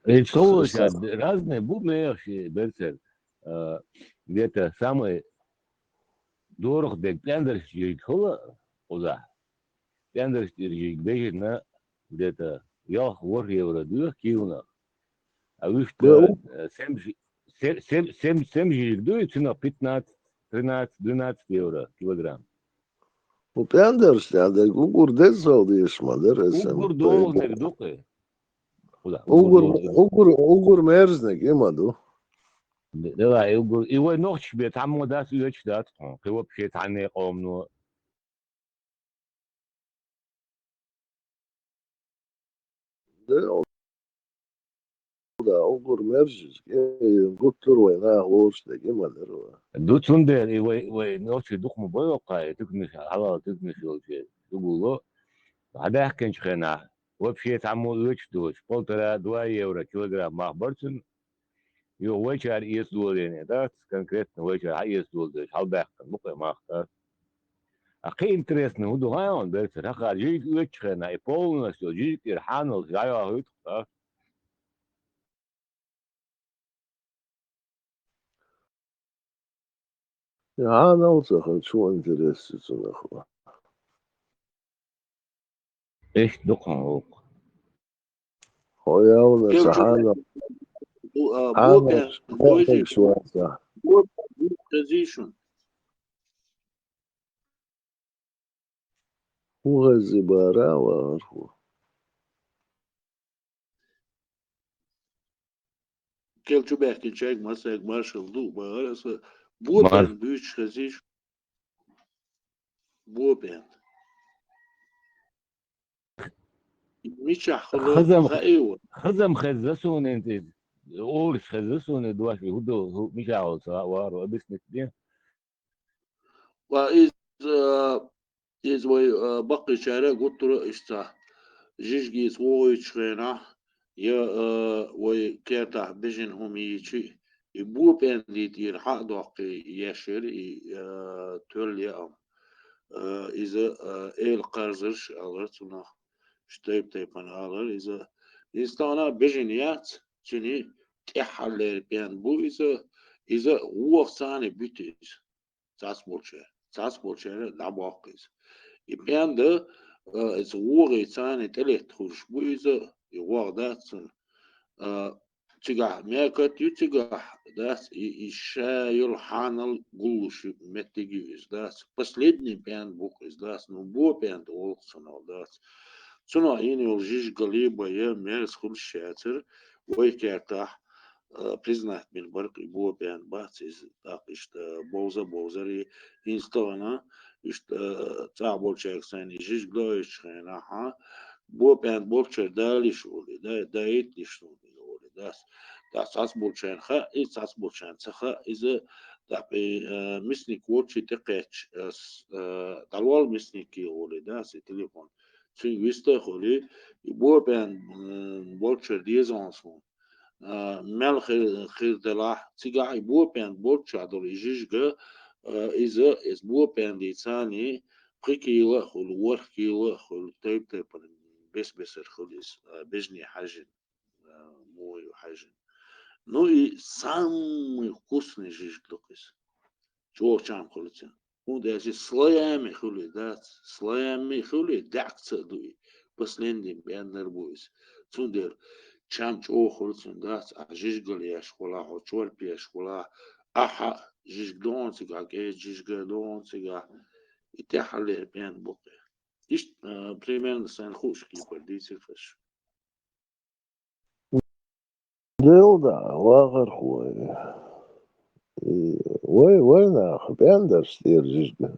И что разные бубныши, берцер, где-то самый дорог де тендерский кола, уда. Тендерский бежит на где-то я евро 2 кило. А вы что 7 жирдует цена 15, 13, 12 евро килограмм. Bu penders ya da ugur desal değişmadır esen. Ugur doğuznek dokey. Ugur merznek imadu. لا يقول إيوه نوش بيتعمو داس يوش دات هو بشيت عني قوم نو Da ugur merziz. Guttur ve na hoş da imadır. دوت سندر إيوه نوش دوخ مبايقة تكنش على تكنش يوشي يقولوا هذا كنش خنا هو بشيت عمو يوش دوش قلت 2 يورو كيلوغرام مع برسن يو ويشار يس دولين دات конкретно ويشار يس دول دوش هل بحق مقيم ما اختار أخي интересно هدو هاون بيرسر هخار جيك يوش خنا полностью جيك إرحانو جايو هيت خطار Ya ne olsa çok interessiz ona. إيش دقها O ya ona كيف sahana. بوبا دوجي Şu anda. بوبا بوزيشن Bu gazibara var. كيف شو بحكي شيك مسك مارشال دو بس مار بوبا بيش خزيش بوبا مش حخلو خايوه خزم خزسون انت اورس خزسون دواش هدو مش عاوز وارو بس نتدين وإذ إذ بقي شارع قلت له إشتا جيجي سوي شخينا يا وكيرتا بيجن هم يجي يبو بين دير حق دوقي يشير تول يوم إذا إل قرزش أغرتنا شتيب تيبان أغر إذا إستانا بيجن يات جني تحلل بين بو إذا هو ثاني بيتيز تاس بولشة لعباقيز يبين ده إذا هو ثاني تلت خوش بو إذا يوار داتن تجاه ميكت يتجاه داس يشايل حانل قلوش متجيز داس بس لدني بين بوكيز داس نبو بين دول سنو داس سنو إني الجيش قليبا يا ميرس خل شاتر ويكاتح признать Минбарк и было пян бац из так что бозари инстона что цабол человек сани жиж глоиш хена ха было пян болчер дали шули да эти шули да сас болчер ха и сас болчер цаха из да мисник ворчи текеч далвал мисники оли да с телефон чун виста холи и было пян болчер диезансон مال خير دلاح تيجا بو بين بوتش عدل يجيجا إذا إز بو بين ديتاني قيكيلا خل وركيلا خل تيب بس الخليس بجني حاجن موي حاجن نو سام вкусный жиж лукис чего чам خلتين هو ده شيء سلايم خلي ده سلايم خلي دعك تدوي بس لندن بين نربويس تندر شامش أوخر تندات عجيجل يشخلا حوشور بيشخلا أحا جيجدون تيجا كي جيجدون تيجا يتحلي بين بقى إيش بريمير سان خوش كي بدي سيفش ديلدا واغر خوي وين بيندرس دير جيجد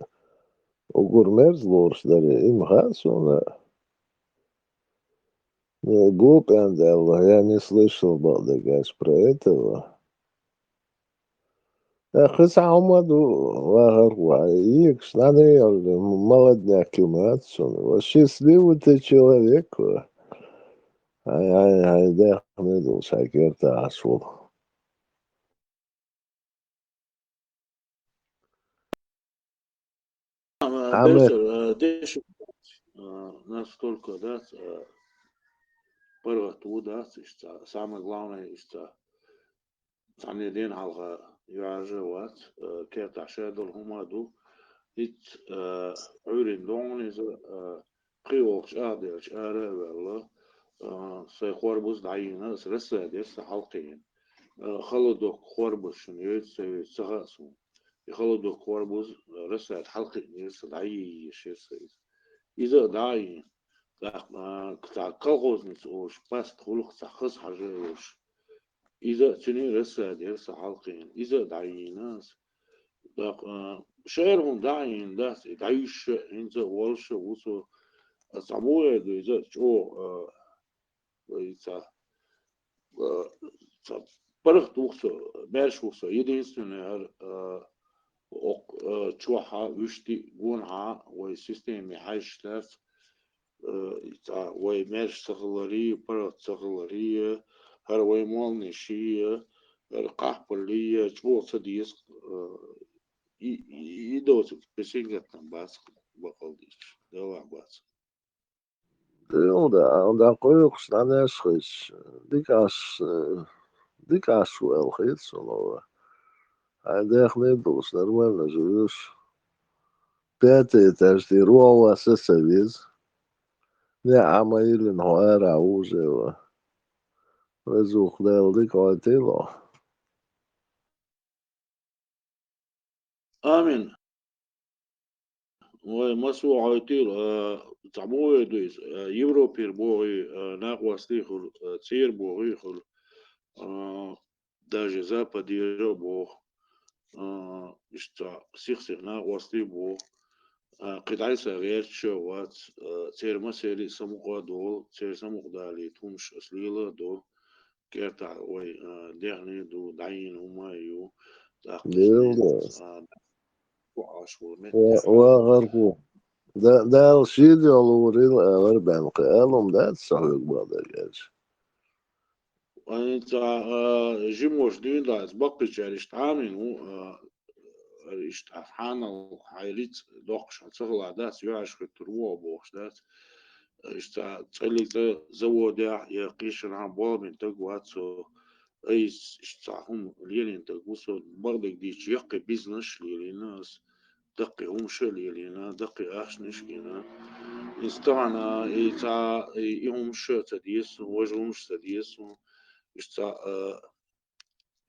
وقرميرز لورس داري إم خاصونا глупый Анделла, я не слышал, Балдагаш, про этого. Хыс Ахмаду, Лагарва, Икс, надо молодняк юмацун. Счастливый ты человек. Ай, да, не дул, шакерта ашвул. Бертер, деш, настолько, да, первое туда, самое главное, что сами день алга юажеват, кета шедол хумаду, ит урин дон из приокш адеш аревелла, سيخوربوز دعينا سرسة ديس حلقين خلدو خوربوز شنيت سغاسو يخلدو خوربوز رسة حلقين ديس دعي شيس إذا دعي كتا كالغوز نسوش بس تخلق تخص حاجوش إذا تني رسة ديس حلقين إذا دعينا شعرهم دعين داس دعيش إنت والش وصو سموه دو إذا شو Прых тухсо, мершухсо, единственное чуха вишти гунха, ой системе хайштаф, ой мерш цахлари, прых цахлари, хар ой молниши, кахпали, чво садис, и досит песингат там бас, бакалдиш, дела бас. Да коюкс нанешхис, дикаш wel хитс, но айдах не дус, нормально живешь. 5 этаж, ты руа сесавиз. Не амаилин хоэра ужева. Резух дел дикойтило. آمين ومسوا عيطيل تعموه دويس يوروبير بوغي ناقواستي خل تير بوغي خل даже западиро бог ишта сихсих наقواستي бог قطعي صغير شوات تير مسيري سمقوا دول تير سمقدالي تمش أسليلة دول كيرتع وي دهني دو دعين هما يو وغرقو ده الشيء الورين أربعين قالهم ده تصحيح بعض الجاج وانت جيموش دين دا اسبق جاريش تعامل هو اشتحانا حيريت دوقش هتصغل داس يعش في التروع بوش داس اشتغلت زودا يقيشن عن بابين تقواتسو اي اشتاهم ليلين تقوسو برضك ديش يقي بيزنس ليليناس دقي همش ليلينا دقي احشنش كينا استعنا ايتا يهمش تديس وجهمش تديس اشتا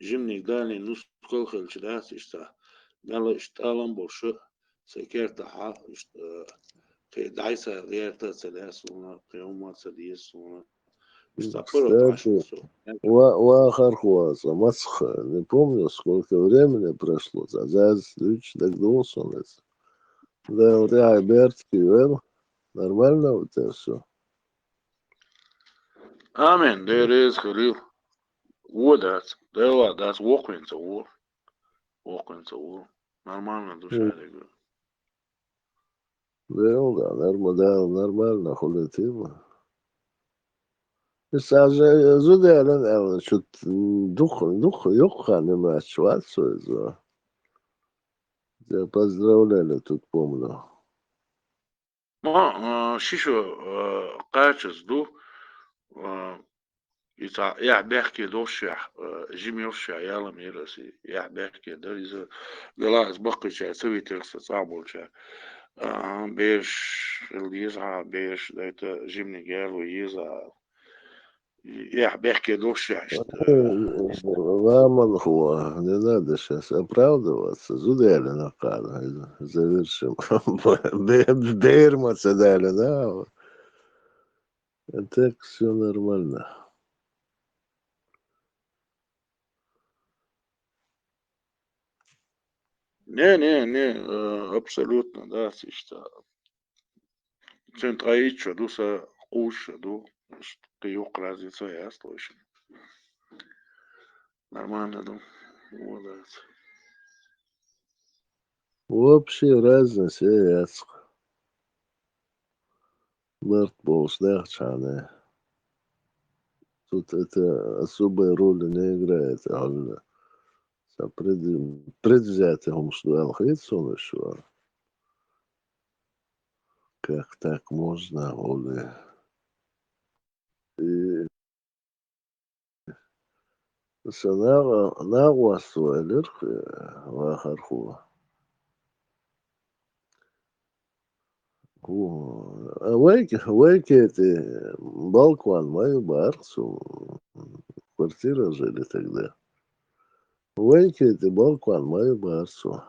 جمني داني نص كل خلش داس اشتا مالا اشتالن برشو سكرت حا اشتا في دايسا غير تسلاسونا قيوما تديسونا Кстати, Вахархуаса, Масха, не помню, сколько времени прошло, за догнулся он это. Да, вот я Альбертский, нормально у тебя все? Amen. There is Khalil. War that's walking to war. Walking to war. Нормально душа легла. Да, нормально, хулитива. Sadece zudelen eller şu дух yok не чувствую за. Я поздравляю тут помню. شيشو قاچز دو يا بحكي دوشع جيمي وشع يلا ميرسي يا بحكي ده إذا لا بقي شيء سوي ترس صعب شيء بيش اللي يزعى بيش ده جيمي قال ويزعى Я бехке душа, что Ламан хуа, не надо сейчас оправдываться. Зудели накада. Завершим. Берматься дали, да? А так все нормально. не, абсолютно, да, что центраича, дуса куша, что юг разница, я слышу. Нормально, вот. Общая разница, я Март Боуснахчаны. Тут это особой роли не играет. Предвзятым, что Алхейсон еще. Как так можно, Оли? И нагва суэлэр вахарху. Вайки эти балкон мою барсу. Квартира жили тогда. Вайки эти балкон мою барсу.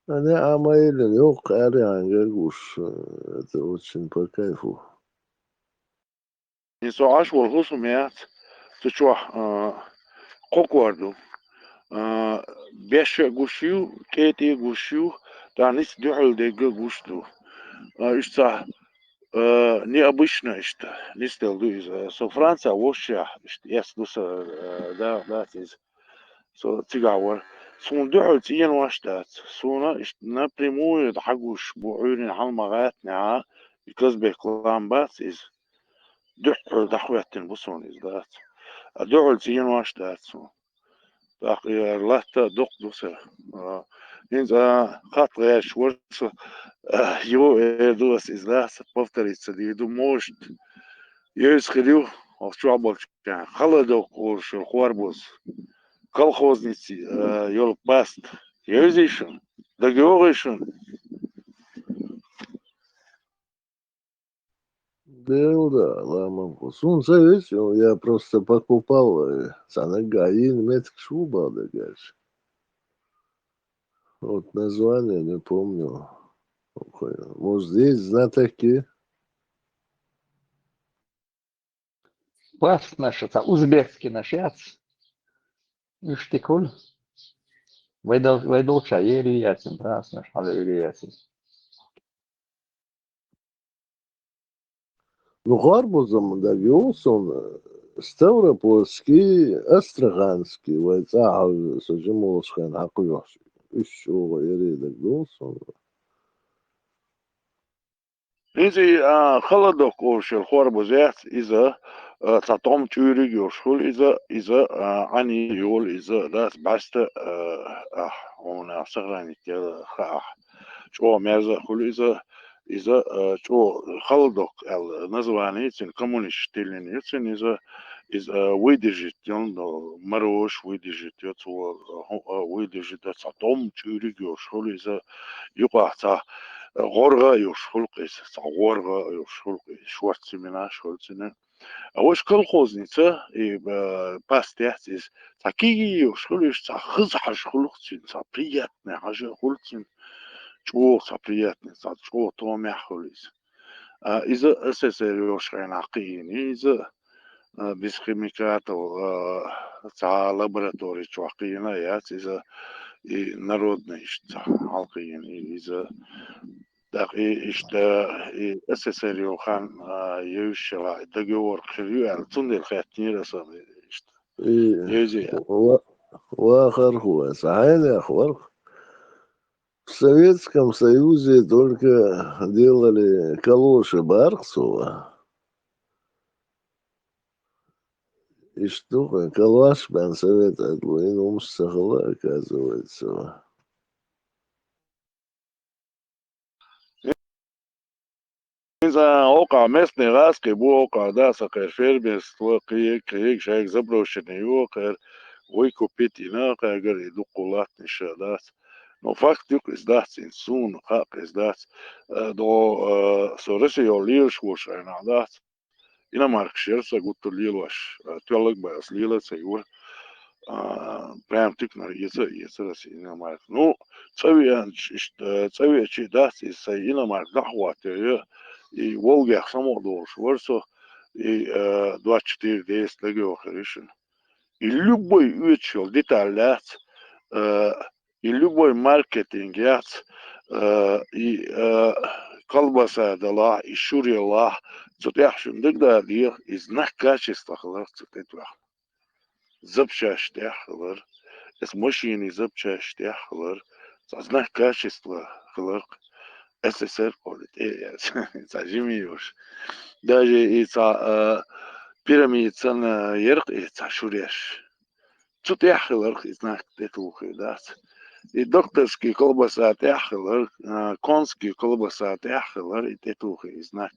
Они амаилин, yok ариангагуш. Это очень по кайфу. Не соаш волхусум я, ты чё, кокварду. Беша гушью, кейти гушью, да нис дюхал дега гушту. Ишта необычно, что не стелду из со Франция вообще, yes, да, из со тигавар. Сон дюхал тиен ваштат, сона напрямую дхагуш буурин халмагат ня, because беклам из دحر دحوات بصون إزدات دعل تين واشتات سو داقي لهتا دق دوسا إنزا خاط غيش ورس يو دوس إزدات بفتري تسدي دو موشت يوز خليو وشو عبال كان خلدو ورش الخواربوز колхозницы يول باست يوزيشن دقيوغيشن Да, ламам. Сун завис, я просто покупал санагаин метк шуба, да, гаш. Вот название не помню. Может, здесь знатоки? Пас наш, это узбекский наш яц. Иштикуль. Вайдал чай, или яцин, пас наш, или яцин. Ну, гарбузом, да, виосон, Ставропольский, Астраханский, вайца, сожимолшхан, акуёш. Еще еридок долсон. إنزي خلدك أوش الخواربوزات إذا تعطم توري يوشول إذا عني يول إذا لا بست هنا صغراني كذا شو ماذا خل إذا شو خلدك النزواني تين كمونيش تلين يتين إذا ويدجت يون مروش ويدجت يتو ويدجت تعطم توري يوشول إذا يقع غورغا يوشخلقيس غورغا يوشخلقي شوارتي منا شوارتينا اوش كل خوزنيتا и пастяхтис такие يوشخليش تا خز حشخلقتين تا приятный حشخلقتين чего تا приятный تا чего то мяхолис إذا أساسا يوشخين عقيني إذا بسخيميكات تا لابراتوري чуакина яц إذا и народный عقيني إذا دقي إشتا أساسا يوخان يوشلا دقيور خليو على تندل خاتني رسم إشتا يوزي Вахар хуа, сахайный ахвар. В Советском Союзе только делали калоши Барксова. И что, калаш бен совета двоин умсахала, оказывается. إذا أوقع مثل غاسكي بو أوقع داسا خير فيربس وقيك شايك زبروشن يوقر ويكو بيتي ناقا قر يدقوا لاتني شادات نو فاكت يوك إزدات إنسون خاق إزدات دو سورسي يوليوش وش عين عدات Inamark šersa gutu lieloš, tuolag bājas lielāca, jo prēm tiknar ieceras Inamark. Nu, цавечи дasti sa Inamark dahvāte, и Волгах самодолш, варсо, и 24 10 легиох решен. И любой учил деталь, и любой маркетинг, и колбаса дала, и шурила, цутяхшим дегда дир, и знак качества хлар цутетвах. Запчасти хлар, с машины запчасти хлар, знак качества хлар, СССР ходит, зажимиешь. Даже и пирамид цена ерк, и шуреш. Цутяхлар, и знак тетухи, да. И докторский колбаса тяхлар, конский колбаса тяхлар, и тетухи, знак.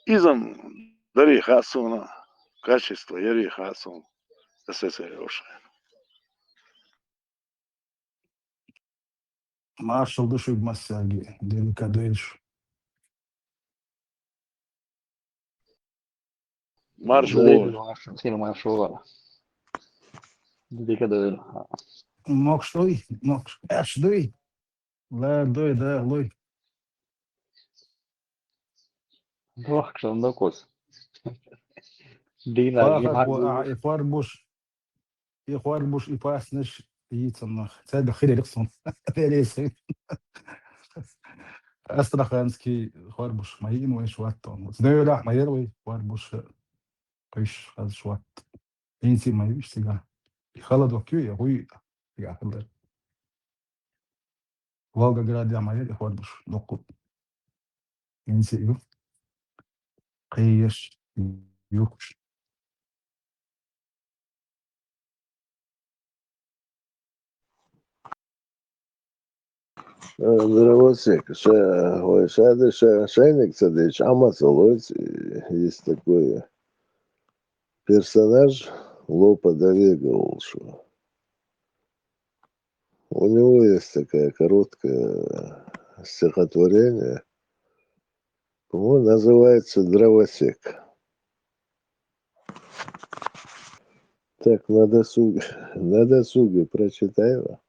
Изам дари хасуна, качество яри хасун, СССР уж. Marshall düşük masagi, delikadelish. Marshall. Sim, Marshall. Delikadelish. Nokstoy, ashdoy. La doy da loy. Bakşam da koz. Dina يخربش يفاسنش يتصنخ تاد خير يقصن ثالث استرخانسكي خربش ما ين ويش واتون زنيو لا ما يروي خربش قيش هذا شوات ينسي ما يبيش تيجا يخلد وكيو يهوي يا خلد والغا جراد يا ما يري خربش نقط ينسي يو قيش يوكش Дровосек. Шайник Садыч, Амасолойц, есть такой персонаж Лопа Давега. У него есть такая короткое стихотворение, по-моему, называется «Дровосек». Так, на досуге прочитаю.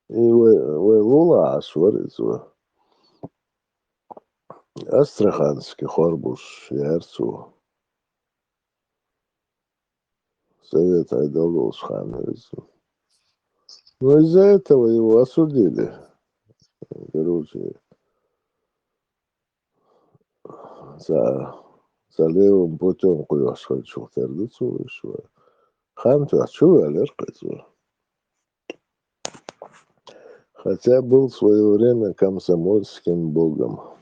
И Лула Ашварицу, Астраханский Хорбуш, Ярцу, Совет Айдолос Хановицу. Но из-за этого его осудили. Короче, за левым путем куда-то хочу тердицу еще. Ханту, а чего я леркаю? Хотя был в свое время комсомольским богом.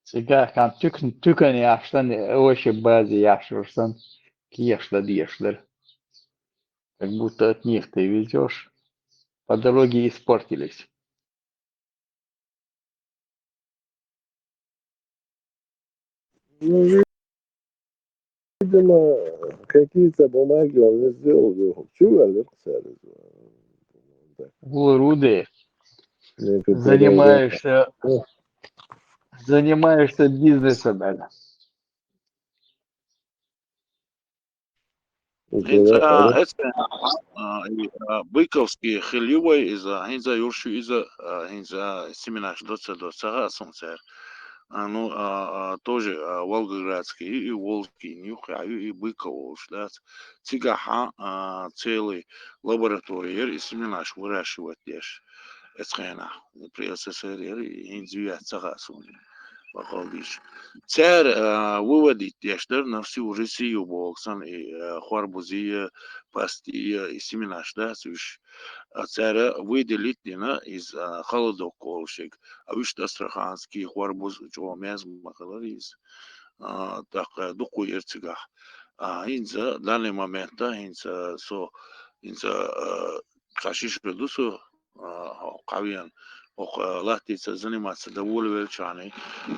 Сега kan tükön yaştan öşe bazı yaşırsan ki yaşla diyeşler. Как будто от них ты везешь, по дороге испортились. Ну, видимо, какие-то бумаги он не сделал. Чего я леркаю? Руды, Некоторые... занимаешься бизнесом, это. Быковский хилювай из-за хинза юршу из-за хинза семенаш доца солнцер. Ну, тоже Волгоградский и Волжский нюхаю и Быков, да. Цыгаха целый лаборатория и семенаш выращивать дешь. Это при СССР и хинзуя цагасуни. Bakaldış. Çer vuvadit yaşlar nafsi urisi boksan xorbuziya pastiya isiminaşda süş. Çer выделить дина из холодок колшик. А виш Астраханский xorbuz жомез махалар из так дуку ерцигах. Инза данный момент инза кашиш дусу قويا وقلاتي заниматься довольно величаны.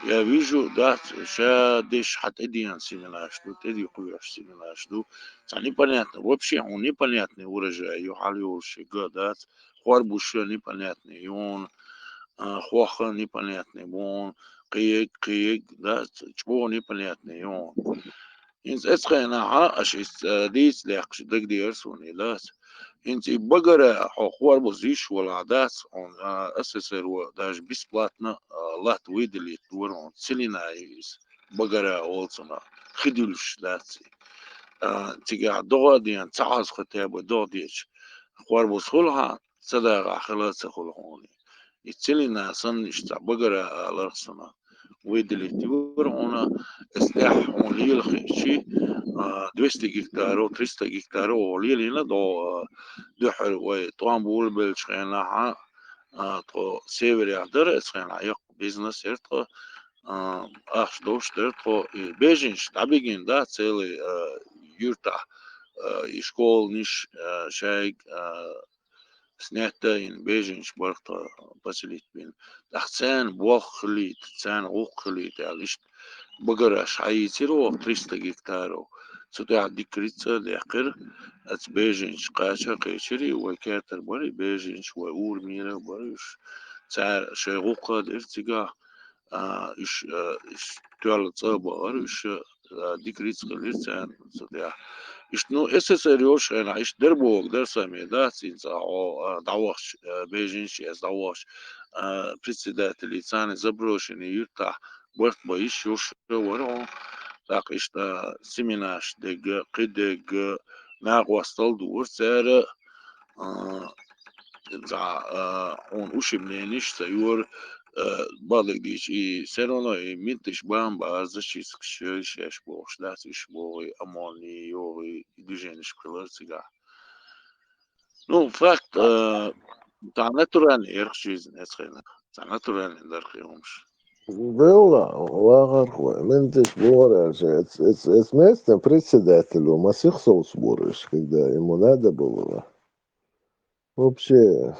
Я вижу, да, деш хат эдиан семенашду, эди хуяш семенашду. Это непонятно. Вообще он непонятный урожай. Юхалиуш, да, хорбуш непонятный. И он хваха непонятный, вон, киек, да, чего непонятный, он. Инц эцхайна ашис дис лякш дагдиерсуни лас. Инц и багара хохвар бузиш валадат он СССР даже бесплатно лат выдали турон целина из багара олцона хидульш даци. Тига додиан цаас хотя додич. Хвар буз хулха садага хилац хулхони. И целина сан ишта багара ларсона. выдали тюрона, استح وليل شيء 200 гектаров, 300 гектаров وليل до دحر وطعم بول بالشغناها تو سيفر يقدر شغنا يق بيزنس يرتو اخ دوش يرتو بيجنش تابيجين دا целый юрта и школ ниш шайк снята ин бежинш барта поселить бин дахцан бохлит цан ухлит алиш багараш айцеро 300 гектаров сюда дикрица лякер от бежинш кача кечери вакатер бори бежинш ваур мира бориш цар шайгука дертига иш туал цабар иш дикрица лирцан сюда ну, СССР أنا إيش دربوك درسامي ده سينزا أو دعوش بيجينش يز دعوش председатель цаны заброшенный юрта борт боиш юш ворон так إيش да семинаш дег кидег нагвастал дур цер за он ушимнениш саюр بالك ديش إي سيرونا إي ميتش بام بازش يسكشيش يش بوش لا تش بوي أماني يوي ديجينش كلر سيجا نو فاكت تاع ناتورال يرخشيز نسخينا تاع ناتورال ندرخيهمش Было, лагархуа, ментиш борешь, это место председателю, масихсол сборешь, когда ему надо было. Вообще,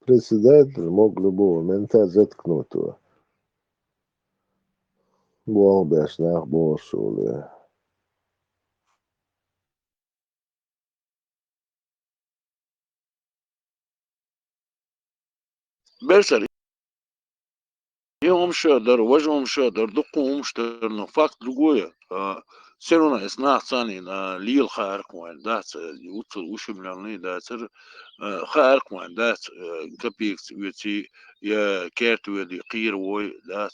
председатель мог любого мента заткнуть его. Бог бешнах бошули. برسل يوم شادر وجههم شادر دقهم شادر но факт другое все равно эсна цани лил خارق وين دات يوصل وشملني داتر خارق وين دات كبيكس ويتي يا كارت ودي قير وي دات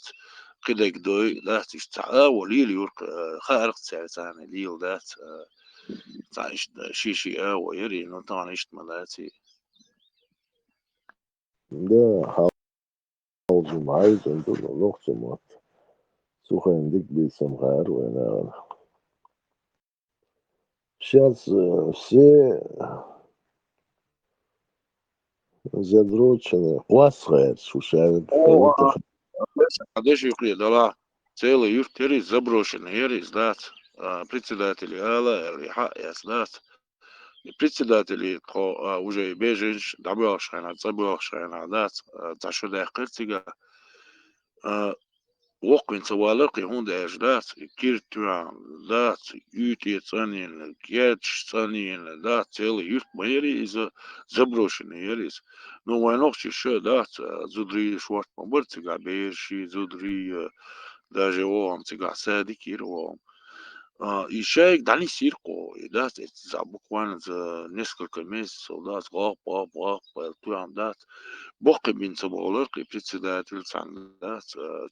كده كدوي دات يشتعا وليل يورك خارق ثاني ليل دات تعيش شيشي ويري نو طبعا يشت ملاتي Да, халджим айзен, было лохчем вот. Сухаем дик бисам хар, война. Сейчас все задрочены. Ласхает, шушают. Кадеш юкли дала целый юртери заброшенный ерис дат председатели ала риха яс дат председатели уже беженш дабошхана забошхана дат ташуда кыртига وقن سوالقي هون داش كيرتوان دات يوتي تصانين كياتش تصانين دات целый юрт майери из заброшенный ерис но войнохчи шо дат зудри шварт поборцига беши зудри даже он цига садик ирвом и шейк дали сирко и дат за буквально за несколько месяцев дат гап туан дат بقي بين سبولرقي председатель сандат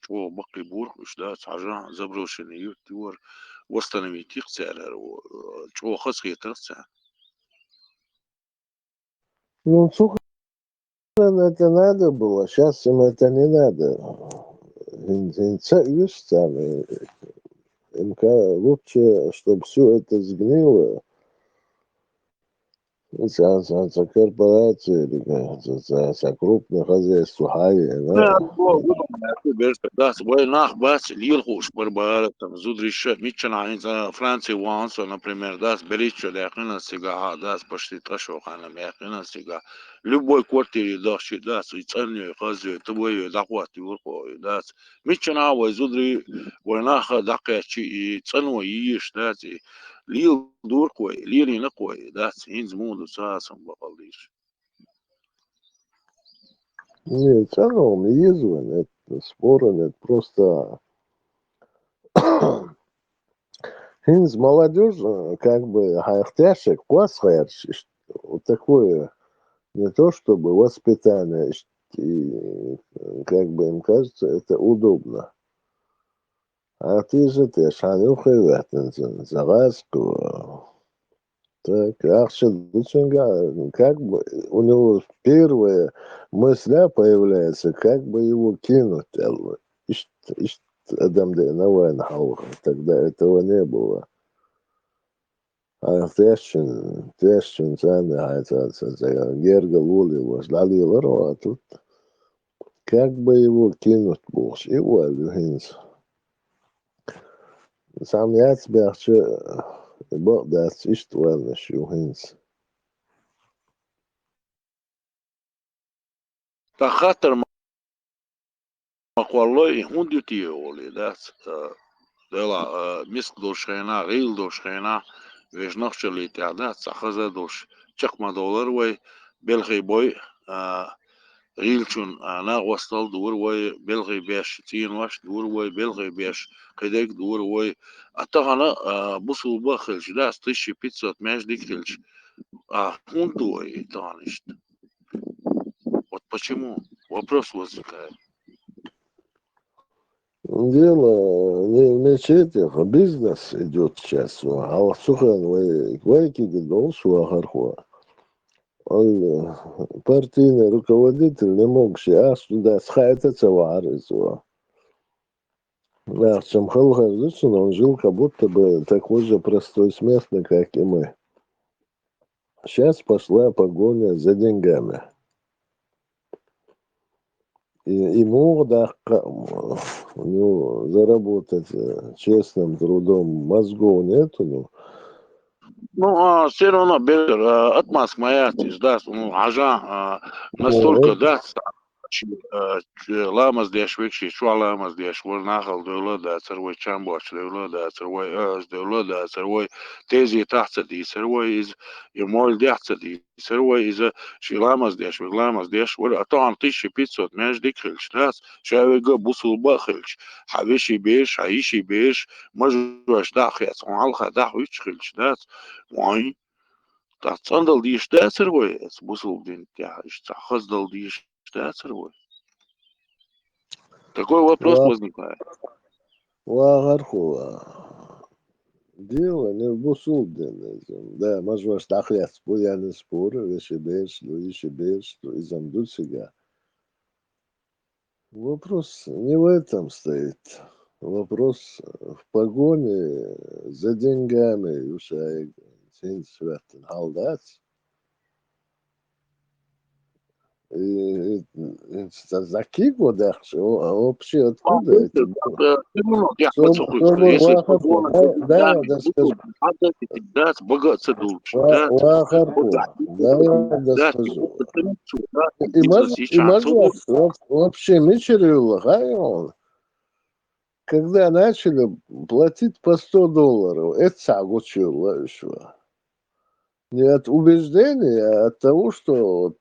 чего бقي бурхуш да сажа заброшенный ютур восстановить их целер чего хасхитерца Ну, сухо это надо было, сейчас им это не надо. Видишь, сами, им лучше, чтобы все это сгнило. За корпорации, за крупное хозяйство, да, свой нах бас лилхуш барбара там зудрища мичана из Франции ванса, например, да, беричо лякина сега, да, почти ташохана лякина сега. Любой квартире да, да, и ценные хозяйство, твое дахвати урко, да. Мичана вой зудри вой наха дакячи и цену иш, да, лил дуркой, лили накой, да, инз муду сасам бакалдиш. Нет, оно не ездит, это споры, это просто... Хинз молодежь, как бы, хайхтяшек, класс вот такое, не то чтобы воспитание, и, как бы им кажется, это удобно. А ты же ты шанюха загазку. Так, Ахшадученга, как бы у него первая мысля появляется, как бы его кинуть. Адамде Навайн Хауха. Тогда этого не было. А Тэшчин сами Герга Лули возлали а тут как бы его кинуть бог. И Уальвинс. Сам я тебя хочу, да, иштвально шухинс. تخاطر مقولي هوندي تيولي دات دلا مسك دوش خينا غيل دوش خينا ويش نخشلي تعدات سخزة دوش چقما دولار وي بلغي بوي غيل چون انا وصل دور وي بلغي بيش تين واش دور وي بلغي بيش قديك دور وي اتغنا بوصل باخلش داس تشي بيتزا ماش ديكلش هوندو وي تانشت. Вот почему вопрос возникает. Дело не в мечетях, а бизнес идет сейчас. А вот сухан вайки дол шуахархуа. Он партийный руководитель не мог сейчас туда схайтаться в Аризу. Да, в чем Халхазучин, он жил как будто бы такой же простой смертный, как и мы. Сейчас пошла погоня за деньгами. И ему, да, ну, заработать честным трудом мозгов нету, ну. Ну, все равно бер отмазк моя, да, ну, ажа настолько, да, لامز ديش ويكشي شو لامز ديش ورناخل دولة دا سروي چامبوش دولة دا سروي دولة دا سروي تيزي تحت دي سروي إز يمول دي تحت دي سروي إذا شي لامز ديش ولا طبعا طيشي بيتزوت ماش ديك خلش ناس شاوي جو بوصل باخلش حبيشي بيش عيشي بيش مجوش داخيات وعالخا داخ ويش خلش ناس وعين تصندل ديش دا سروي بوصل دين تاعش تخزدل ديش دا سروي. Такой вопрос возникает. Дело не в Бусулдене. Да, можно штахлять споряны споры, вещи беш, изам дуцига. Вопрос не в этом стоит. Вопрос в погоне за деньгами. Уша синсвертен халдать. И за кику дальше, вообще откуда эти... Да, да, скажу. Да, я скажу. И можно вообще мечерил, когда начали платить по $100, это сагучило еще. Не от убеждения, а от того, что вот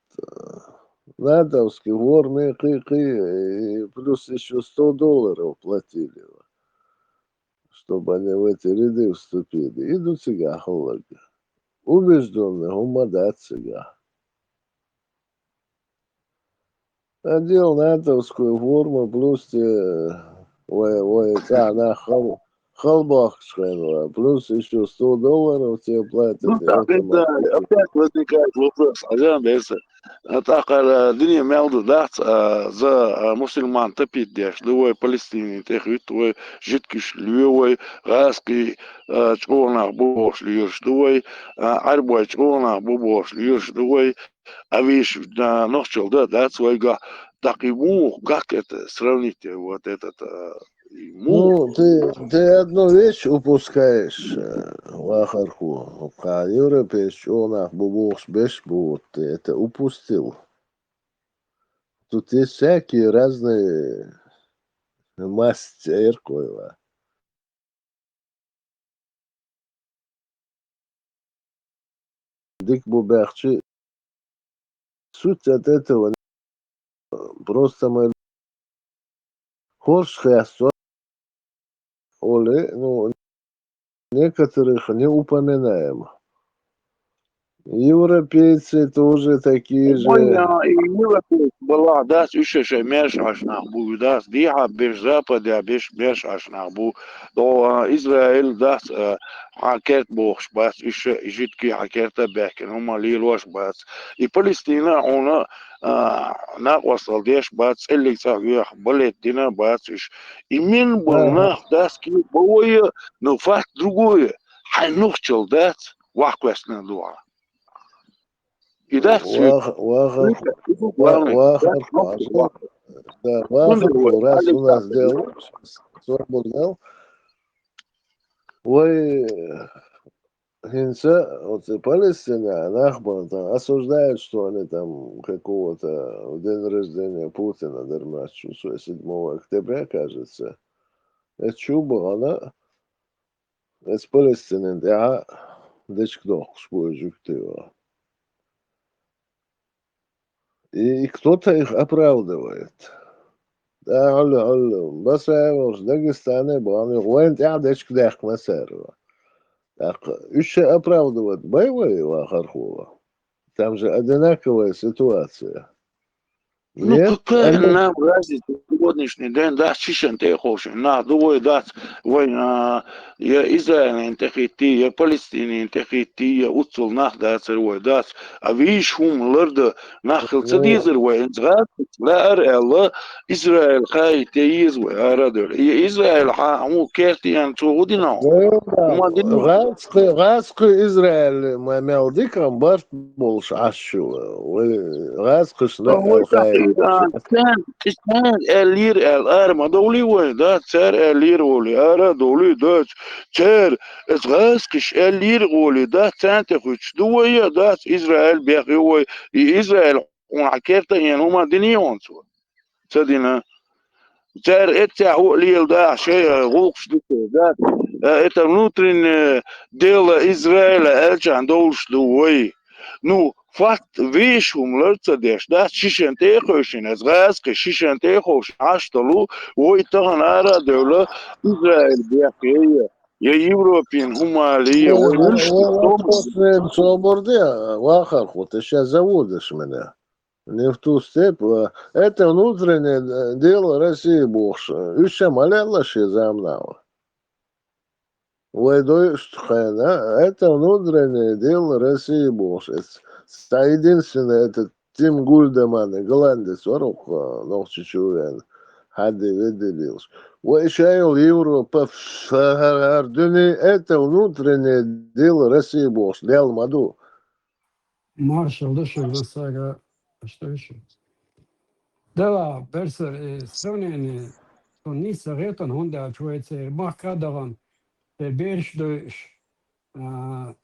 натовский ворные и плюс еще $100 платили, чтобы они в эти ряды вступили. Идут сега холодно. Убежденные, умадат сега. Надел натовскую форму, плюс на халбах шхайнула, плюс еще $100 тебе платят. Ну да, опять возникает вопрос, атака дни мелду да за мусульман топит деш, двое Палестины, тех вид твой жидкиш львой, раски чкона бош льешь, двое арбой чкона бош льешь, двое а вещь на ночел да свойга, так ему как это сравнить вот этот Ну, ты одну вещь упускаешь, Вахарху. А европейский, он бубуш беш будет, ты это упустил. Тут есть всякие разные мастеркова. Дик Бубахчи. Суть от этого просто мы хош хэсо, ну, некоторых не упоминаем. Европейцы тоже такие же. была, да, еще мешашна бу, да, диха беш запада, беш мешашна бу, до Израиль, да, хакет бохш, бас, еще житки хакета бекен, ума лилош, бас, и Палестина, она, нақвасал деш, бас, элликсагия, балет дина, бас, и мин был, да, ски, бовое, но факт другое, хай нухчел, да, вахвестна дуа. И да, раз у нас сделал, свободно, ой, Хинца, вот Палестина, Нахбан, осуждают, что они там какого-то в день рождения Путина дармачу, 7 октября, кажется. Это чуба, она из Палестины, да, дочкдох, шпуежуктива. И кто-то их оправдывает. Да, алло, басаевос, Дагестане, баны, уэнт, дочкдах, масарова. Так, еще оправдывать боевые Вахархова. Там же одинаковая ситуация. Ну, какая нам разница в сегодняшний день, да, чищен те хоши, на, думаю, да, война, я Израиль интехити, я Палестина интехити, я уцел нах, да, цервой, да, а виш хум ларда, нахил цадизер, вой, инзгат, ла ар Израиль хай теиз, вой, арадер, я Израиль ха, аму керти, ян чугудина. Газку Израиль, мамел дикам, барт больш ашу, газку шнак хай. كان الير الارما دولي وين دا تسار الير ولي ارا دولي دا تسار اسغاسكش الير ولي دا تانت خوش دوية دا اسرائيل بيخي وي اسرائيل وعكيرتا يعني هما دنيون سوا تدينا تسار اتسا هو ليل دا شيء غوكش دا это внутреннее дело Израиля, эльчан долш дуой. Ну, факт вишум лерцадеш, да, шишен техошин, as газка, шишен техош, ашталу, ой таганара девла, Израиль бяхея, я Европин, хумалия, ой Вопрос свободы, Вахар, вот ты сейчас заводишь меня. Не в ту степь. Это внутреннее дело России больше. Еще малялаши замнало. Это внутреннее дело России больше. Единственное, это Тим Гульдеман, голландец, ворух, ногчичуен, хады выделился. Уэшайл Европа в Ардуне, это внутреннее дело России больше. Дел Маду. Маршал, да, что что еще? Да, персер, сравнение, он не советон, он да, чуется, махкадаран, берш дойш,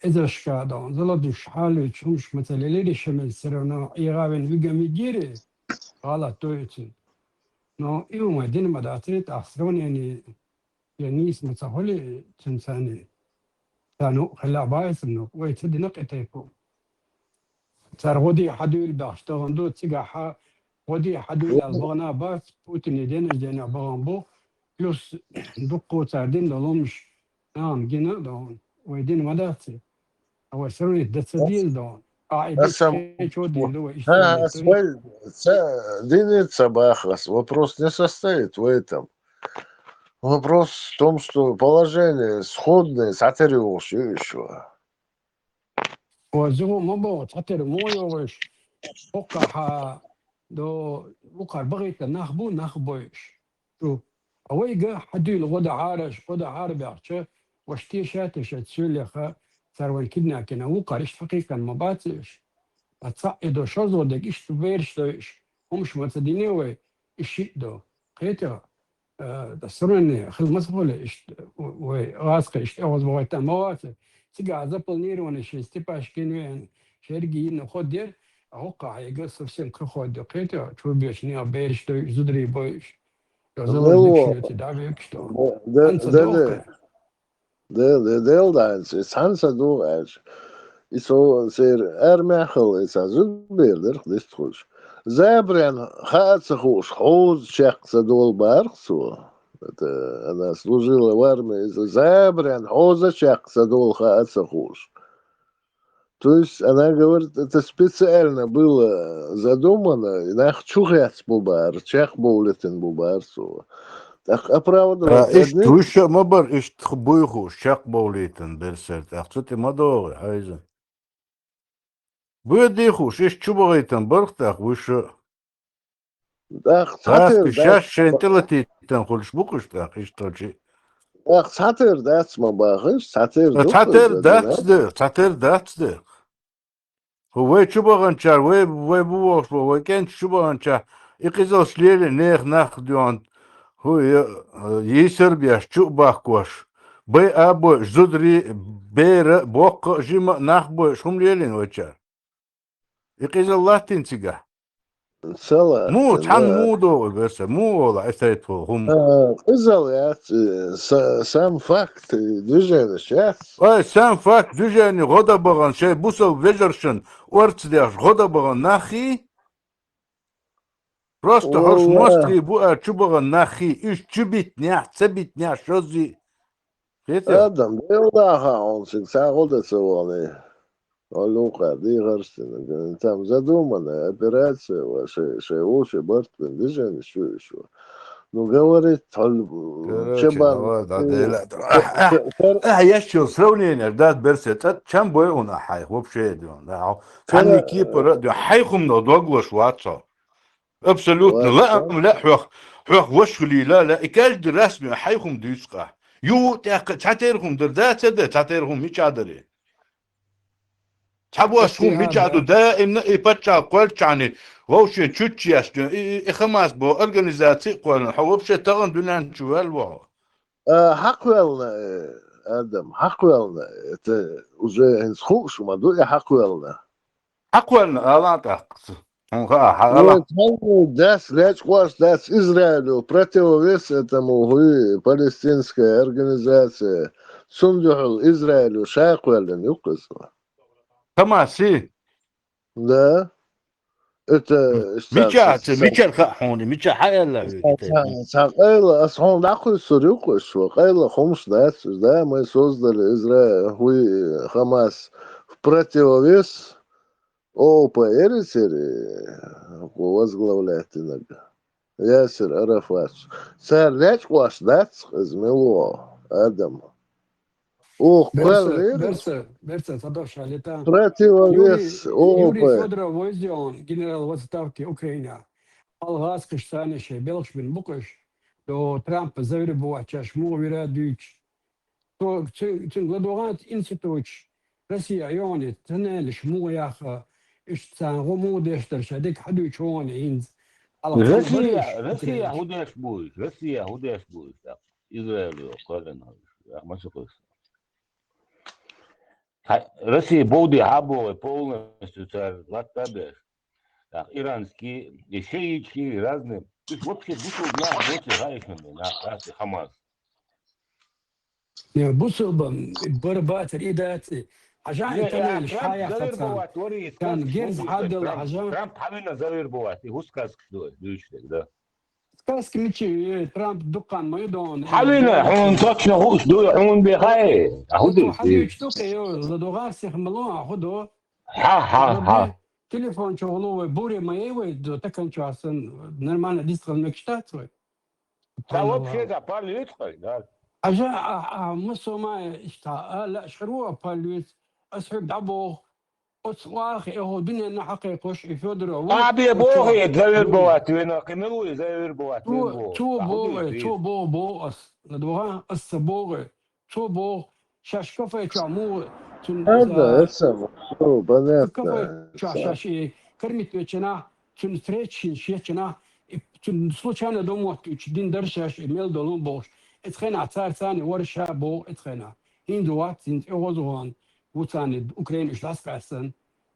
эзашкадан, заладуш халыч, умш мацалели шамел сравна, иравен вигамидире, гала тойцин. Но и у один мадасрит, а сравнение, я не смацахоли, цинсани, тяну, хала байсну, уйцединак этайку. صار غودي حدول باش تغندو تيجا غودي حدول البغنا باس بوتين يدين بغنبو بلس دقو تاردين دولمش نعم جينا دون ويدين مداتي هو سرني دتسديل دون Деница Бахас. Вопрос не состоит в этом. Вопрос в том, что положение сходное с Атериош еще. وزو مبو تحتر مويوش وقع دو وقع بغيت نخبوش شو اويجا حدي الغدا عارش غدا عارب يعرش واشتي شاتش تسلخ ثروان كدنا كنا وقعش حقيقة ما باتش اتصعدو شزو دك ايش تبيرش همش متدينيوي الشيء دو قيتا دسرني خل مسؤول ايش وغاسق ايش اوز بغيت مواتي تيجا زبل وانا شيء استباش كينوين شرقي نخد دير اوقع يقص совсем كخد قيتا شو بيش نيا بيرش دو زدري بويش Deeldaans, Hansa doel is. Zo zeer ermechel is als een beelder, dit goed. Зебрен хацахуш хоз чех задол барсу. Это она служила в армии. Зебрен хоза чех задол хацахуш. То есть она говорит, это специально было задумано. Нах чухец бубар, чех боулетен бубарсу. Так оправдывать إيش одних. توش مبر إيش تخبويخو شاق بوليتن برسرت أخذتي مدور عايزة بيديخوش إيش تشبغيتن برختك وش Ах, راس сатыр, كشاش شنتلتي تنخلش بوكش تاخ إيش تلشي ах, сатыр, дაც мабахыш, сатыр تعتر духыз, داتس تعتر داتس هو تشبغن شار وي بوش وي كان تشبغن شار إقيزوس ليلي نيخ ناخ ديون هو يسر بياش تشوباخ كوش بي أبو زدري بير بوق جيما ناخ بو شوم ليلين وشار يقيز الله تنسيقه سلا مو تحن مو دو بس مو والله استيت هم изолят, сам факт движения сейчас. اي سام فاك فيجاني غدا بغن شي بوسو فيجرشن ورت دياش غدا بغن ناخي просто هرش والله مستري بو شو بغن ناخي ايش تشبيت نيا تثبت نيا شوزي فيتو Adam diyorlar он всегда ходит они. Алука, дигерстин, там задуманная операция, ваши уши, бортвин, движение, что еще. Ну, говорит, короче чебан, давай да لا يشيل سرونين دات برسيت كم بوي انا حي вообще دون да خلني كيبر دو حيكم نو دوغلش واتسا ابسولوتنا لا حوخ وشلي لا اكال رسمي حيكم ديسقا يو تعتيرهم دردات تعتيرهم مش عادري تحبوا اسهم مش عادو دائم يبتشا قولتشاني ووشي تشوتشياس اخماس بو اورجانيزاتي قولن حوبشه تغن دونان شوالو حقوالنا Адам, حقوالنا это уже инсхуш, мадуя حقوالنا. حقوالنا алата Ну, das лечкваш, das Израилю, противовес этому палестинская организация. Сундухул Израилю, шайкуален, юкасва. تماسي Да. Это... ميشا خاحوني ميشا حيلا Сақайла, асхон дақы сурюкуш, вақайла хомш дас, да, мы создали Израиль, Хамас в противовес ОПР возглавляет иногда. Ясер Арафат. Царь речкваш дац, измело, Адам. Ох, Берса, Садоша, лета. противовес Юрий ОПР. Федоров Воздион, генерал в отставке Украины. Алгаз Кыштаныше, Белшбин Букаш, до Трампа завербовать чашму верадуч. То гладугант институч. Россия يوني تنالش مو ياخا إيش تسانغو مو ديشترش هديك حدو يشوني إنز روسيا هوداش بوي روسيا هوداش بوي إسرائيل قالنا ما شكوش Россия будет хабовой полностью латабеш. Иранские, шиички разные. То есть вообще бусул на боте райхами на расе Хамас. بصوا بربات ريداتي عشان تنالش حياة كان جيرز حد عشان Трамп حبينا زوير بواتي هو سكاس دويشتك да. سكاس كميتشي ترامب دقان ما يدون حبينا حون توكشنا هو شدوي حون بخاي هودي حد يشتوكي لدوغاس يخملوها خدو ها تليفون شغلوه بوري ما يويد تكن شو عشان نرمان ديستغل مكشتات تعوب شيء ده بالي يدخل ده عشان مصر ما لا شروع بالويت أسحب دعبو أصلاخ هو دنيا نحقيقش يفدروا أبي بوه زوير بواتي وين كملوا زوير بواتي تو بو أس ندوها السبوغ تو بو شاشكفة تعمو هذا اسمه شو كفة شاشي كرمت وجنا تون تريتشين شيء تون سلوشان دومو تدين درشاش إيميل دولون بوش اتخنا عصار ثاني ورشة بو اتخنا هندوات سنت اوزوان وثاني اوكرين ايش لاس قاسن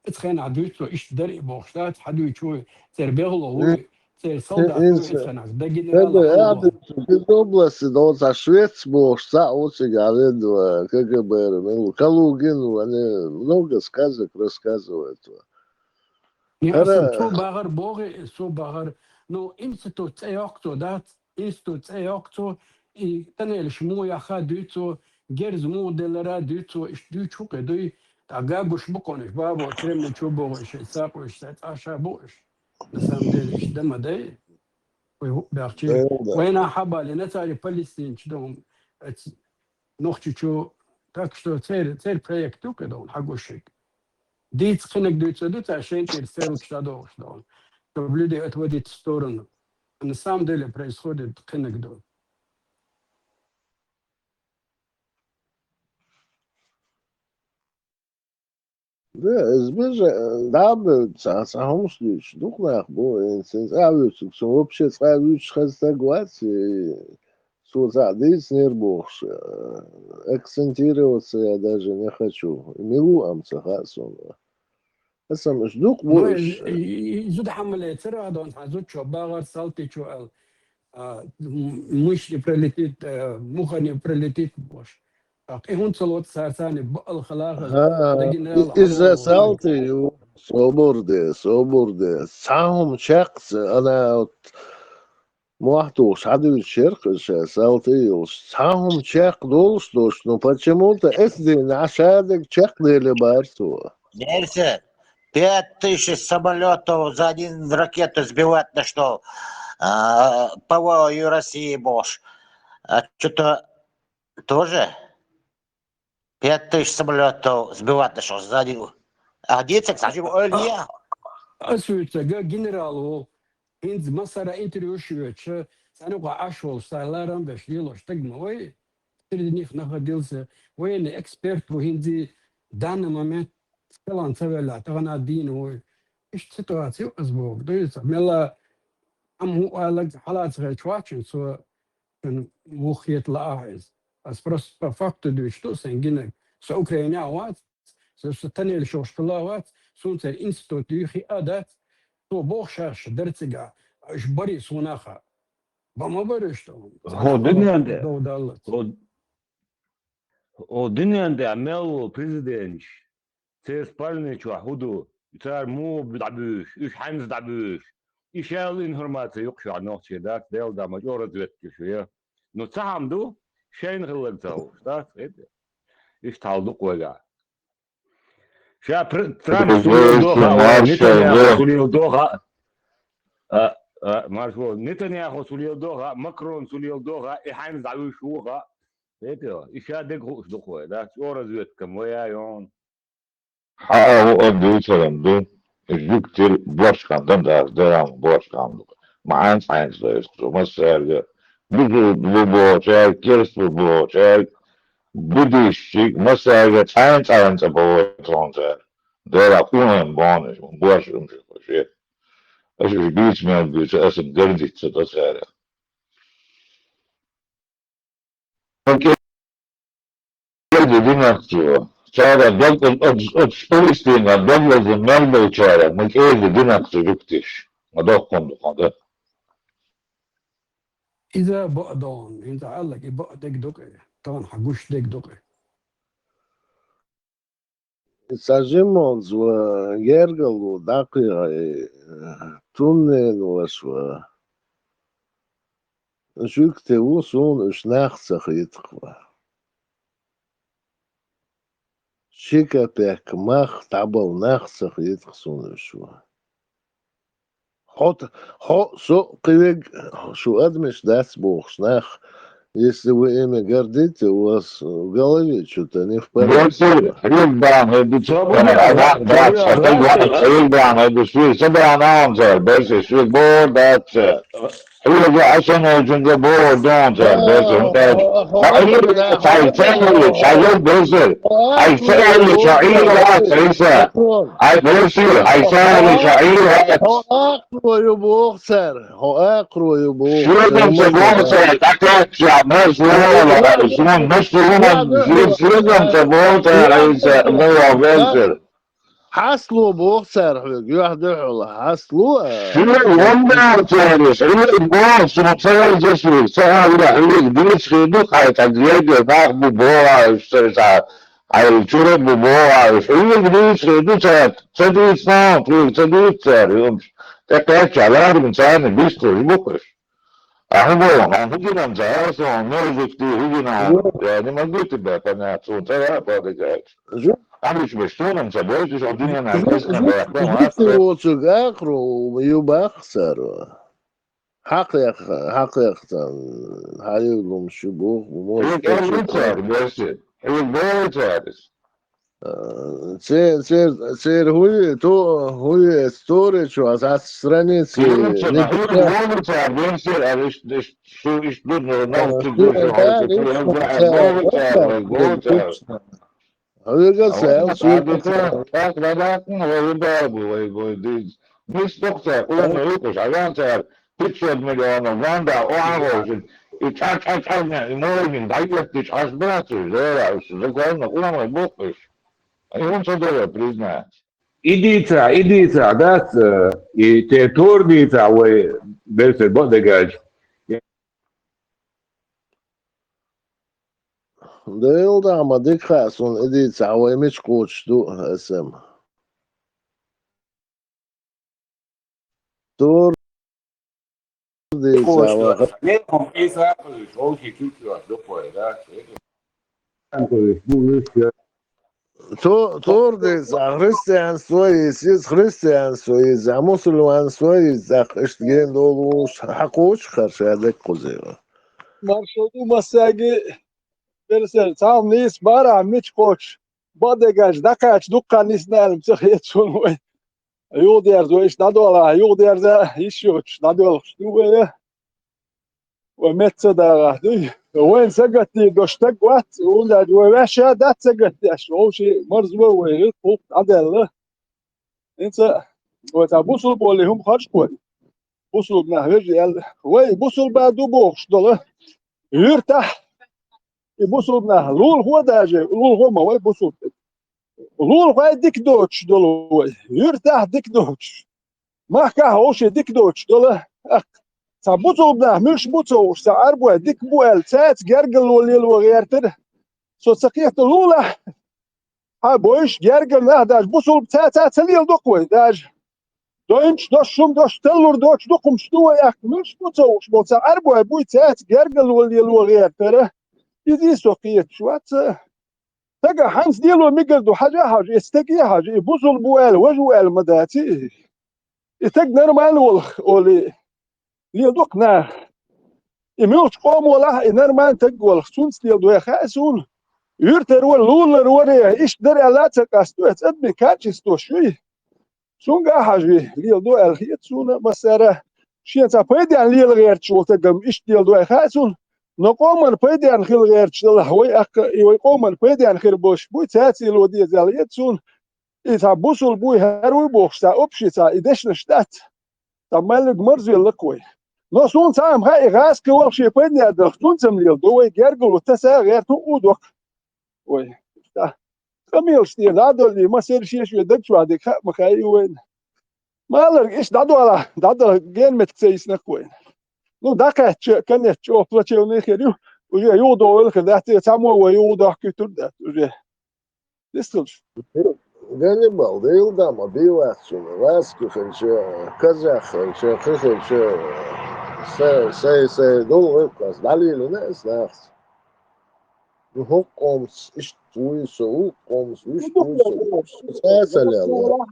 اتخنا عدوتو ايش دري بوشتات حدو يشوي تربيغلو تر صلدا اتخنا ده هذا قاعد في области до за Швец был очень говорит КГБ, Калугин, они много сказок рассказывают. أصلا سو باغر بوغي سو باغر نو إنستو تأيوكتو دات إنستو تأيوكتو تنيل شمو يخا دوتو جرز مو دلرا دوتو إش دوتو كدوي تعقابوش بقونش بابو ترمي تشوبوش ساقوش تتعشى بوش نسام ديلش دم دي بيحكي وين حبا لنتاري فلسطين شدوم نوختي شو تاكشتو تسير بروجكتو كدون حقوشك ديت خنك دوت عشان ترسلوا كشادو شدون تبلدي اتودي تستورن نسام ديل بريس خود خنك دول Да, избежа, да, самому случаю, дух нахбо, инсенс, вообще сразу согласие, создать нервбош, акцентироваться я даже не хочу, милу амцахасон, а сам ждук больше. زود حملة ترى دون حزود شو باغر سالتي شو مش بريليتيت مخني بريليتيت بوش هون صلوات سارساني بالخلاق إذا سالتي صبر ساهم شخص أنا محتوش عدو الشرق سالتي ساهم شخص دوش но почему-то если нашадок чек дели барсу. Дельце, 5000 самолетов за один ракету сбивать, на что ПВО России Бош. Что-то тоже 5000 самолетов сбивать, на что за один. А дети, кстати, не. أسويت جنرال هند مصر انتريو شويتش سنوقع عشول سالارم بشيلو شتقنا وي تردني خنا ديلس وين اكسبيرت وهندي دان مومنت كلام سويلا تغنا دين وي ايش سيتواسيو اسبوع دويس ملا ام هو قالك حالات غيتواتشن سو مخيت لاعز اسبرس فاكت دو شتو سنجينك سو اوكرانيا وات سو ستاني الشوشكلاوات سونت الانستيتوت يخي ادات تو بوخشاش درتجا اجبري سوناخا بما برشتو هو دنيا عمل بريزيدنت تي سبالني شو حدو تار مو بدعبوش ايش حنز دعبوش ايشال انفورماتيا يقشو على نوتشي ذاك ديل دا مجورة دوتك شوية نو تساهمدو شين غلق تاو ذاك ايش تعلق وقع شا ترامب سوليو دوغا نتنياهو سوليو دوغا مارشو نتنياهو سوليو دوغا ماكرون سوليو دوغا إحان زعوش وغا هيتو إيشا دقوش دقوة ده شورا زوتكم ويا يون حقه أدو سلام جو كتير باشكان دام باشكان معان ساينس ده يسكتو مسار بوشاك كيرس بوشاك بديشيك مسار ساينس بوشاك ده أكون بانش بوش مش أشوف بيت ما بيت أسد جردي تتصارع فكيف دينا كتير شارع دل أتسبيستين دل زمان بالشارع مكيف دينا كتير كتير ما ده قندق إذا بقدون أنت قالك بقدك دقة طبعا حقوش دك دقة ساجمونز ويرجل ودقيقة تونن وشوا شو كتبوا سون إش ناخسخ يتقوى شيكا بيك ماخ تعبوا ناخسخ يتقسون شوا حط سو قيق شو أدمش داس بوخش ناخ если вы ими гордитесь, у вас в голове что-то не в порядке. عشان يجنجا بور دون حصلوا بوخسر واحد يحول حصلوا شنو والله تعرف البوخ شنو صار جسمي صار لا اللي بيش خيدوك هاي تدريج باخ بوها اشتريتها الشرب بواعش اللي بديش دوسات تدويت صوت تدويت ساريومش تكاتش على من سان بيستو يبقش أحبهم هجينا مزاسو نرجفتي هجينا يعني ما قلت بقى قناة صوت هذا عمش بشتونا مسابويتش الدنيا نعكسنا بيحكم جبتي وصل آخر ويبقى أخسر حقيقة هايلهم شبوخ وموش هي كان يتسار بس هي بيتسارس سير هو ستورج واساس страницы Идица, да, и те турница, ой, берсе бодегач. ده يوضع ما ديك خاصون إدي تعوي مش قوتش دو اسم دور دي تعوي تور دي خريستيان سويس خريستيان سويس مسلمان سويس اشتغين دولوش حقوش خرش هذاك قزيرة مرشدو مساجي برسل تعم نيس بارع مش قوتش بدقاش دقاش دقا نيس نالم تخيط شنو يودير زويش دادولا يودير ذا يشوش دادولا شنو ومت دا دي وين سقتي دوشتك وات ولا جواشا دات سقتي اشو شي مرزوه ويغيط فوق عدل انت وتبوصل بولي هم خرج كوي بوصل بنهرج يال وي بوصل بعدو بوخش دله يرتاح يبوصل بنه لول هو داجي لول هو ما وي بوصل لول هو ديك دوتش دله وي يرتاح ديك دوتش ما كاهوش ديك دوتش دله تبوصل بنه مش بوصل سعر بو ديك بوال تات جرجل وليل وغيرتر سو سقيت لولا ها بوش جرجل نه داج بوصل تات ليل دوكوي داج دوينش دوشم دوش تلور دوش دوكم شتو ياك مش بوصل بوصل اربو بوي تات جرجل وليل وغيرتر يدي سقيت شوات تجا حنس ديلو ميقدو حاجه يستقي حاجه يبوصل بوال وجوال مداتي يتق نرمال ولي ليدوقنا يموت قوم ولا نرمال تقول سونس ليدو خاسون يرتر ولول وري ايش دري لا تكاستو تصدمي كاتشتو شوي سونغا حاجه ليدو الخيت سون مساره شي تا بيدي ان ليل غير شو تقم ايش ليدو خاسون نقوم بيدي ان خيل غير شو هوي اك يقوم بيدي ان خير بوش بو تاتي الودي زاليت سون يتبوصل بو هروي بوخشتا اوبشيتا ايدش نشتات تمالك مرزي لكوي نو سون تام هاي غاس كول شي بيدني ادختون تمليل دوي جرجل وتسا غير تو ودوك وي كميل شتي دادو اللي ما سير شي شو دك شو هذيك مخاي وين مالك ايش دادو جين متسيس نكوين نو داك كان تشوف بلاتشو نيخيو وجي يودو الكدات تامو ويودو كتر ده وجي ليستلش Ганнибал, да Илдама, Биласу, Ласку, Казах, Сей, долго выказ, далили, не знаешь. Ну, хокомс, иштуйсо, укомс, иштуйсо, сесаляло.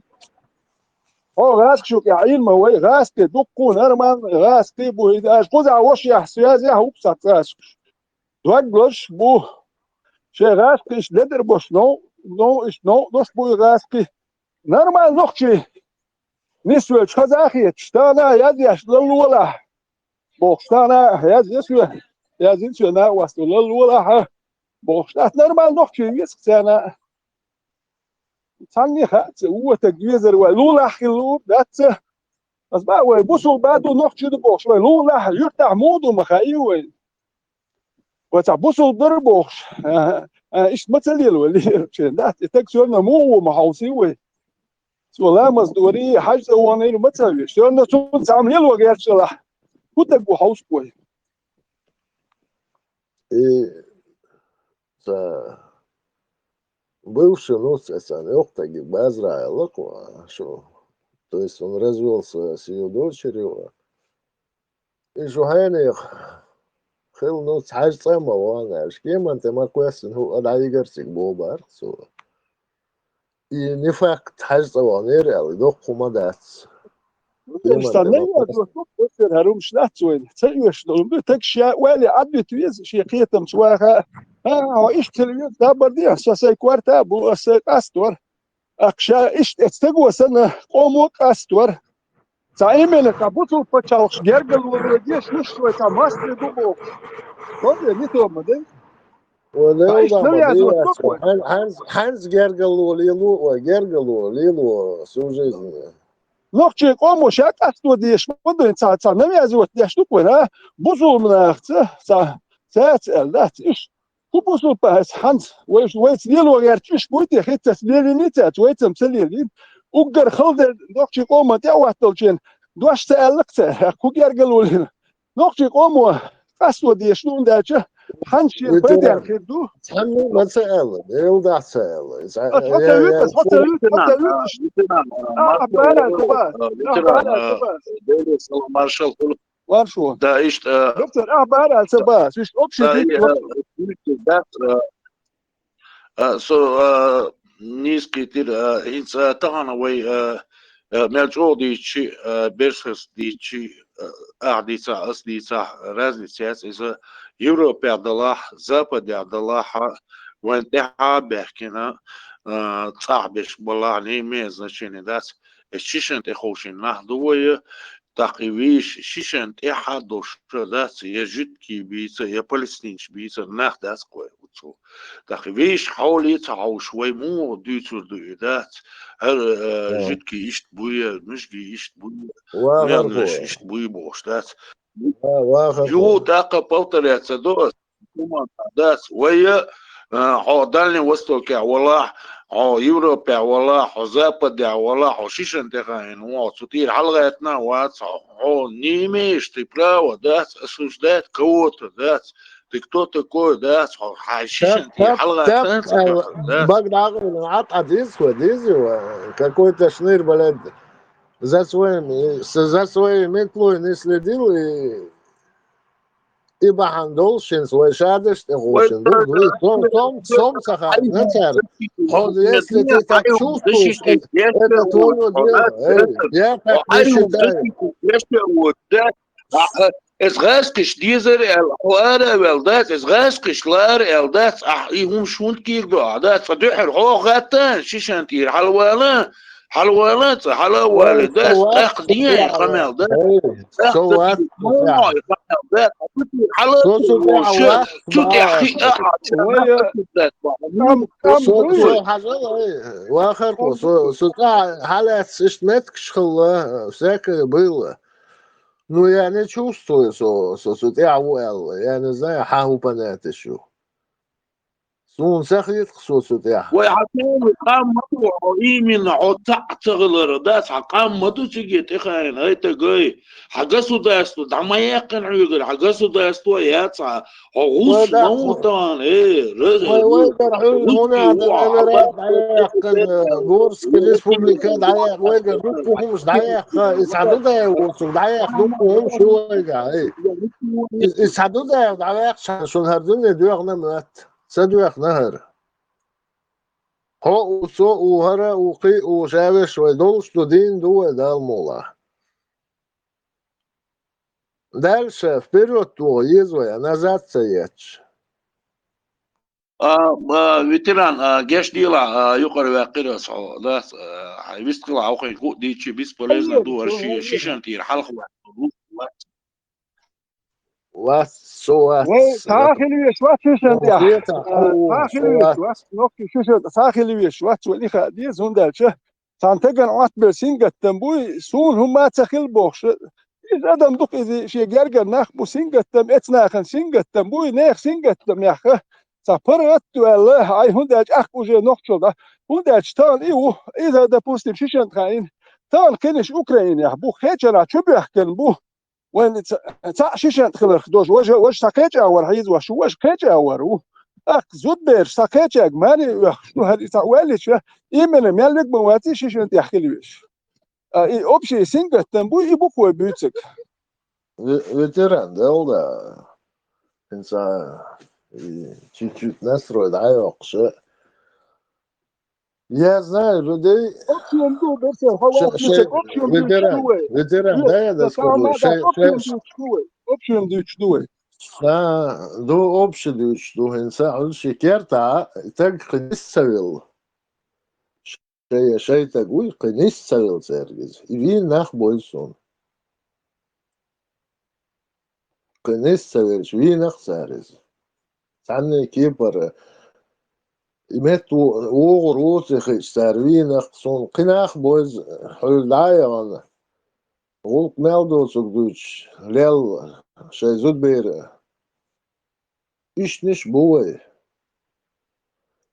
او غاز شو يعين ما هو غاز دقون هرمان غاز بو اش قزع وش يحسياز يا هوبس غاز دوغلش بو شي غاز اش لدر بوش نو اش نو دوش بو غاز نورمال نوخشي نسوي خزاخي تشتانا ياش للولا بوشتانا ياز نا واسو للولا بوشتات نورمال نوخشي يسكتانا تاني خات هو تجويزر ولولا خلور دات بس بقى ويبصوا بعده نوخشي دبوش لولا يرتاح مودو مخايو وتعبصوا ضربوش ايش مثليل ولي دات تكسرنا مو محوسي ولا مصدوري حاجه وانيل مثل شلون تكون تعمل الوقت صلاح كنت حوس كوي ايه бывший, ну, Октаги, Базраила, что, то есть он развелся с ее дочерью, и Жухайник, хил, ну, царь самого, знаешь, кем он там оквестен, адаигарсик бобар, и не факт, царь самого, не реально, док хумадец. استنى دكتور هروم شناتوين تيوش دول تكشا ولا عدت ويز شي قيتم سواها ها ايش تليو دابر دي اساسا كوارتا بو اساستور اكشا ايش استغوا سنه قومو استور زعيمنا كابوتو بتشالش جرجل وديش مش شويه ماستر دوبو طب نيتو مدن ولا ايش نريازو Hans Gergelu, Lilu, всю жизнь. نوخشي قومو شاك استو ديش مدن تا نريازو ديش دوبو بوزو مناخت سات ايش كوبوسو باس هانس ويت ليلو غيرتش بوتي خيت ليلينيتا ويت مسليلين وقر خلد نوخشي قومو تاواتلجين دوش تالقت كو جرجلولين نوخشي قومو استو ديش نون داچه هانشي بدر كدو تحمل ما تسأل يلدع تسأل مارشال وارشو да ist دكتور عبارة عن سباس مش اوبشن so низкий тир инц тагана вай мелчо дичи берсес дичи ахдица аслица разница из Европе дала Западе дала وانتحى بحكينا صعبش والله نيمي значение داس الشيشن تخوشين نهضوية تقويش شيشن تحدوش داس يجد كي بيسا يا فلسطينش بيسا نخ داس قوي وتو تقويش حولي تعو شوي مو ديتو دو داس هر جد كي يشت بويا مش كي يشت بويا مش يشت بويا بوش داس يو تاقا بوتر يتسدوس داس ويا دالني وستوكا والله يوروبا والله زابدا والله شيشن تغاين وصوتير حلقتنا واتس نيميش تبلاو داس اسوجدات كوت داس кто такой داس شيشن حلقتنا بقدر عطى ديزو какой-то шныр, блядь, за своими метлой не следил и бахандолшин свой шадыш техушин. Сом сахар, не царь. Если ты так чувствуешь, это твое дело. Я так не считаю. Es raskisch dieser الحوارة والدات es raskisch لار الدات يهم شون كير بعدات فدحر غاتان شيشان تير حلوانات حلوالدات اقديان قمال دات سوات واخر حالات اشتمتك شخلا всякое было. Ну, я не чувствую, что я не знаю, how понять еще. Ну, сахарит, что я. ويعطيني قامته وإيمن عطاء تغلر داس قامته تجي تخاين هاي تجي حجسوا داستو دعما يقن عيقر حجسوا داستو ياتسع غوص موتان إيه هنا دعيق غورس كريسبوبليكا دعيق ويقر دوكو همش دعيق يسعدو دعيق غورسو دعيق دوكو همش ويقع يسعدو دعيق شون هردون دوغ نمات سدوخ نهر هو وهرا وقي وشابش ويدولش دين دو المولا дальше вперед твой извоя назад саять ветеран геш дела юқар вақира со да вистқила ауқи дичи бесполезно дуар шишан тир халх فاخلي شوات شوشن دي فاخلي شوات نوكي شوشن فاخلي شوات ولي خديز هندالشه سانتجن عات بسينجا تنبوي سون هم تخيل بوخش إذا أدم دق إذا شيء جرجر نخ بسينجا تم إتنا خن سينجا تنبوي نخ سينجا تم نخ سافرت والله هاي هندالش أخو جي نوكشل ده هندالش تان إيوه إذا ده بوستيم شيشن خاين تان كنش أوكرانيا يحبو خيجنا شبه كنبو وين تا شيشان تخلر خدوش وش تاكيج اور هيز وش كيج اورو أخ زود بير ساكتشك ماني شو هذي سوالي شو إيمن مالك مواتي شو أنت يحكي لي وش أوبشي سينجت تنبو يبوكو بيوتك ветеран, да, инса чуть-чуть настроит, что я знаю людей, أوبشن دو بس هو أوبشن دو ветеран, да, я скажу, أوبشن دو شدوه دو общий, что инса шикерта, так книсцевил, شيء تقول книсцевил церквь, и вин нах бойсон. книсцевил, вин нах церквь. Санне кипер, имет угрозы старвинах, сон кнах бойз, хулдайан, волк мелдос угдуч, лел, шейзут бер, ишниш бой.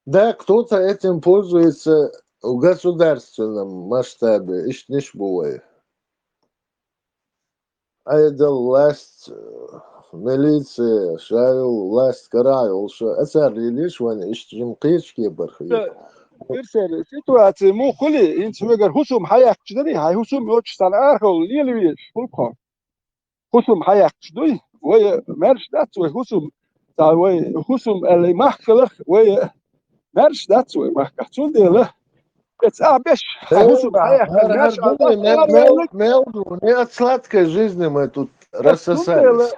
Да, кто-то этим пользуется в государственном масштабе, ишниш бой. А это власть, милиция, шайл, власть карайл, что это лишь вон иштрим кички бархи. إرسال سيتواتي مو خلي إنت مجر حسم حياك جدري هاي حسم يوتش سنارخل ليلويش فولكم حسم حياك جدري ويا مرش دات وحسم تا ويا حسم اللي محكله ويا مرش دات ويا محكتون دي له بس حسم حياك مرش Мелду, не от сладкой жизни мы тут рассосались.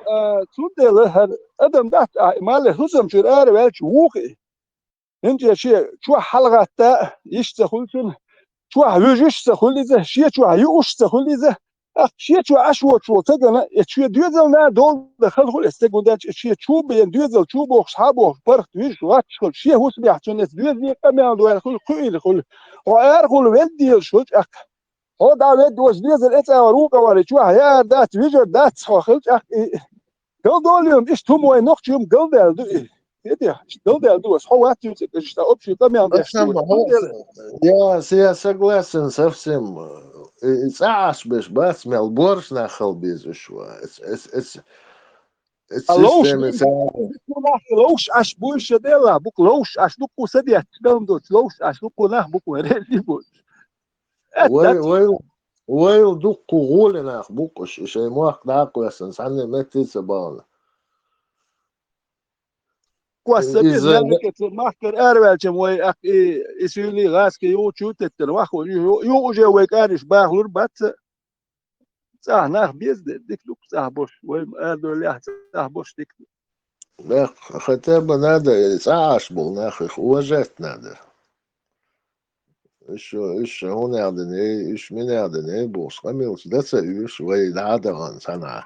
تودل ادم دات مال حسم جرار welch ووقي انت شيء شو حلقه تا يشتخلتن شو هيجشتخل إذا شيء شو هيوشتخل إذا شيء شو عشوة شو تجنا شيء دوزلنا دول دخل خل استجودات شيء شو بين دوزل شو بوخ حابوخ برخ دويش واتشخل شيء هو سبيع تونس دوزل كمان دوال خل خيل خل وأرخل وديل شو هو داود دوز دوزل إتى وروق ولا شو هيا دات ويجر دات خل قل دوليوم إيش توم وين نقشيم قل دال دو كده قل دال دو هو هاتيوس إيش تأبشي كمان Я согласен совсем. Саш беш бас мел борш нахал безушва. لوش اش بوش دلا بوك لوش اش لوكو سديت دوندوت لوش اش لوكو نح بوكو ريدي بوش ويل دوكو غولنا بوكوش شي موخ داكو يسن سنه متي سبال كواسبيز ملكت ماكر اربلچم وي اك اسيلي غاسكي يو چوتت واخو يو جو كارش باخور بات صح ناخ بيز ديك لوك صح بوش وي ادو لي صح بوش ديك Да, хотя бы надо, Саш был нахуй, уважать надо. Еще он надо, еще меня надо, не был, схамился, да, союз, вы надо он, сана.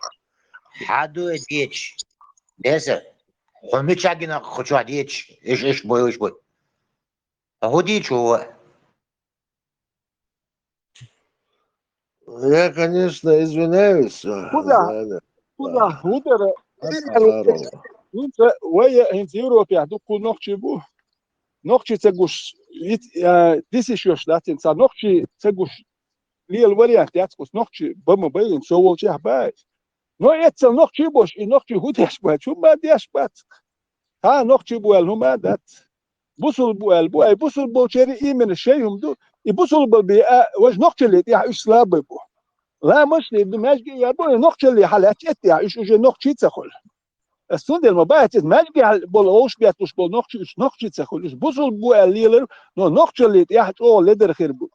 حدو ديتش لازم خميتش عجينا خشوا ديتش ايش بوي ايش بوي اهو ديتش هو Я, конечно, извиняюсь. كودا هودر انت ويا انت يوروبيا دوكو نوخشي بو نوخشي تغوش ديسي شوش داتين صار نوخشي تغوش لي الوريانت ياتكوس نوخشي بما بين سو وجه باي نو يتسل نوخشي بوش نوخشي هودش باي شو ما ديش بات ها نوخشي بو الهما دات بوصل بو البو اي بوصل بو شيري ايمن الشيهم دو يبوصل بالبيئه واش نوخشي اللي يا ايش سلاب بو لا مش دماغي يا بو نوخشي اللي حالات يا ايش وجه نوخشي تخل السند المباحث ماجي بولوش بياتوش بول نوخشي تخل بوصل بو الليلر نو نوخشي اللي يحت او لدر خير بو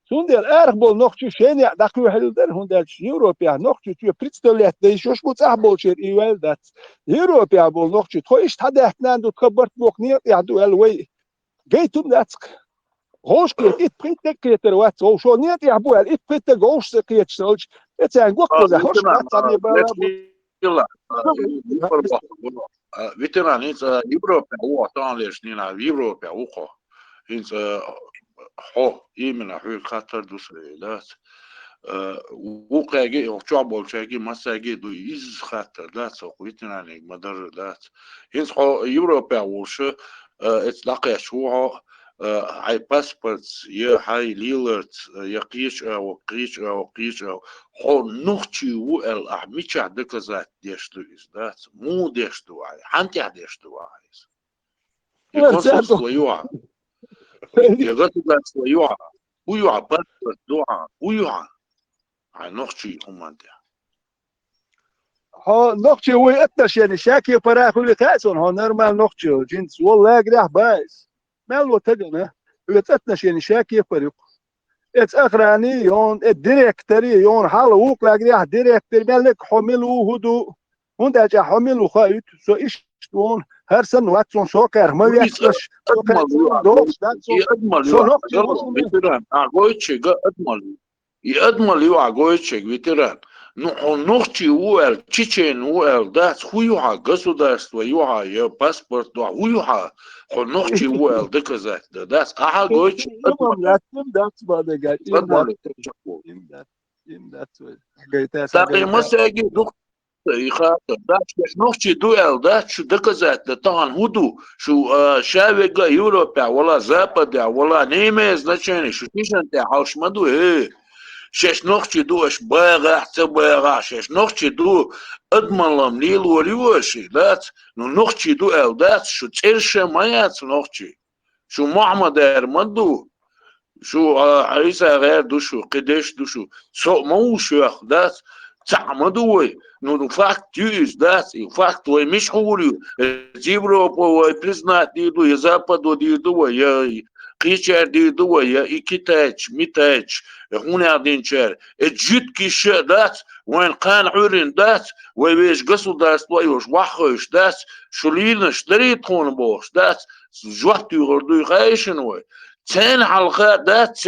سند الارخ بول نوخشي شين داكو حلدر هوندال يوروبيا نوخشي تو بريتستوليت دي شوش بو صح بول شير ايوال دات يوروبيا بول نوخشي تويش تحدث ناندو تكبرت بوكنير يعدو الوي جيتم داتك غوش كيت ات بريتك كيتر وات او شو نيت يعبو ال ات بريتك غوش كيت سولج اتان غوكو ذا هوش كاتاني بالا ветеран, это Европа, там лишь не на Европе, ухо, это хо, именно хатар дусрелат, وقاعي وشعب bolchagi masagi du iz khatar dat so ветеран مدار dat هنس Европа وش اتلاقي شو هاي باسبورت يا هاي ليلرت يقيش او قيش او قيش او هو نوختي و ال احميش عندك زات ديشتو از دات مو ديشتو هاي انت ديشتو هاي и консульство юа. Я государство юа. Уюа паспорт дуа. Уюа. نقشي أمانته. ها نقشي هو أتش يعني شاكي براخ اللي كاسون ها نرمال نقشي جنس والله قريح بايس ما لو تجنا يتأتش يعني شاكي فريق ات أخراني يون الديريكتري يون حال وقلا قريح ديريكتري مالك حملو هدو هون داجا حملو خايت سو إيش تون هر سن واتسون سوكر ما يحسش سوكر دوش يأدمل يوا يلا بيتران أقويتشي أدمل يأدمل يوا أقويتشي بيتران نوختي وال تشين وال داس خويوها государство يوها يا باسبورت خويوها خو نوختي وال دكزات داس أها قويتشي that's what they got in that تاقي مساجي دكتور يخاطر داش نوختي دوال داش شو دكزات طبعا هدو شو شاويغا يوروبا ولا زابدا ولا نيمز نشاني شو تيشن تاع حوش مدو هي شش نوختي دو اش باغا حتى باغا شش نوختي دو اضمن لهم نيل وريوشي لات نوختي دو الدات شو تيرشا مايات نوختي شو محمد ارمدو شو عيسى غير دو شو قديش دو شو سو موشو دات تعمدوي نو فاكت يوز دات فاكت وي مش حوريو زيبرو وي بريزنات ديدو يا زابادو ديدو يا قيشار ديدو يا إكتاج ميتاج هنا دينشار الجد كيش دات وين قان عورين دات ويش قصو دات ويش وحوش دات شلينش دريت خون بوش دات جوحتي غردو غايشن وي تين حلقات دات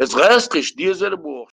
زغاسقش ديزر بوش